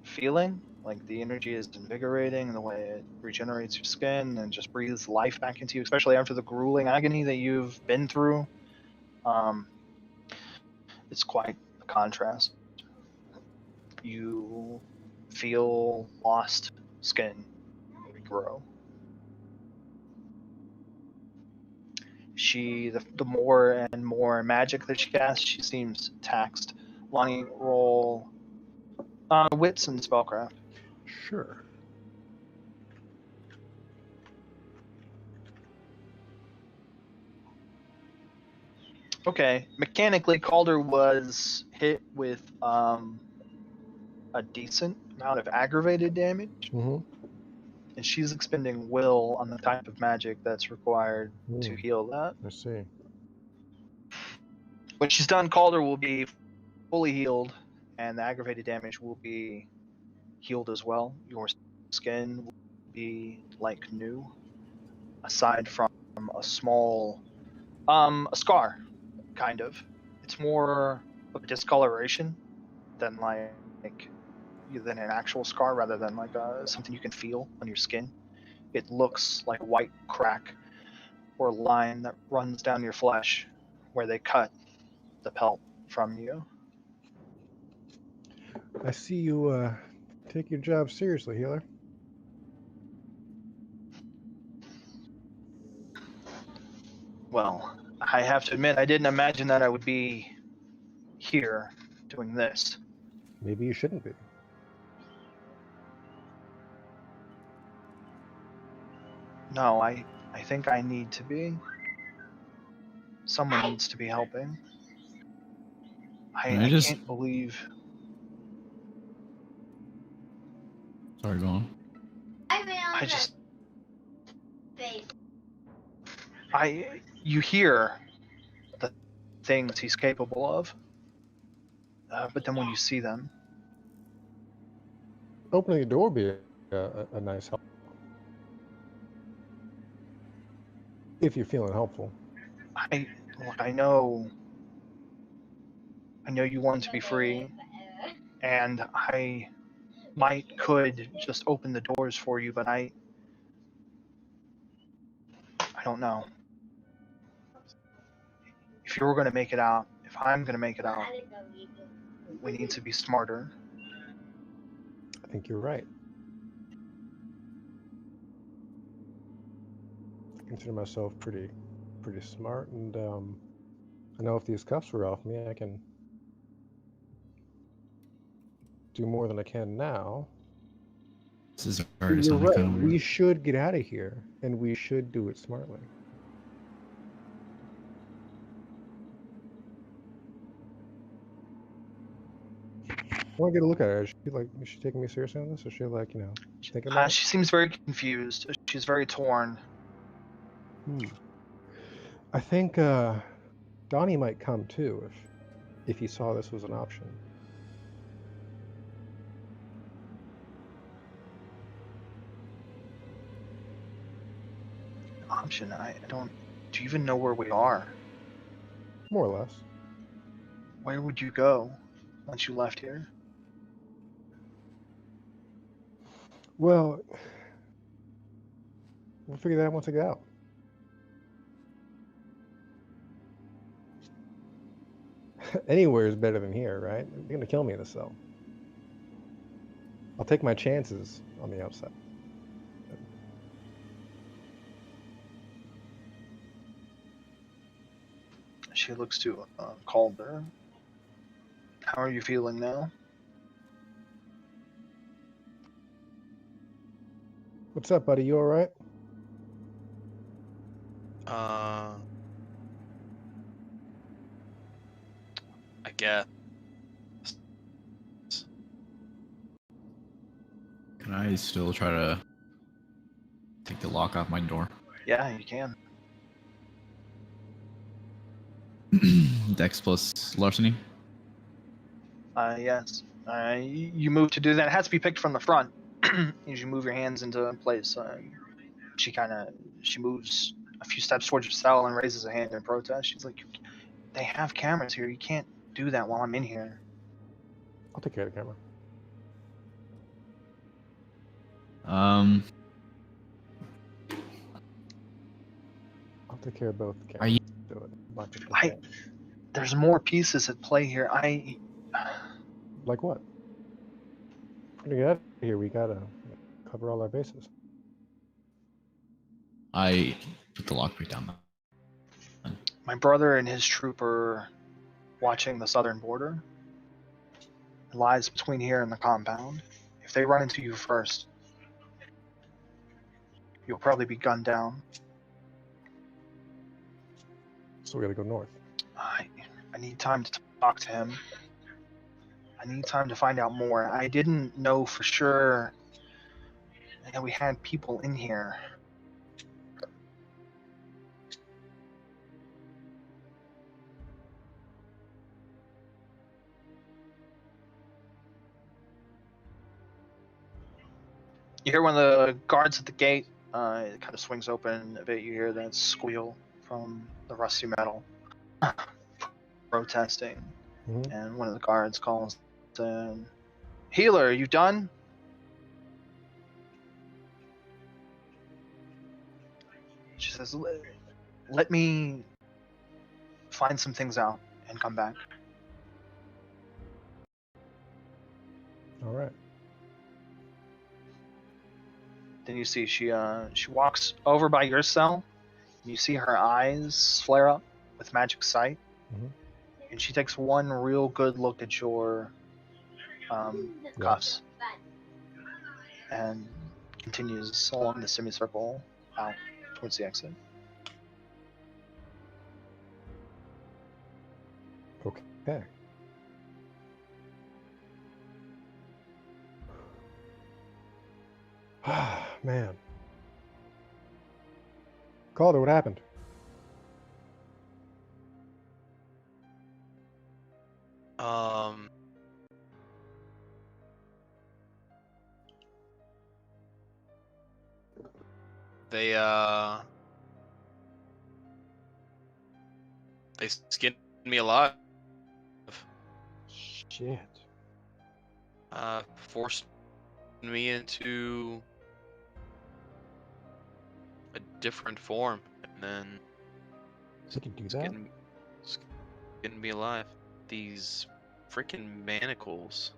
feeling. Like the energy is invigorating, the way it regenerates your skin and just breathes life back into you, especially after the grueling agony that you've been through. It's quite a contrast. You feel lost skin regrow. The more and more magic that she casts, she seems taxed. Lonnie, roll wits and spellcraft. Sure. Okay, mechanically, Calder was hit with a decent amount of aggravated damage, Mm-hmm. and she's expending will on the type of magic that's required to Mm. heal that. I see. When she's done, Calder will be fully healed, and the aggravated damage will be healed as well. Your skin will be like new, aside from a small, a scar, kind of. It's more of a discoloration than than an actual scar, rather than like something you can feel on your skin. It looks like a white crack or line that runs down your flesh where they cut the pelt from you. I see you take your job seriously, healer. Well, I have to admit, I didn't imagine that I would be here doing this. Maybe you shouldn't be. No, I think I need to be. Someone needs to be helping. Can I I just- can't believe. Sorry, go on. I just. You hear the things he's capable of, but then when you see them, Opening the door would be a nice help. If you're feeling helpful. I know you want to be free, and I could just open the doors for you, but I don't know. If you're going to make it out, if I'm going to make it out, we need to be smarter. I think you're right. I consider myself pretty smart, and I know if these cuffs were off me, I can do more than I can now. This is But already you're something right. kind of We weird. should get out of here, and we should do it smartly. I want to get a look at her. Is she taking me seriously on this? Or is she thinking about it? She seems very confused. She's very torn. I think Donnie might come too if he saw this was an option. Option? I don't. Do you even know where we are? More or less. Where would you go once you left here? Well, we'll figure that out once I get out. Anywhere is better than here, right? They're gonna kill me in the cell. I'll take my chances on the outside. She looks to Calder. How are you feeling now? What's up, buddy? You all right? I guess. Can I still try to take the lock off my door? Yeah, you can. Dex plus larceny? Yes. You move to do that. It has to be picked from the front. As you move your hands into place, she moves a few steps towards your cell and raises a hand in protest. She's like, "They have cameras here. You can't do that while I'm in here." I'll take care of the camera. I'll take care of both cameras. Are you- Do it. Lock it down. There's more pieces at play here. Like what? To get out of here, we gotta cover all our bases. I put the lockpick down. My brother and his troop are watching the southern border. It lies between here and the compound. If they run into you first, you'll probably be gunned down. So we gotta go north. I need time to talk to him. I need time to find out more. I didn't know for sure that we had people in here. You hear one of the guards at the gate. It kind of swings open a bit. You hear that squeal from the rusty metal, protesting. Mhm. And one of the guards calls, "Healer, are you done?" She says, "Let me find some things out and come back." All right. Then you see she walks over by your cell. And you see her eyes flare up with magic sight, Mhm. and she takes one real good look at your cuffs, and continues along the semicircle out towards the exit. Okay. Man. Calder, what happened? They skinned me alive. Shit. Forced me into a different form, and then They could do that? skinned me alive. These freaking manacles.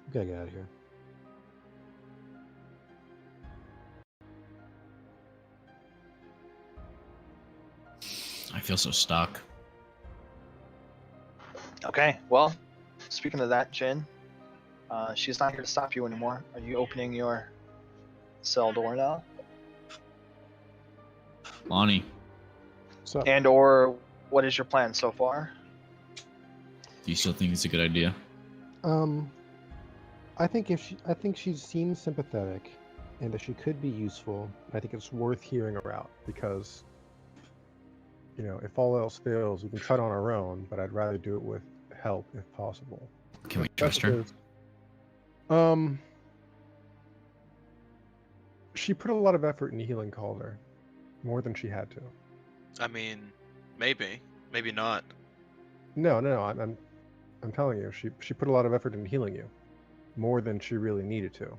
We gotta get out of here. I feel so stuck. Okay, well, speaking of that, Jin, she's not here to stop you anymore. Are you opening your cell door now? Lonnie, So, And or what is your plan so far? do you still think it's a good idea? I think she seems sympathetic, and that she could be useful. I think it's worth hearing her out because, you know, if all else fails, we can try it on our own. But I'd rather do it with help if possible. Can we trust her? Because, she put a lot of effort into healing Calder, more than she had to. I mean, maybe not. No, I'm telling you, she put a lot of effort into healing you, more than she really needed to.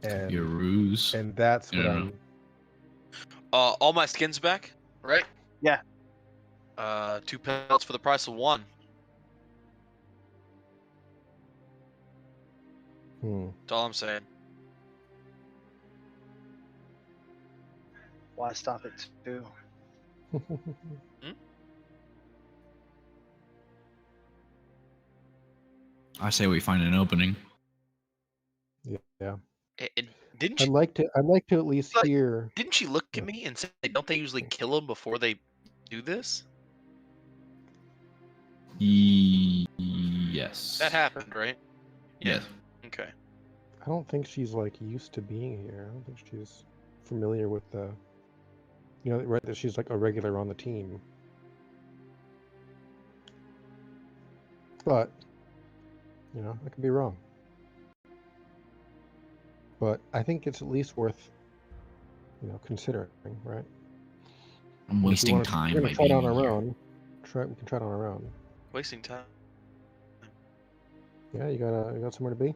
Could be a And ruse. and that's I what don't I'm. know. All my skins back, right? Yeah. 2 pelts for the price of 1. That's all I'm saying. Why stop it too? I say we find an opening. Yeah. And didn't I'd she? like to at least But- hear. Didn't she look Yeah. at me and say, "Don't they usually kill them before they do this?" Yes. That happened, right? Yes. Okay. I don't think she's like used to being here. I don't think she's familiar with the. You know, right? That she's like a regular on the team. But, you know, I could be wrong. But I think it's at least worth, you know, considering, right? I'm And if we wasting wanna- time we're by gonna try it being on our here. own. We can try it on our own. Wasting time. Yeah, you got somewhere to be.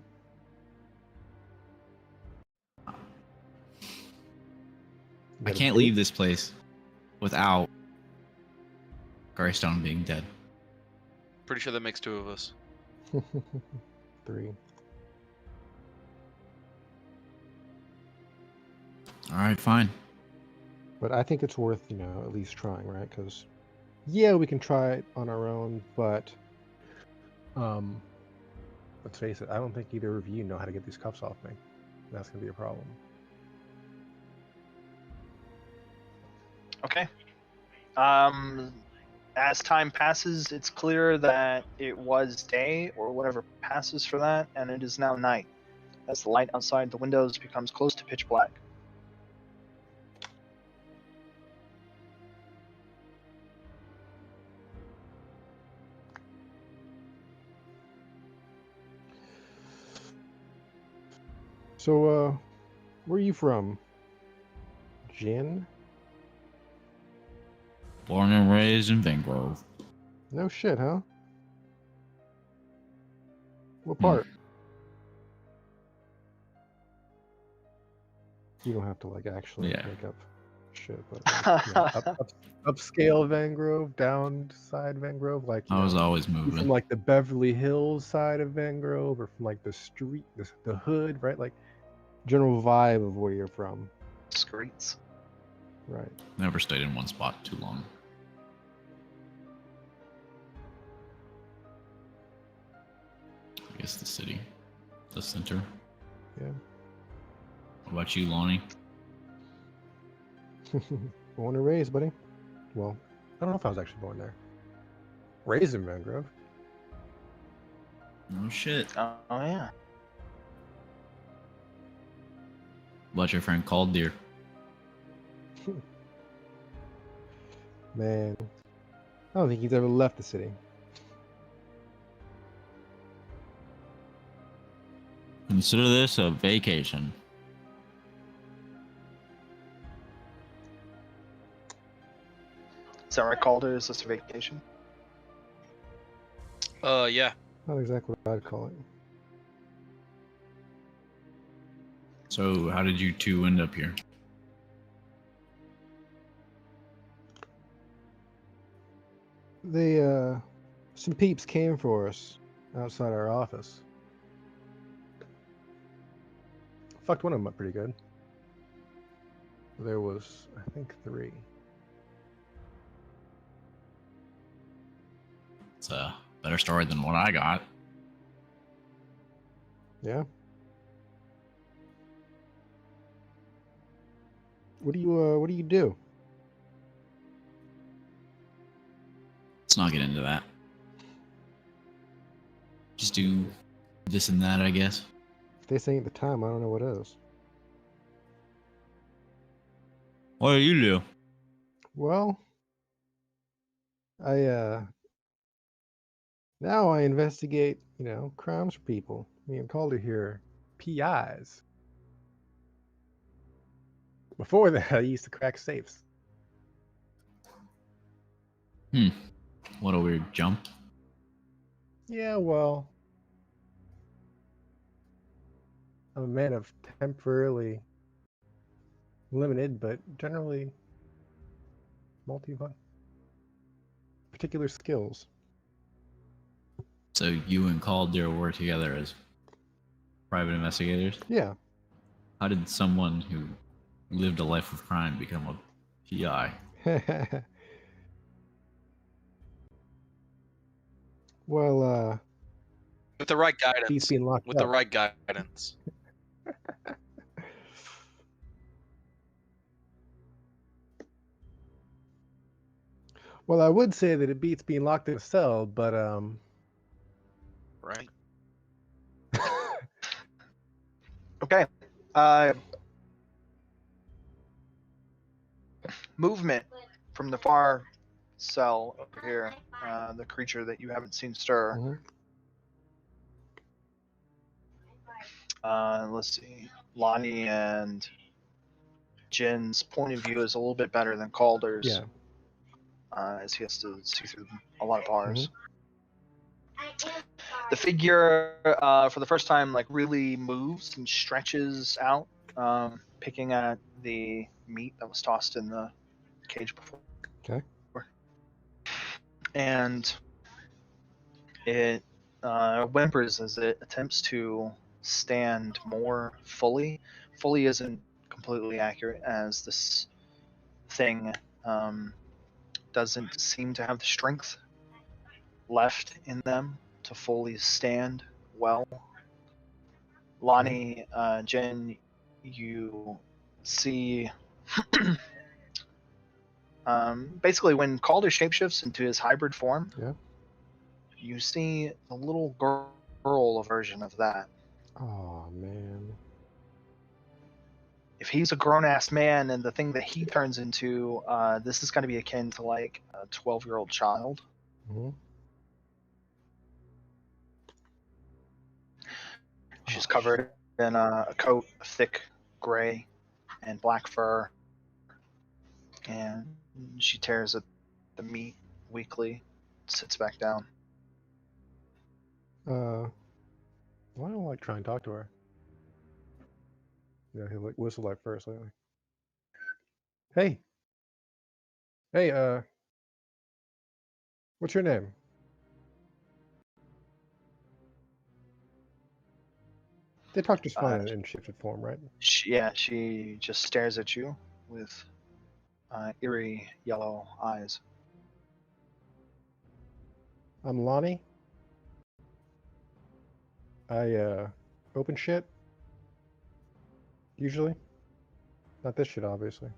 You I got a can't date? leave this place without Garstone being dead. Pretty sure that makes 2 of us. 3. All right, fine. But I think it's worth, you know, at least trying, right? Because, yeah, we can try it on our own, but let's face it, I don't think either of you know how to get these cuffs off me. That's gonna be a problem. Okay. As time passes, it's clear that it was day or whatever passes for that, and it is now night, as the light outside the windows becomes close to pitch black. So, where are you from? Jin? Born and raised in Vangrove. No shit, huh? What Hmm. part? You don't have to like actually Yeah. make up shit, but like, you know, upscale Van Grove, downside Van Grove, like you I was know, always you moving. from like the Beverly Hills side of Van Grove, or from like the street, the hood, right? Like general vibe of where you're from, Streets. right? Never stayed in one spot too long. I guess the city, the center. Yeah. What about you, Lonnie? Born and raised, buddy. Well, I don't know if I was actually born there. Raised in Van Grove. Oh shit. Oh yeah. What about your friend called Deer? Man, I don't think he's ever left the city. Consider this a vacation. Is that right, Calder? Is this a vacation? Yeah. Not exactly what I'd call it. So, how did you two end up here? They, some peeps came for us outside our office. Fucked one of them up pretty good. There was, I think, 3. It's a better story than what I got. Yeah. What do you do? Let's not get into that. Just do this and that, I guess. If this ain't the time, I don't know what is. What do you do? Well, I now I investigate, you know, crimes for people. Me and Calder here, PIs. Before that, I used to crack safes. What a weird jump. Yeah, well, I'm a man of temporarily limited, but generally particular skills. So you and Calder work together as private investigators? Yeah. How did someone who lived a life of crime become a PI? Well, With the right he's guidance. being locked With the up. right guidance. Well, I would say that it beats being locked in a cell, but Right. Okay. Movement from the far cell over here. The creature that you haven't seen stir. mhm. Let's see. Lonnie and Jin's point of view is a little bit better than Calder's. Yeah. As he has to see through a lot of bars. The figure, for the first time, like really moves and stretches out, picking at the meat that was tossed in the cage before. Okay. And it whimpers as it attempts to stand more fully. Fully isn't completely accurate, as this thing doesn't seem to have the strength left in them to fully stand well. Lonnie, Jen, you see Basically, when Calder shapeshifts into his hybrid form, Yeah. you see a little girl version of that. Oh man. If he's a grown-ass man and the thing that he turns into, this is going to be akin to like a 12-year-old child. Hmm. She's Oh, covered in a coat of thick gray and black fur, and she tears at the meat weakly, sits back down. Why don't I like try and talk to her? Yeah, he like whistle like first lately. Hey. Hey, what's your name? They talk just fine in shifted form, right? She just stares at you with eerie yellow eyes. I'm Lonnie. I open shit. Usually. Not this shit, obviously.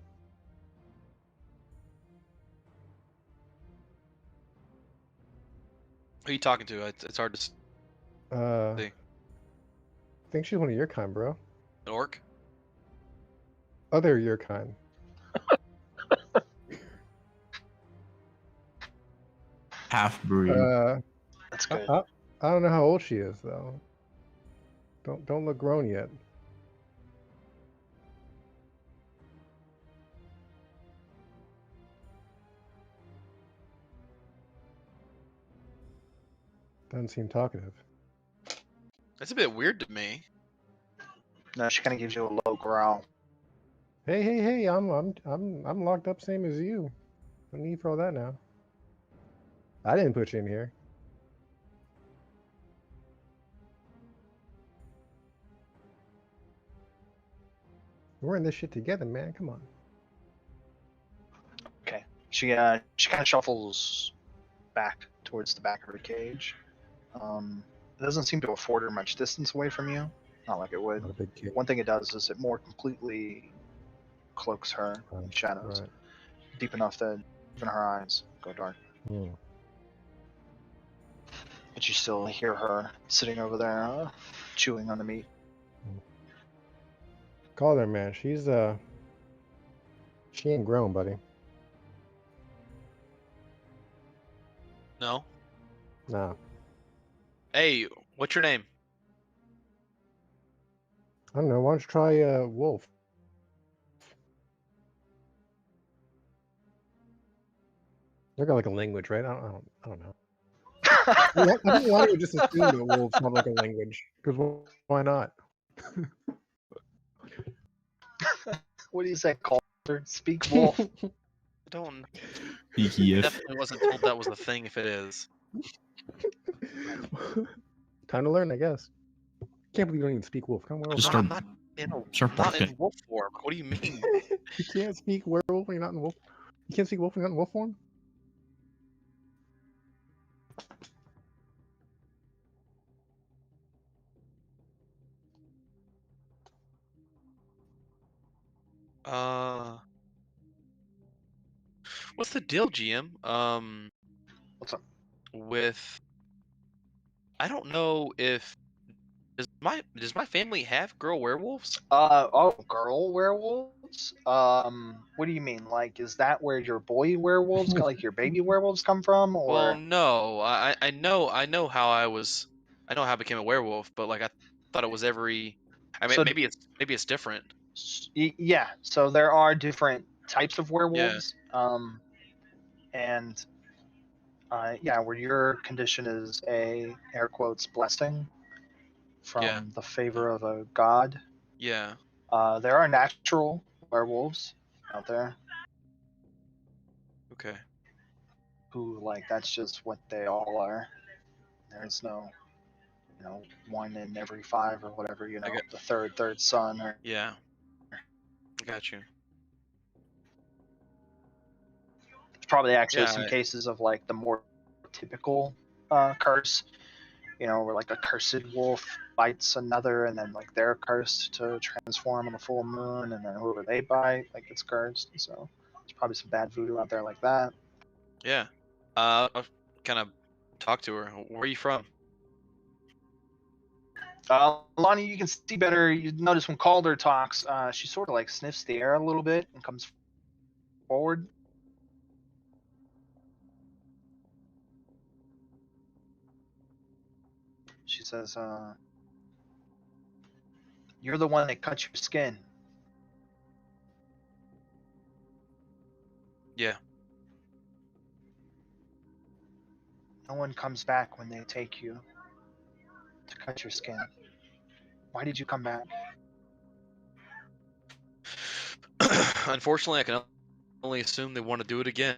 Who are you talking to? It's hard to see. I think she's one of your kind, bro. An orc? Other your kind. Half breed. That's good. I don't know how old she is though. Don't look grown yet. Doesn't seem talkative. That's a bit weird to me. No, she kind of gives you a low growl. Hey! I'm locked up, same as you. No need for all that now. I didn't put you in here. We're in this shit together, man. Come on. Okay. She kind of shuffles back towards the back of her cage. It doesn't seem to afford her much distance away from you. Not like it would. Not a big kid. One thing it does is it more completely cloaks her in shadows, Right. deep enough that even her eyes go dark. Hmm. But you still hear her sitting over there, chewing on the meat. Call her, man. She ain't grown, buddy. No? Nah. Hey, what's your name? I don't know. Why don't you try Wolf? They got like a language, right? I don't know. I think Lonnie would just assume that wolves have like a language. Because why not? What do you say, Calder? Speak wolf. I don't. Peaky if. Definitely wasn't told that was the thing if it is. Time to learn, I guess. Can't believe you don't even speak wolf. Come on, Just I'm start- not in wolf form. What do you mean? You can't speak werewolf when you're not in wolf. You can't speak wolf when you're not in wolf form. What's the deal, GM? What's up? With I don't know if does my family have girl werewolves? Girl werewolves? What do you mean? Like, is that where your boy werewolves, like your baby werewolves, come from, Well, or? no. I know how I know how I became a werewolf, but like I thought it was every. I mean, So- maybe it's different. Yeah. So there are different types of werewolves. And yeah, where your condition is a air quotes blessing from Yeah. the favor of a god. Yeah. There are natural werewolves out there Okay. who, like, that's just what they all are. There's no, one in every five or whatever, I got- the third son. Or Yeah. I got you. there's probably actually Yeah, some cases of like the more typical curse, where like a cursed wolf bites another, and then like they're cursed to transform on the full moon, and then whoever they bite like gets cursed. So it's probably some bad voodoo out there like that. Yeah. I'll kind of talk to her. Where are you from? Lonnie, you can see better. You notice when Calder talks, she sort of like sniffs the air a little bit and comes forward. She says, "You're the one that cut your skin." Yeah. No one comes back when they take you to cut your skin. Why did you come back? Unfortunately, I can only assume they want to do it again.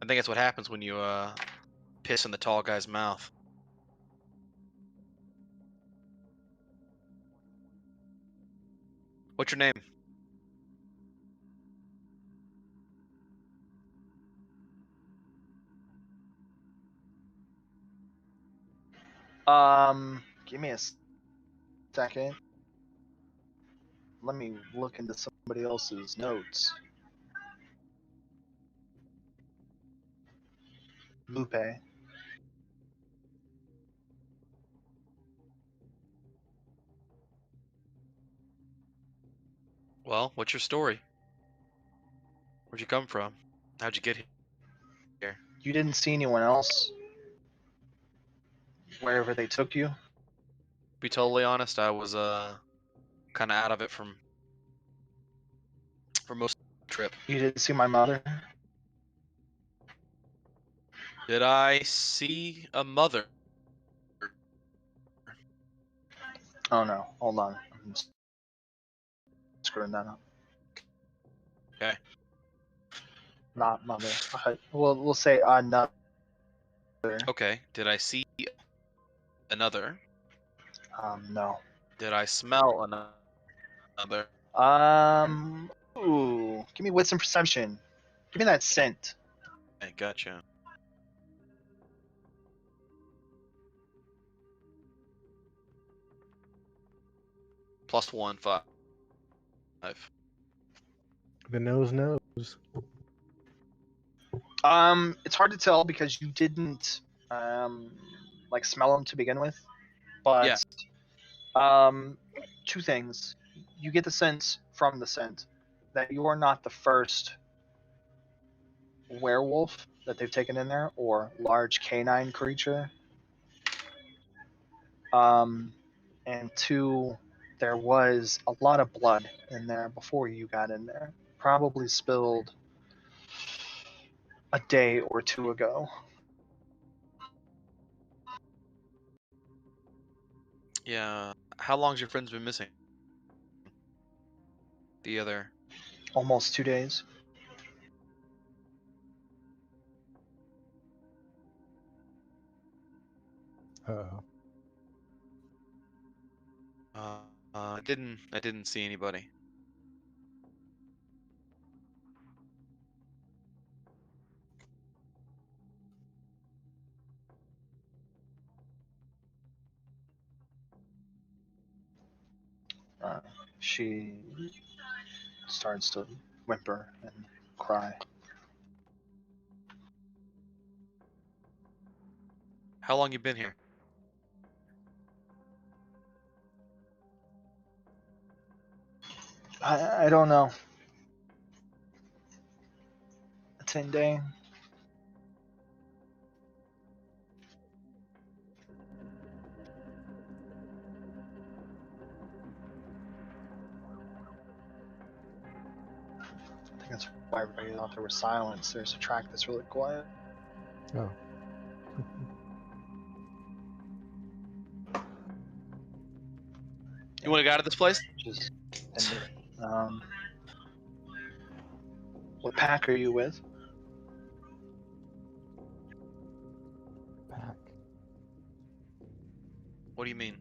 I think that's what happens when you piss in the tall guy's mouth. What's your name? Give me a second. Let me look into somebody else's notes. Lupe. Well, what's your story? Where'd you come from? How'd you get here? You didn't see anyone else wherever they took you? To be totally honest, I was kind of out of it for most of the trip. You didn't see my mother? Did I see a mother? Oh no, hold on. I'm screwing that up. Okay. Not mother. We'll say another. Okay. Did I see another? No. Did I smell another? Ooh. Give me wisdom perception. Give me that scent. I gotcha. +1, 5. The nose knows. It's hard to tell because you didn't like smell them to begin with. But two things. You get the sense from the scent that you are not the first werewolf that they've taken in there or large canine creature. And two, there was a lot of blood in there before you got in there. Probably spilled a day or two ago. Yeah. How long's your friends been missing? The other. Almost 2 days. Uh-oh. I didn't see anybody. She starts to whimper and cry. How long you been here? I don't know. 10 day. I think that's why everybody thought there was silence. There's a track that's really quiet. Oh. You want to get out of this place? Just what pack are you with? Pack. What do you mean?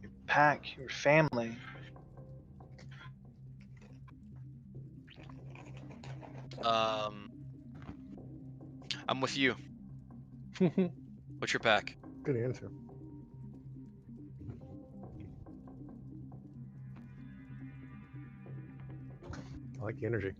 Your pack, your family. I'm with you. What's your pack? Good answer. I like the energy.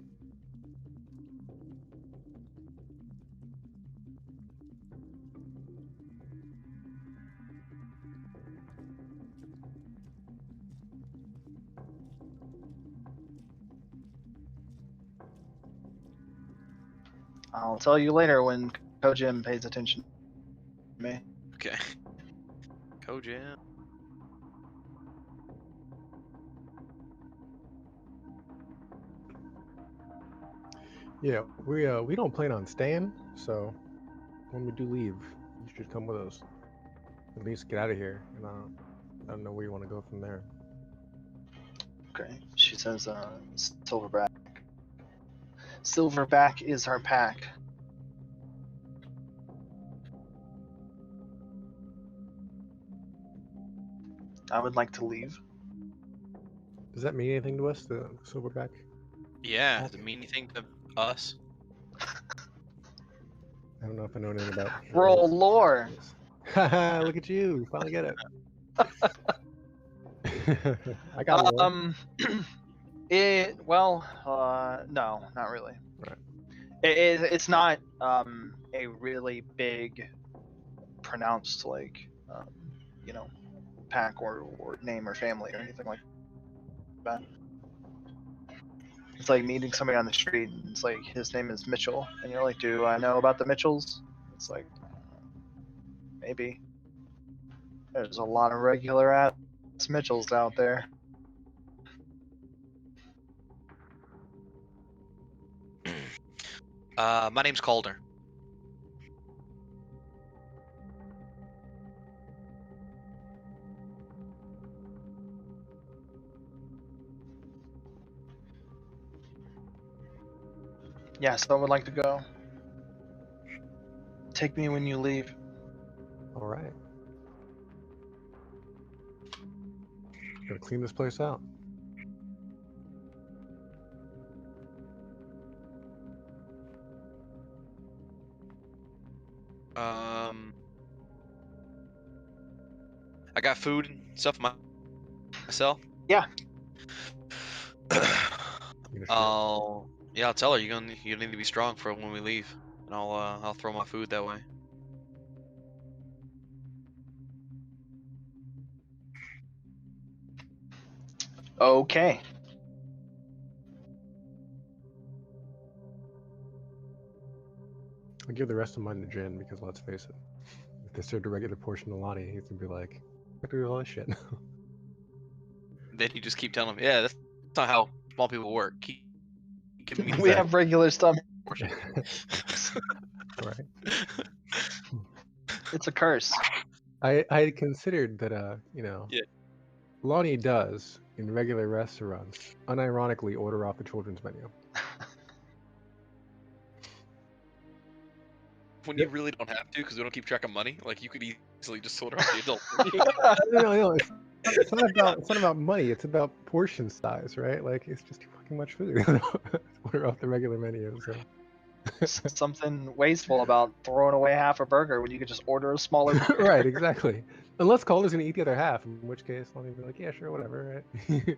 I'll tell you later when Kojim pays attention to me. Okay. Kojam. Yeah, we don't plan on staying, so when we do leave, you should come with us. At least get out of here, and I don't know where you want to go from there. Okay. She says, Silverback. Silverback is our pack. I would like to leave. Does that mean anything to us, the Silverback? Yeah, does it mean anything to us? I don't know if I know anything about. Roll lore. Haha, look at you! You finally get it. I got one. No, not really. Right. It's not a really big, pronounced pack or name or family or anything like that. It's like meeting somebody on the street and it's like his name is Mitchell and you're like, do I know about the Mitchells? It's like, maybe. There's a lot of regular ass Mitchells out there. My name's Calder. Yeah, someone would like to go. Take me when you leave. All right. Gotta clean this place out. I got food and stuff myself. Yeah. I'll tell her you need to be strong for when we leave, and I'll throw my food that way. Okay. I'll give the rest of mine to Jin because let's face it, if they served a regular portion to Lonnie, he's gonna be like, "What do all this shit?" Then you just keep telling him, yeah, that's not how small people work. Keep giving me We that have regular stuff. portion. Right. It's a curse. I had considered that Yeah. Lonnie does in regular restaurants unironically order off the children's menu. When you really don't have to, because we don't keep track of money, like you could easily just order off the adult. No, it's not about money. It's about portion size, right? Like it's just too fucking much food. Order off the regular menu. So. Something wasteful about throwing away half a burger when you could just order a smaller burger. Right, exactly. Unless Calder's gonna eat the other half, in which case Lonnie would be like, yeah, sure, whatever, right? And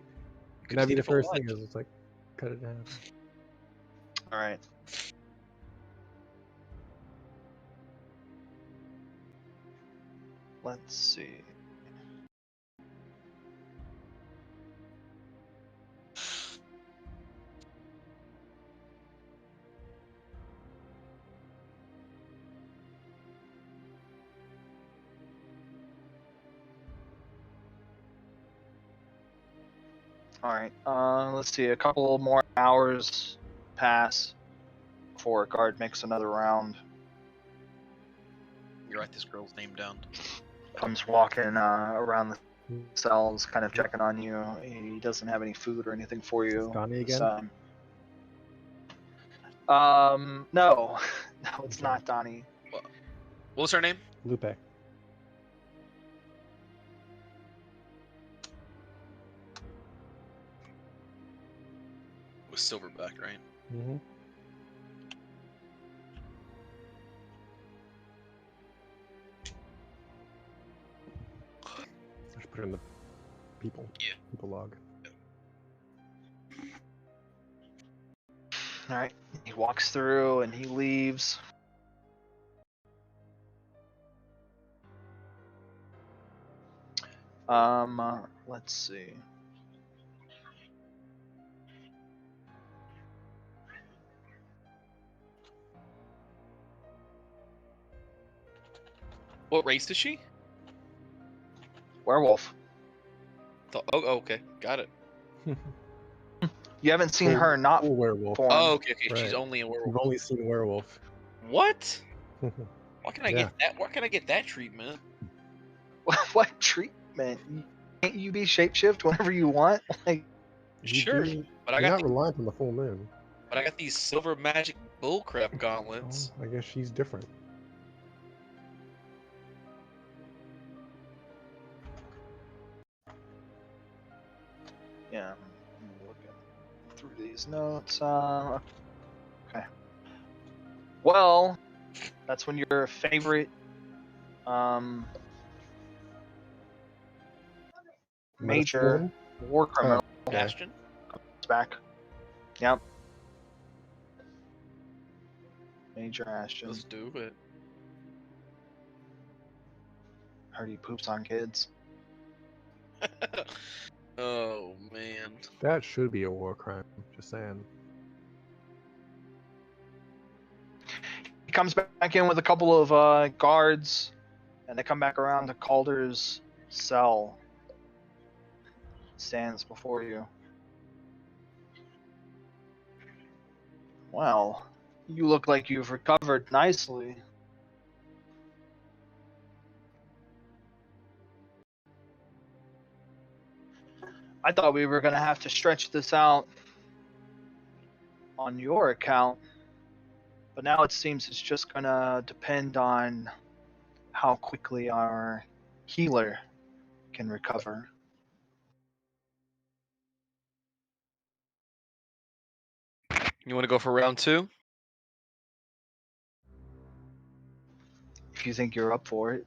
that'd be the first thing is it's like, cut it in half. All right. Let's see. All right. Let's see. A couple more hours pass before a guard makes another round. You write this girl's name down. Comes walking around the cells, kind of checking on you. He doesn't have any food or anything for you. It's Donnie this again? time. No, no, it's not Donnie. What was her name? Lupe. It was Silverback, right? Mm-hmm. I should put it in the people log. All right. He walks through and he leaves. Let's see. What race is she? Werewolf. Oh, okay, got it. You haven't seen her not full werewolf. form. Oh, okay. She's Right. only a werewolf. You've only seen werewolf. What? Why can I Yeah. get that? Why can I get that treatment? What treatment? Can't you be shapeshift whenever you want? Like, Sure, but I You're got not reliant on the full moon. but I got these silver magic bullcrap gauntlets. Oh, I guess she's different. yeah. I'm looking through these notes. Okay. Well, that's when your favorite major Medicine war criminal Okay. Bastion. is back. Yep. Major Ashton. Let's do it. Heard he poops on kids. Oh man. woman. That should be a war crime. Just saying. He comes back in with a couple of guards, and they come back around to Calder's cell. Stands before you. Well, you look like you've recovered nicely. I thought we were going to have to stretch this out on your account, but now it seems it's just going to depend on how quickly our healer can recover. You want to go for round 2? If you think you're up for it.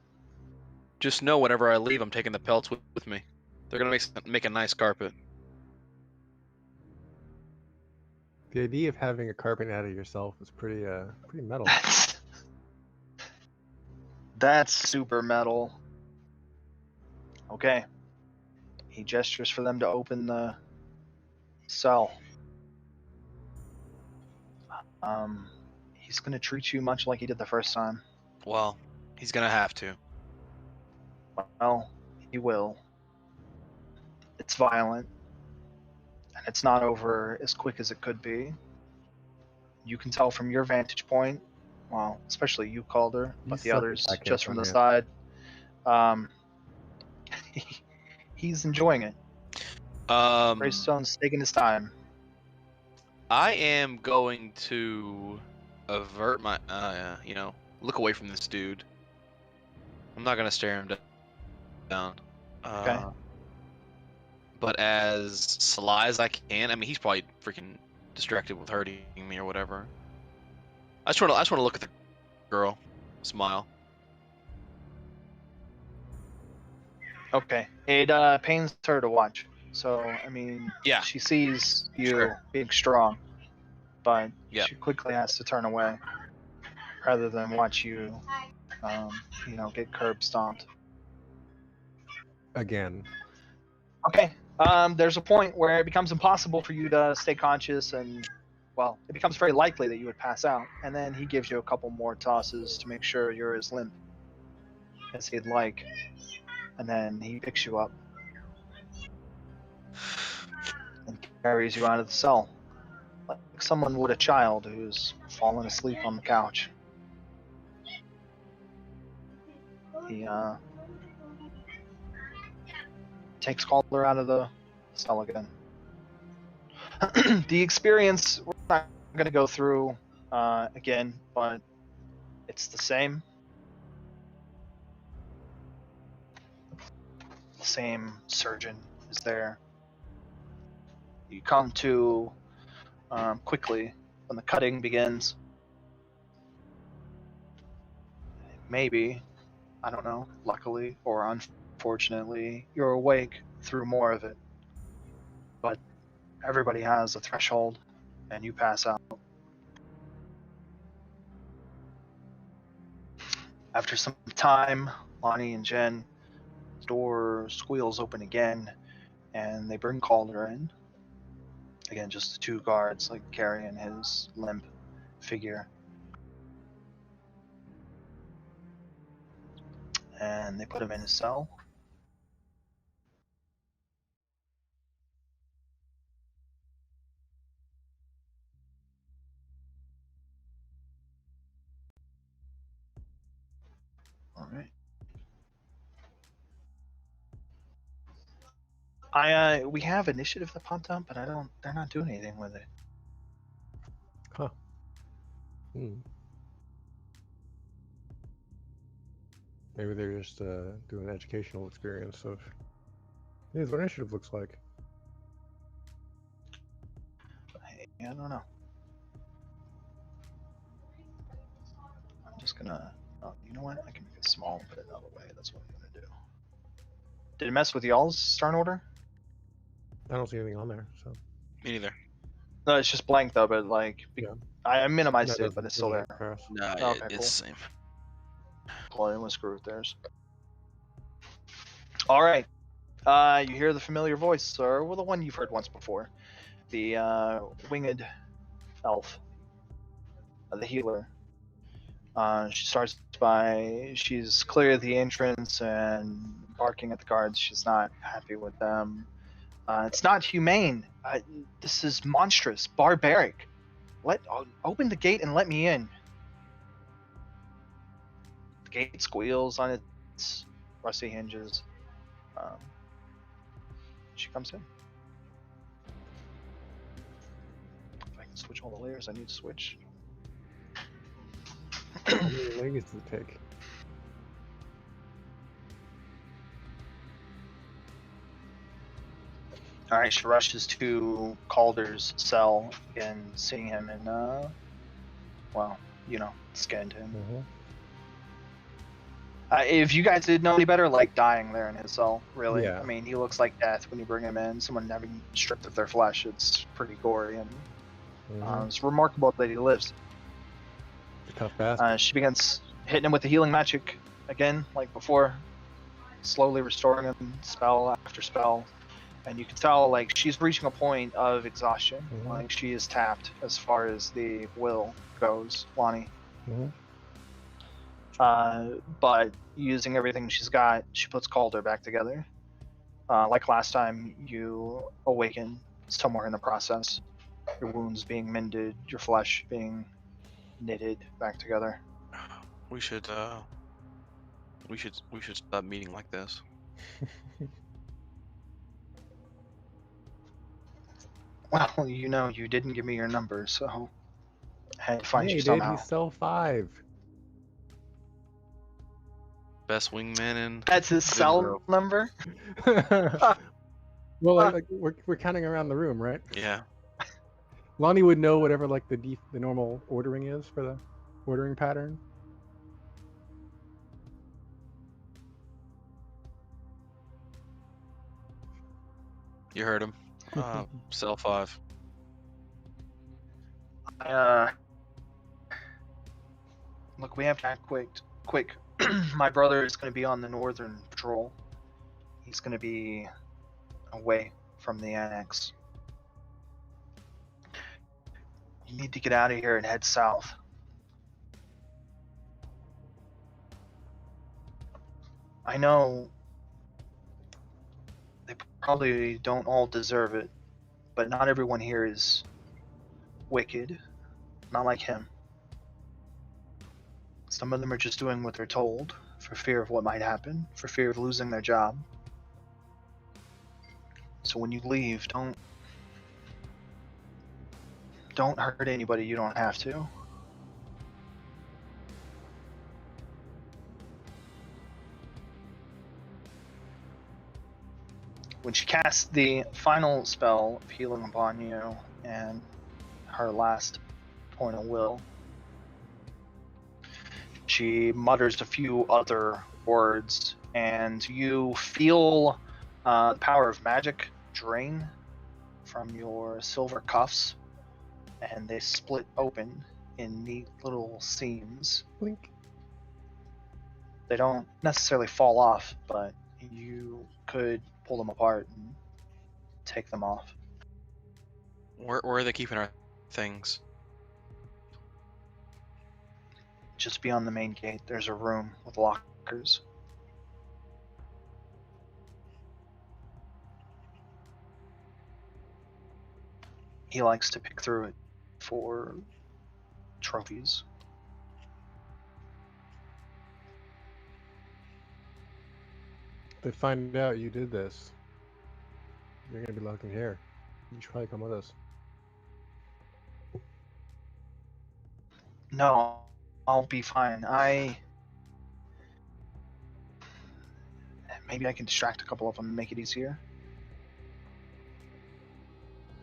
Just know whenever I leave, I'm taking the pelts with me. They're gonna make a nice carpet. The idea of having a carpet out of yourself is pretty metal. That's super metal. Okay. He gestures for them to open the cell. He's gonna treat you much like he did the first time. Well, he's gonna have to. Well, he will. It's violent, and it's not over as quick as it could be. You can tell from your vantage point, well, especially you, Calder, You but the suck at others that just game, from the man. side. He's enjoying it. Greystone's taking his time. I am going to avert my, look away from this dude. I'm not gonna stare him down. Okay. But as sly as I can, I mean, he's probably freaking distracted with hurting me or whatever. I just want to look at the girl, smile. Okay. It pains her to watch. So, I mean, Yeah. she sees you Sure. being strong, but Yeah. she quickly has to turn away rather than watch you, get curb stomped. Again. Okay. There's a point where it becomes impossible for you to stay conscious, and, well, it becomes very likely that you would pass out. And then he gives you a couple more tosses to make sure you're as limp as he'd like. And then he picks you up and carries you out of the cell, like someone would a child who's fallen asleep on the couch. He takes Calder out of the cell again. The experience we're not going to go through again, but it's the same. The same surgeon is there. You come to quickly when the cutting begins. Maybe, I don't know, luckily or unfortunately, you're awake through more of it. But everybody has a threshold, and you pass out After some time, Lonnie and Jen, the door squeals open again, and they bring Calder in. Again, just the two guards, like carrying his limp figure. And they put him in his cell. All right. We have initiative that popped up, but they're not doing anything with it. Huh. Hmm. Maybe they're just doing an educational experience of here's what initiative looks like. I don't know. I'm just gonna. Oh, you know what? I can make it small and put it out of the way. That's what I'm gonna do. Did it mess with y'all's start order? I don't see anything on there, so Me neither. No, it's just blank though. But like, Yeah. I minimized that it, but it's still there. doesn't pass. No, Okay, it's cool. the same. Well, I didn't screw with theirs. All right. You hear the familiar voice, or well, the one you've heard once before, the winged elf, the healer. She starts by she's clear of the entrance and barking at the guards. She's not happy with them. It's not humane. This is monstrous, barbaric. Open the gate and let me in. The gate squeals on its rusty hinges. She comes in. If I can switch all the layers I need to switch. How many layers does it take? All right, she rushes to Calder's cell again, seeing him in, well, skinned him. Mm-hmm. If you guys didn't know any better, like dying there in his cell, really. Yeah. I mean, he looks like death when you bring him in. Someone having stripped of their flesh. It's pretty gory, and it's remarkable that he lives. A tough bastard. She begins hitting him with the healing magic again, like before, slowly restoring him spell after spell. And you can tell, like, she's reaching a point of exhaustion. Like, she is tapped as far as the will goes, Lonnie. But using everything she's got, she puts Calder back together. Like last time, you awaken somewhere in the process. Your wounds being mended, your flesh being knitted back together. We should stop meeting like this. Well, you didn't give me your number, so I had to find Hey, you dude, somehow. he's cell 5. Best wingman in. That's his cell Edinburgh. number? Well, like we're counting around the room, right? Yeah. Lonnie would know whatever like the normal ordering is for the ordering pattern. You heard him. Cell 5. Look, we have to act quick. My brother is going to be on the northern patrol. He's going to be away from the annex. You need to get out of here and head south. I know they probably don't all deserve it, but not everyone here is wicked. Not like him. Some of them are just doing what they're told for fear of what might happen, for fear of losing their job. So when you leave, don't hurt anybody you don't have to. When she casts the final spell of healing upon you and her last point of will, she mutters a few other words, and you feel the power of magic drain from your silver cuffs, and they split open in neat little seams. Blink. They don't necessarily fall off, but you could pull them apart and take them off. Where are they keeping our things? Just beyond the main gate, there's a room with lockers. He likes to pick through it for trophies. If they find out you did this, you're gonna be locked in here. You should probably come with us. No, I'll be fine. Maybe I can distract a couple of them and make it easier.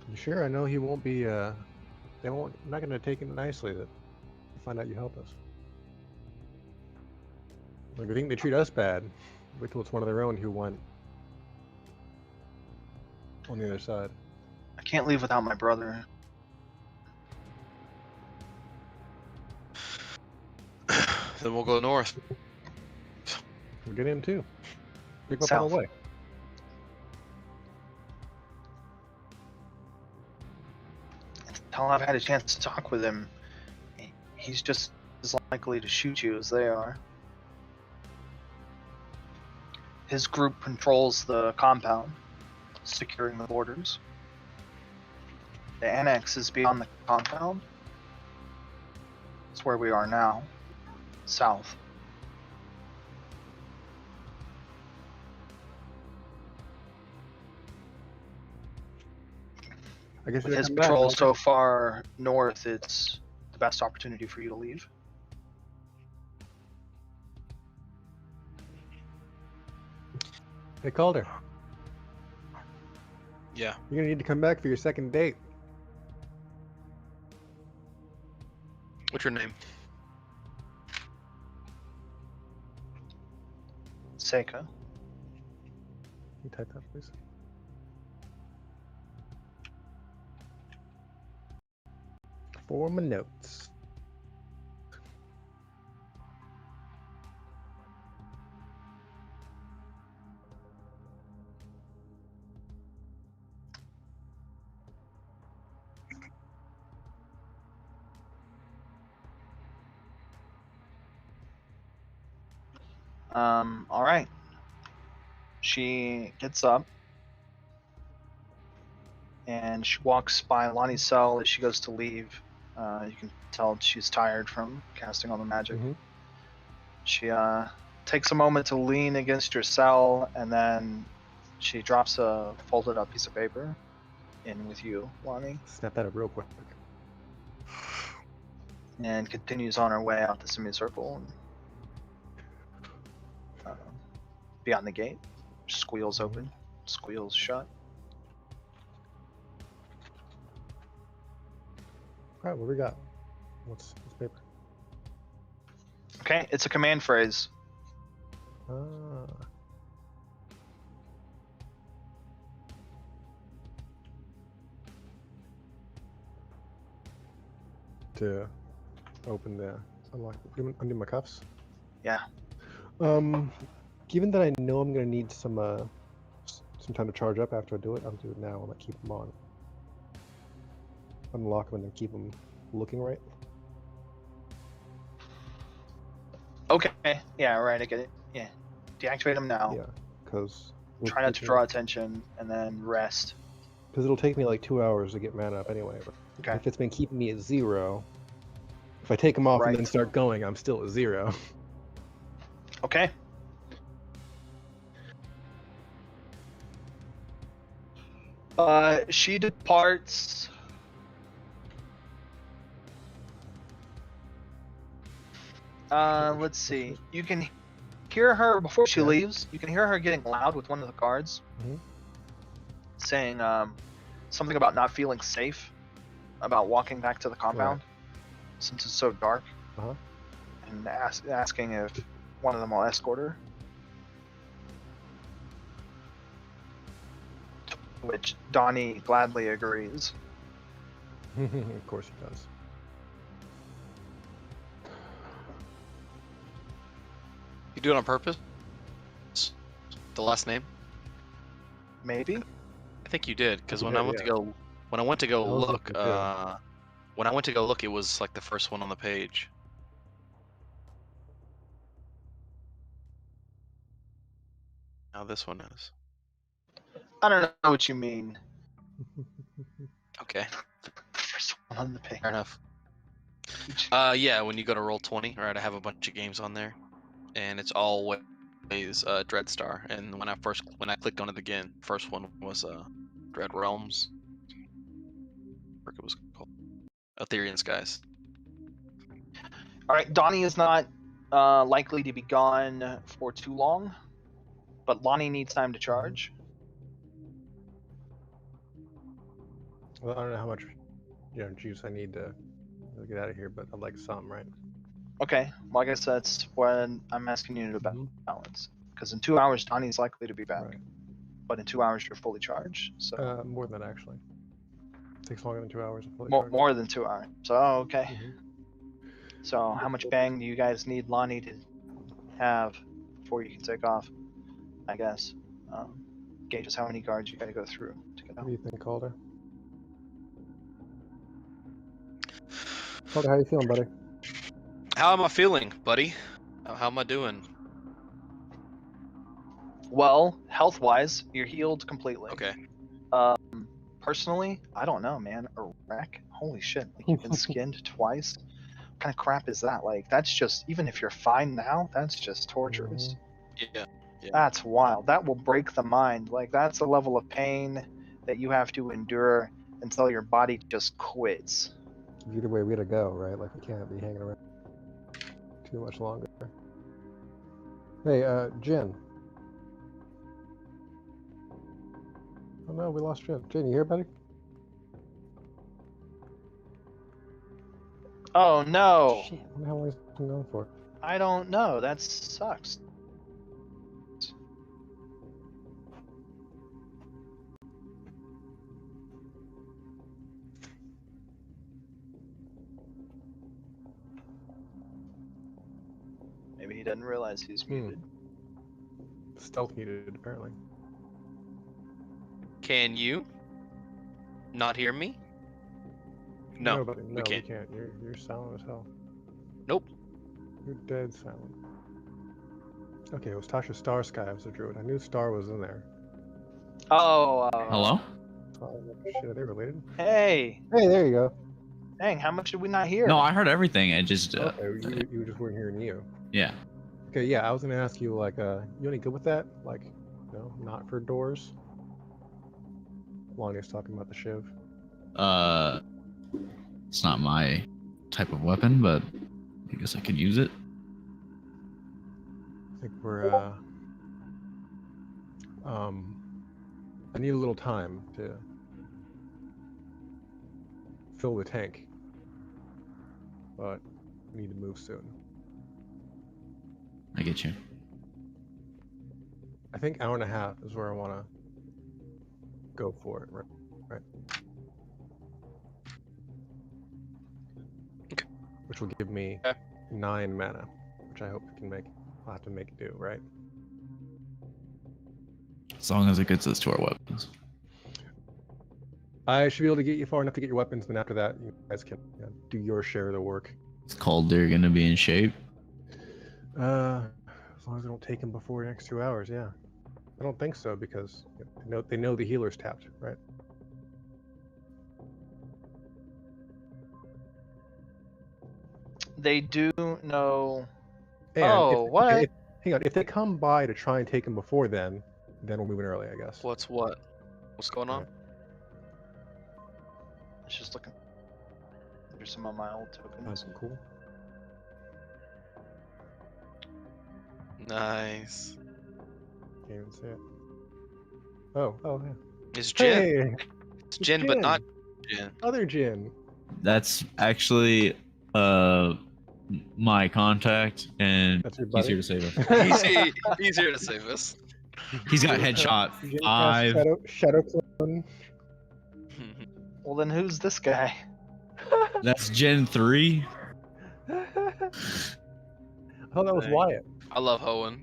You sure? I know he won't be. They won't. Not gonna take it nicely that you find out you help us. Like, I think they treat us bad. Wait till it's one of their own who went on the other side. I can't leave without my brother. Then we'll go north. We'll get him too. Pick him up on South. the way. Until I've had a chance to talk with him, he's just as likely to shoot you as they are. His group controls the compound, securing the borders. The annex is beyond the compound. It's where we are now, south. I guess With you're his coming back, patrol don't so far north, it's the best opportunity for you to leave. you? Hey, Calder, Yeah. you're gonna need to come back for your second date. What's your name? Seika. Can you type that, please? For my notes. All right. She gets up and she walks by Lonnie's cell as she goes to leave. You can tell she's tired from casting all the magic. Mhm. She takes a moment to lean against your cell, and then she drops a folded up piece of paper in with you, Lonnie, Snap that up real quick. and continues on her way out the semicircle. And, beyond the gate, squeals open, squeals shut. All right, what we got? What's this paper? Okay, it's a command phrase. Ah. To open the undo my cuffs. Yeah. Given that I know I'm gonna need some time to charge up after I do it, I'll do it now. I'm gonna keep them on. Unlock them and keep them looking right. Okay. Yeah. Right. I get it. Yeah. Deactivate them now. Yeah, because Try not to draw attention, and then rest. Because it'll take me like 2 hours to get mana up anyway. But Okay. if it's been keeping me at 0, if I take them off and then Right. start going, I'm still at 0. Okay. She departs. Let's see. You can hear her before she Yeah. leaves. You can hear her getting loud with one of the guards, Mhm. saying something about not feeling safe about walking back to the compound since it's so dark, Uh-huh. and asking if one of them will escort her. To which Donnie gladly agrees. Of course he does. You do it on purpose? The last name? Maybe. I think you did, because when Yeah, I went yeah. to go, when I went to go I was look, looking too. when I went to go look, it was like the first one on the page. Now this one is. I don't know what you mean. Okay, First one on the page. fair enough. Yeah, when you go to roll 20, right? I have a bunch of games on there, and it's always Dread Star. And when I clicked on it again, first one was Dread Realms. What it was called? Etherean Skies. All right, Donnie is not likely to be gone for too long, but Lonnie needs time to charge. Well, I don't know how much, juice I need to get out of here, but I'd like some, right? Okay, well, I guess that's when I'm asking you to Mhm. balance. Because in 2 hours, Donnie's likely to be back. Right. But in 2 hours, you're fully charged. So More than that, actually. Takes longer than 2 hours to fully charge. more than 2 hours. So okay. Mhm. So how much bang do you guys need Lonnie to have before you can take off? I guess. Gauges how many guards you got to go through to get What out. do you think, Calder? Calder, how you feeling, buddy? How am I feeling, buddy? How am I doing? Well, health-wise, you're healed completely. Okay. Personally, I don't know, man. A wreck? Holy shit! Like you've been skinned twice. What kind of crap is that? Like that's just even if you're fine now, that's just torturous. Yeah. That's wild. That will break the mind. Like that's a level of pain that you have to endure until your body just quits. Either way, we gotta go, right? Like, we can't be hanging around too much longer. Hey, Jin. Oh no, we lost Jin. Jin, you here, buddy? Oh no! Shit, what the hell is he going for? I don't know. That sucks. Maybe he doesn't realize he's muted. Stealth muted, apparently. Can you not hear me? No, buddy, no, we can't. You're silent as hell. Nope. You're dead silent. Okay, it was Tasha Star Sky. I was a druid. I knew Star was in there. Oh. Hello? Oh, shit, are they related? Hey. Hey, there you go. Dang, how much did we not hear? No, I heard everything. I just Okay, you just weren't hearing you. yeah. Okay, yeah, I was gonna ask you, like, you any good with that? Like, not for doors? Lonnie's talking about the shiv. It's not my type of weapon, but I guess I could use it. I think we're, I need a little time to fill the tank, but we need to move soon. I get you. I think hour and a half is where I want to go for it, right? Okay. Which will give me 9 mana, which I hope we can make. I'll have to make it do, right? As long as it gets us to our weapons. I should be able to get you far enough to get your weapons, then after that, you guys can do your share of the work. It's called they're gonna be in shape. As long as I don't take them before the next 2 hours, yeah. I don't think so because they know the healer's tapped, right? They do know. And Oh, what? Hang on, if they come by to try and take them before then we're moving early, I guess. What's going on? Right. It's just looking. There's some of my old tokens. That's cool. Nice. Can't even see it. Oh, yeah. It's Jin. Hey, It's Jin, but not Jin. other Jin. That's actually my contact, and That's your he's buddy? here to save us. He's here to save us. He's got headshot Jin 5. casts Shadow Clone. Well, then who's this guy? That's Gen 3. Oh, that was Nice. Wyatt. I love hoeing.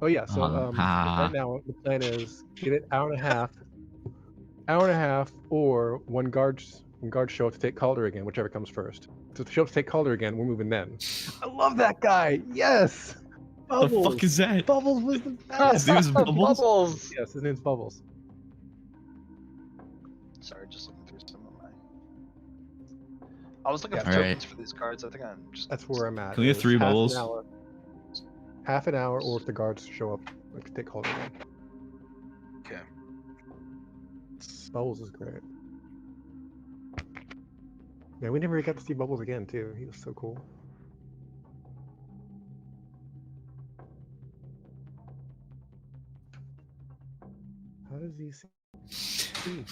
Oh yeah, so ha. right now the plan is get it hour and a half, or when guards show up to take Calder again, whichever comes first. So if they show up to take Calder again, we're moving then. I love that guy. Yes. The Bubbles. fuck is that? Bubbles was the His best. name is Bubbles? Bubbles. Yes, his name's Bubbles. Sorry, just looking through some of my. I was looking Yeah. for Alright. tokens for these cards. I think I'm just. That's where I'm at. Can we have is 3 half an bubbles? hour- Half an hour, or if the guards show up, like take Calder again. Okay. Bubbles is great. Yeah, we never got to see Bubbles again too. He was so cool. How does he see?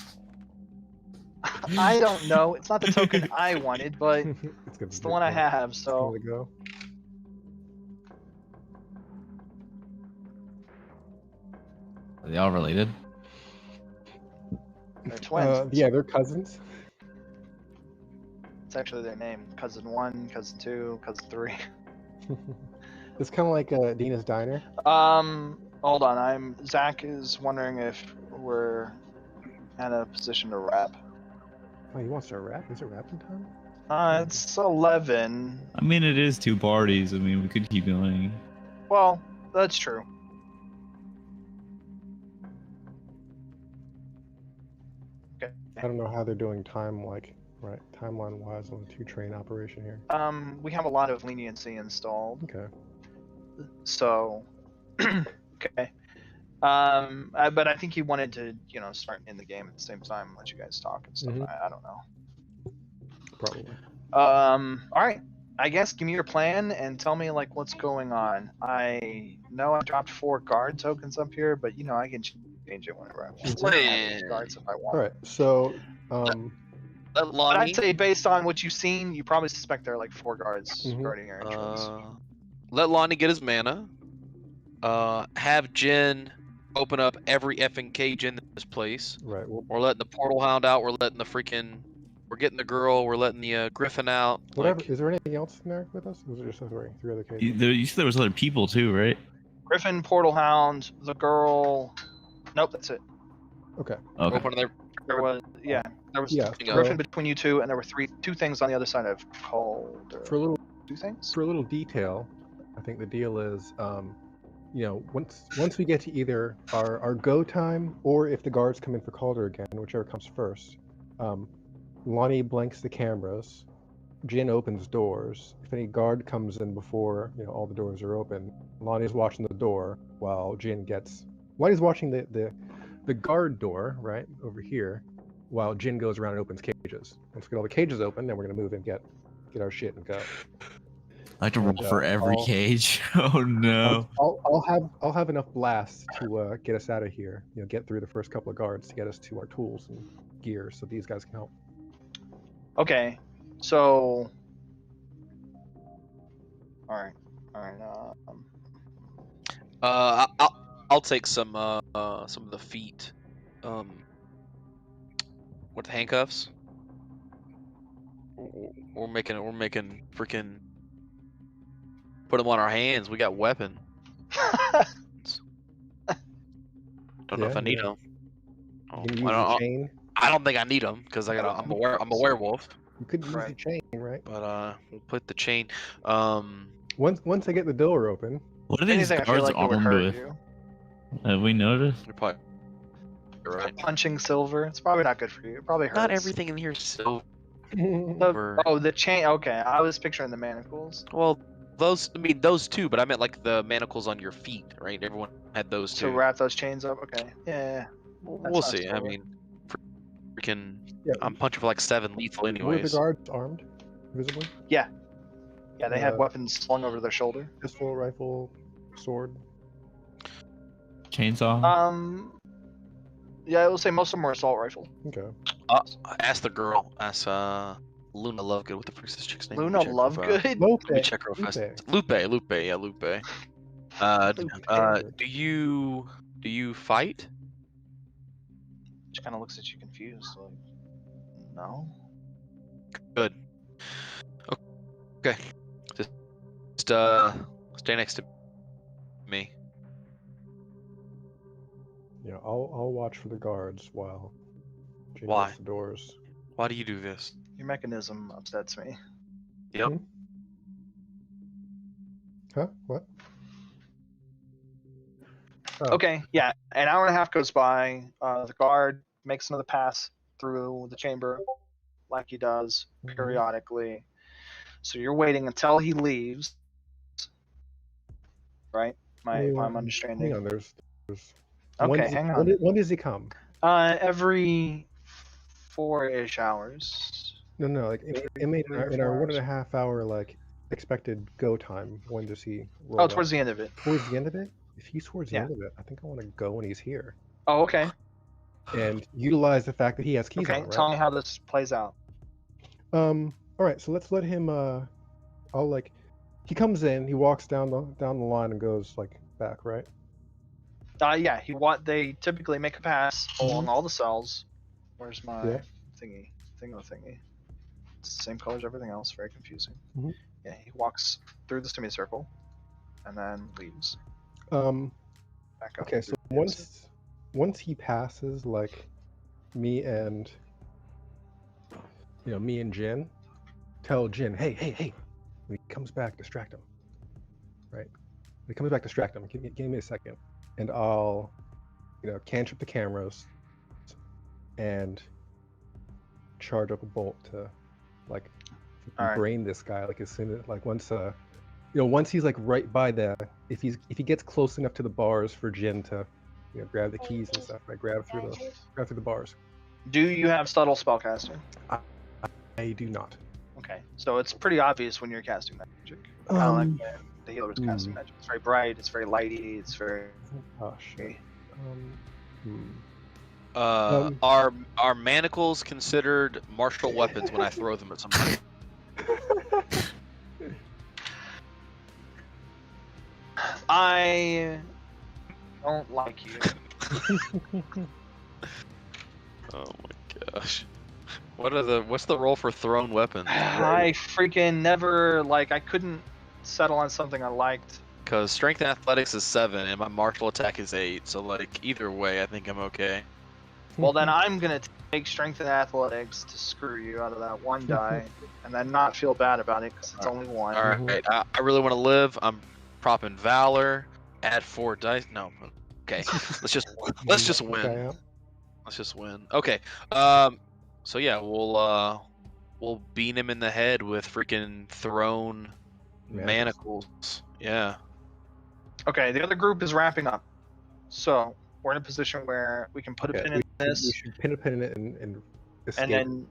I don't know. It's not the token I wanted, but it's the one I have. So To go. Are they all related? they're twins. Yeah, they're cousins. It's actually their name. Cousin 1, Cousin 2, Cousin 3. It's kind of like Dina's Diner. Hold on. Zach is wondering if we're in a position to wrap. Oh, he wants to rap? Is it rapping time? It's 11. I mean, it is 2 parties. I mean, we could keep going. Well, that's true. Okay. I don't know how they're doing timeline wise on the 2-train operation here. We have a lot of leniency installed, Okay. so okay. But I think he wanted to, start in the game at the same time, let you guys talk and stuff. Mhm. I don't know. Probably. All right. I guess give me your plan and tell me like what's going on. I know I dropped 4 guard tokens up here, but I can change it whenever I want. I can add those guards if I want. All right. So, Let But Lonnie. I'd say based on what you've seen, you probably suspect there are like 4 guards Mhm. guarding your entrance. Let Lonnie get his mana. Have Jin open up every effing cage in this place. right. Well, We're letting the portal hound out. We're letting we're getting the girl. We're letting the Griffin out. whatever. Like, Is there anything else in there with us? Or was it just us 3 other cases? You said there was other people too, right? Griffin, Portal Hound, the girl. Nope, that's it. Okay. Okay. open their. There was there was Yeah. Griffin between you two, and there were 2 things on the other side of Calder. For a little 2 things. for a little detail, I think the deal is, once we get to either our go time, or if the guards come in for Calder again, whichever comes first, Lonnie blanks the cameras, Jin opens doors. If any guard comes in before all the doors are open, Lonnie's watching the door while Lonnie's watching the guard door right over here, while Jin goes around and opens cages. Once we get all the cages open, then we're gonna move and get our shit and go. I have to roll And, for every I'll- cage. Oh no. I'll have enough blasts to get us out of here. Get through the first couple of guards to get us to our tools and gear, so these guys can help. Okay, so. All right. I'll take some of the feet. With the handcuffs. We're making freaking. Put them on our hands. We got weapon. Don't know if I need them. You can use the chain. I don't think I need them because I'm a werewolf. You could use the Right. chain, right? But we'll put the chain. Once I get the door open, What are these Anything I feel guards like that would armed hurt with? you. Have we noticed? You're probably right. Punching silver. It's probably not good for you. It probably hurts. Not everything in here is silver. The chain. Okay, I was picturing the manacles. Well, those two, but I meant like the manacles on your feet, right? Everyone had those To two. wrap those chains up. Okay. Yeah. We'll not see. I silver. mean, freaking, Yeah. I'm punching for like 7 lethal were the anyways. guards armed, visibly? Yeah, they had Uh, weapons slung over their shoulder. Pistol, rifle, sword. Chainsaw? Yeah, I will say most of them were assault rifle. Okay. Ask the girl. Ask Luna Lovegood. What the frick's this chick's name? Luna Let me check real fast. Lovegood. Lope. Let me check real fast. Lupe. Yeah, Lupe. Lupe. Do you fight? She kind of looks at you confused. Like, no. Good. Okay. Just stay next to me. Yeah, I'll watch for the guards while Jin Why? gets the doors. Why do you do this? Your mechanism upsets me. Yep. Hmm? Huh? What? Oh. Okay, yeah. An hour and a half goes by. The guard makes another pass through the chamber, like he does Mhm. periodically. So you're waiting until he leaves, right? If I'm Hang understanding. on, there's Okay, hang on. when does he come? Every 4-ish hours. No, like in our 1.5 hour like expected go time, when does he roll Oh, towards up? the end of it. Towards the end of it? If he's towards the Yeah. end of it, I think I want to go when he's here. Oh, okay. And utilize the fact that he has keys Okay, on, right? tell me how this plays out. All right, so let's let him I'll like he comes in, he walks down the line and goes like back, right? Yeah, they typically make a pass along all the cells. Where's my Yeah. thingy? It's the same color as everything else. Very confusing. Mhm. Yeah, he walks through the semicircle, and then leaves. Back up. Okay, so through the once he passes like me and me and Jin, tell Jin, hey. When he comes back, distract him. Right? When he comes back, distract him. Give me a second. And I'll cantrip the cameras and charge up a bolt to like All right. brain this guy like as soon as like once once he's like right by if he gets close enough to the bars for Jin to grab the keys and stuff, I grab through the bars. Do you have subtle spellcaster? I do not. Okay, so it's pretty obvious when you're casting magic. Kind of like the healer's casting magic. It's very bright. It's very lighty. It's very. Oh shit. Are manacles considered martial weapons when I throw them at somebody? I don't like you. Oh my gosh. What's the role for thrown weapons? I freaking never I couldn't settle on something I liked. Because strength and athletics is 7 and my martial attack is 8, so like either way I think I'm okay. Well, then I'm gonna take strength and athletics to screw you out of that one die, and then not feel bad about it because it's only one. All right, I really want to live. I'm propping valor. Add 4 dice. No, okay. Let's just win. Okay, yeah. Let's just win. Okay. So yeah, we'll beat him in the head with freaking thrown manacles. Yeah. Okay, the other group is wrapping up, so we're in a position where we can put a pin in this. We should pin a pin in it and escape. And then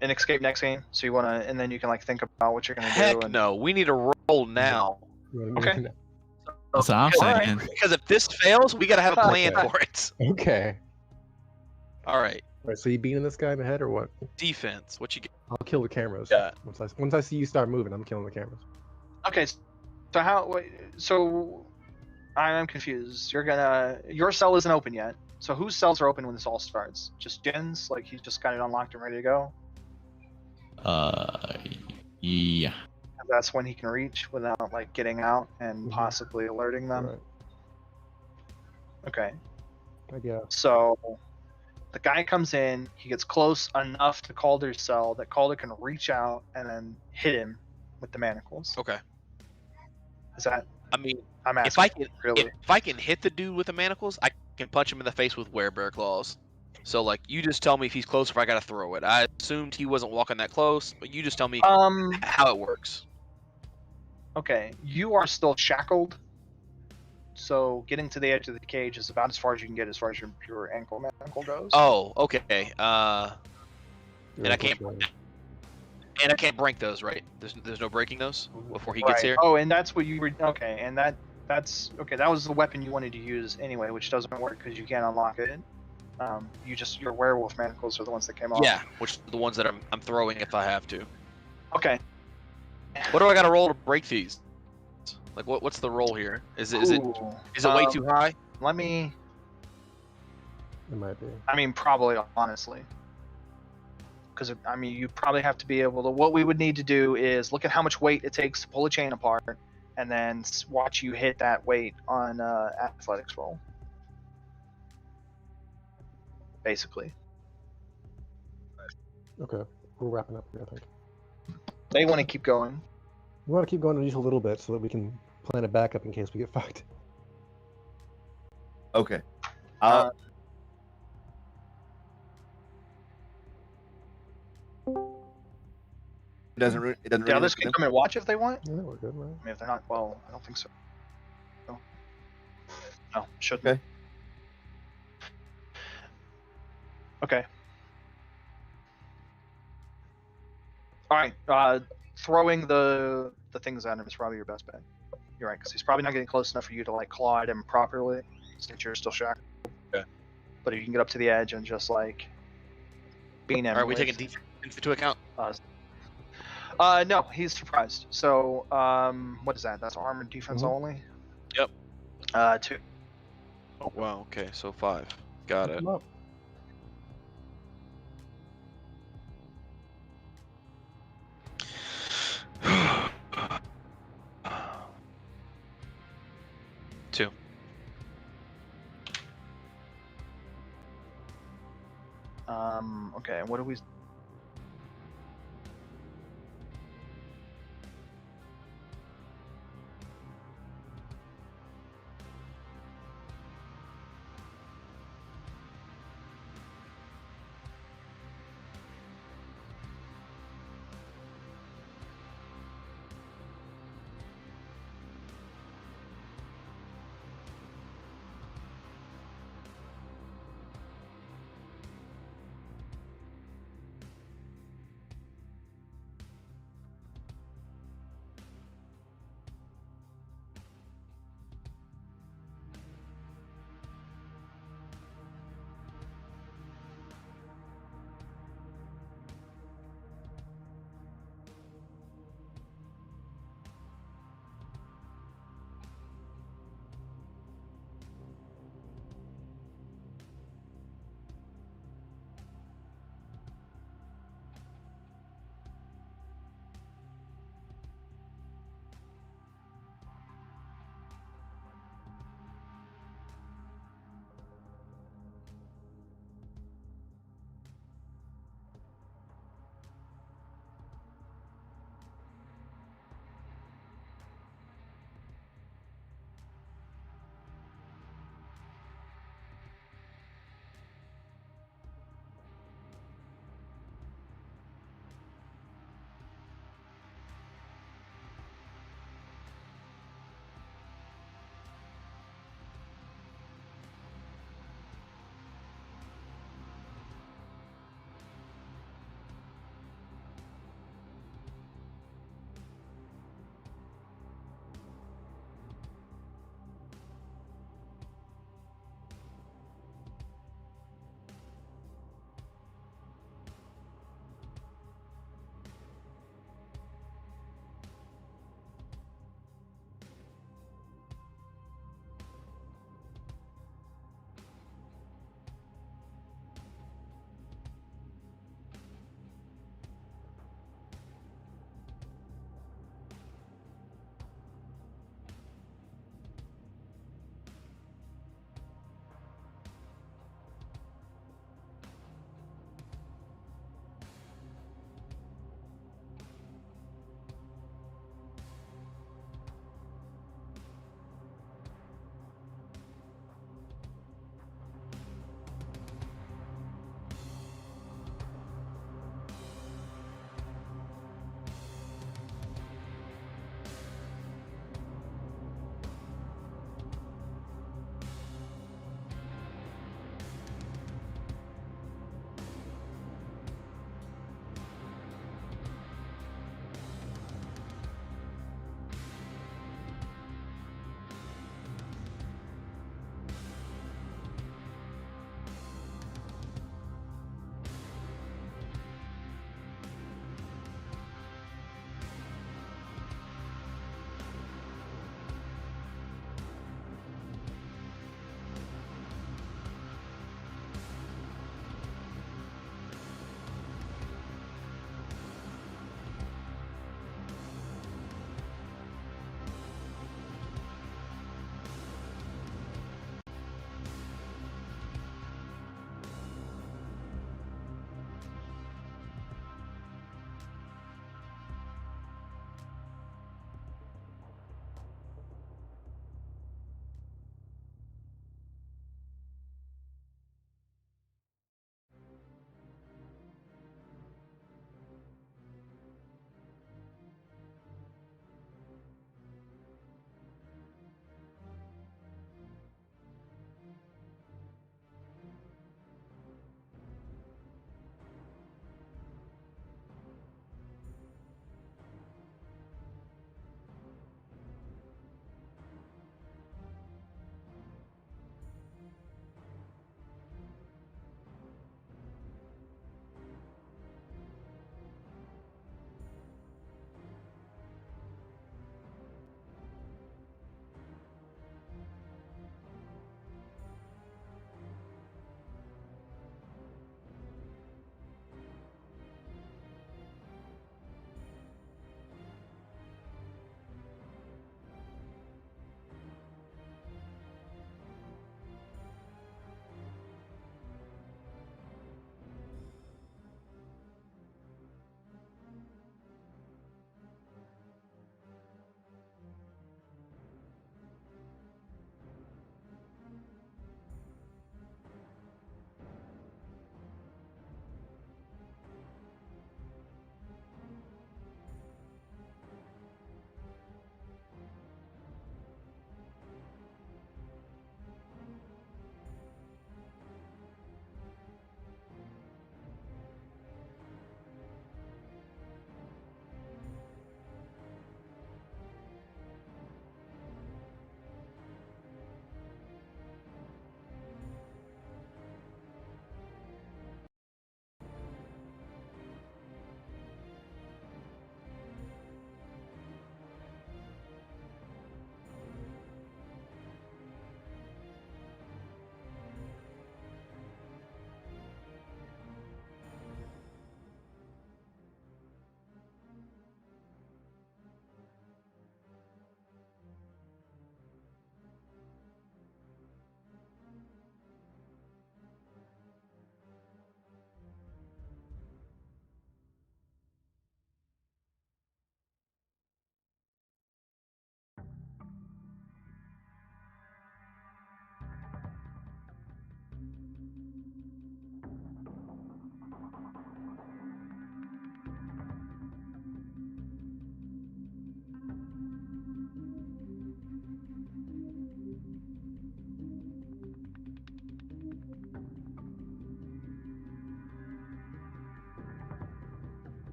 and escape next game. So you wanna, and then you can think about what you're gonna Heck do. no, we need to roll now. Okay. That's what I'm saying. Because if this fails, we gotta have a plan for it. Okay. All right. Right, so you beating this guy in the head or what? Defense. What you get? I'll kill the cameras. Yeah. Once I see you start moving, I'm killing the cameras. Okay, so I'm confused. Your cell isn't open yet. So whose cells are open when this all starts? Just Jin's? Like he's just got it unlocked and ready to go? Yeah. And that's when he can reach without getting out and possibly alerting them. Right. Okay. I guess. So the guy comes in, he gets close enough to Calder's cell that Calder can reach out and then hit him with the manacles. Okay. Is that? I mean, I'm asking. if I can hit the dude with the manacles, I can punch him in the face with werebear claws. So you just tell me if he's close, if I gotta throw it. I assumed he wasn't walking that close, but you just tell me how it works. Okay, you are still shackled. So getting to the edge of the cage is about as far as you can get as far as your ankle manacle goes. Oh, okay. And I can't break those, right? There's no breaking those before he gets here. Oh, and that's what you were. Okay, and that's okay. That was the weapon you wanted to use anyway, which doesn't work because you can't unlock it. Your werewolf manacles are the ones that came off. Yeah, which are the ones that I'm throwing if I have to. Okay. What do I got to roll to break these? What's the roll here? Is it way too high? Let me. It might be. I mean, probably honestly, because I mean, you probably have to be able to. What we would need to do is look at how much weight it takes to pull a chain apart, and then watch you hit that weight on athletics roll. Basically, Okay, we're wrapping up here, I think. they want to keep going. We want to keep going at least a little bit so that we can plan a backup in case we get fucked. Okay. Uh, It doesn't. It doesn't. The really others matter. can come and watch if they want. Yeah, we're good, right? I mean, if they're not, well, I don't think so. No, shouldn't. Okay. Okay. All right. Throwing the things at him is probably your best bet. You're right, because he's probably not getting close enough for you to like claw at him properly, since you're still shackled. Okay. But if you can get up to the edge and just like bean him. Are we with, taking defense into account? No, he's surprised. So, what is that? That's armor defense Mhm. only. Yep. 2. Oh wow. Okay, so 5. Got it. Come up. Two. Okay. What do we?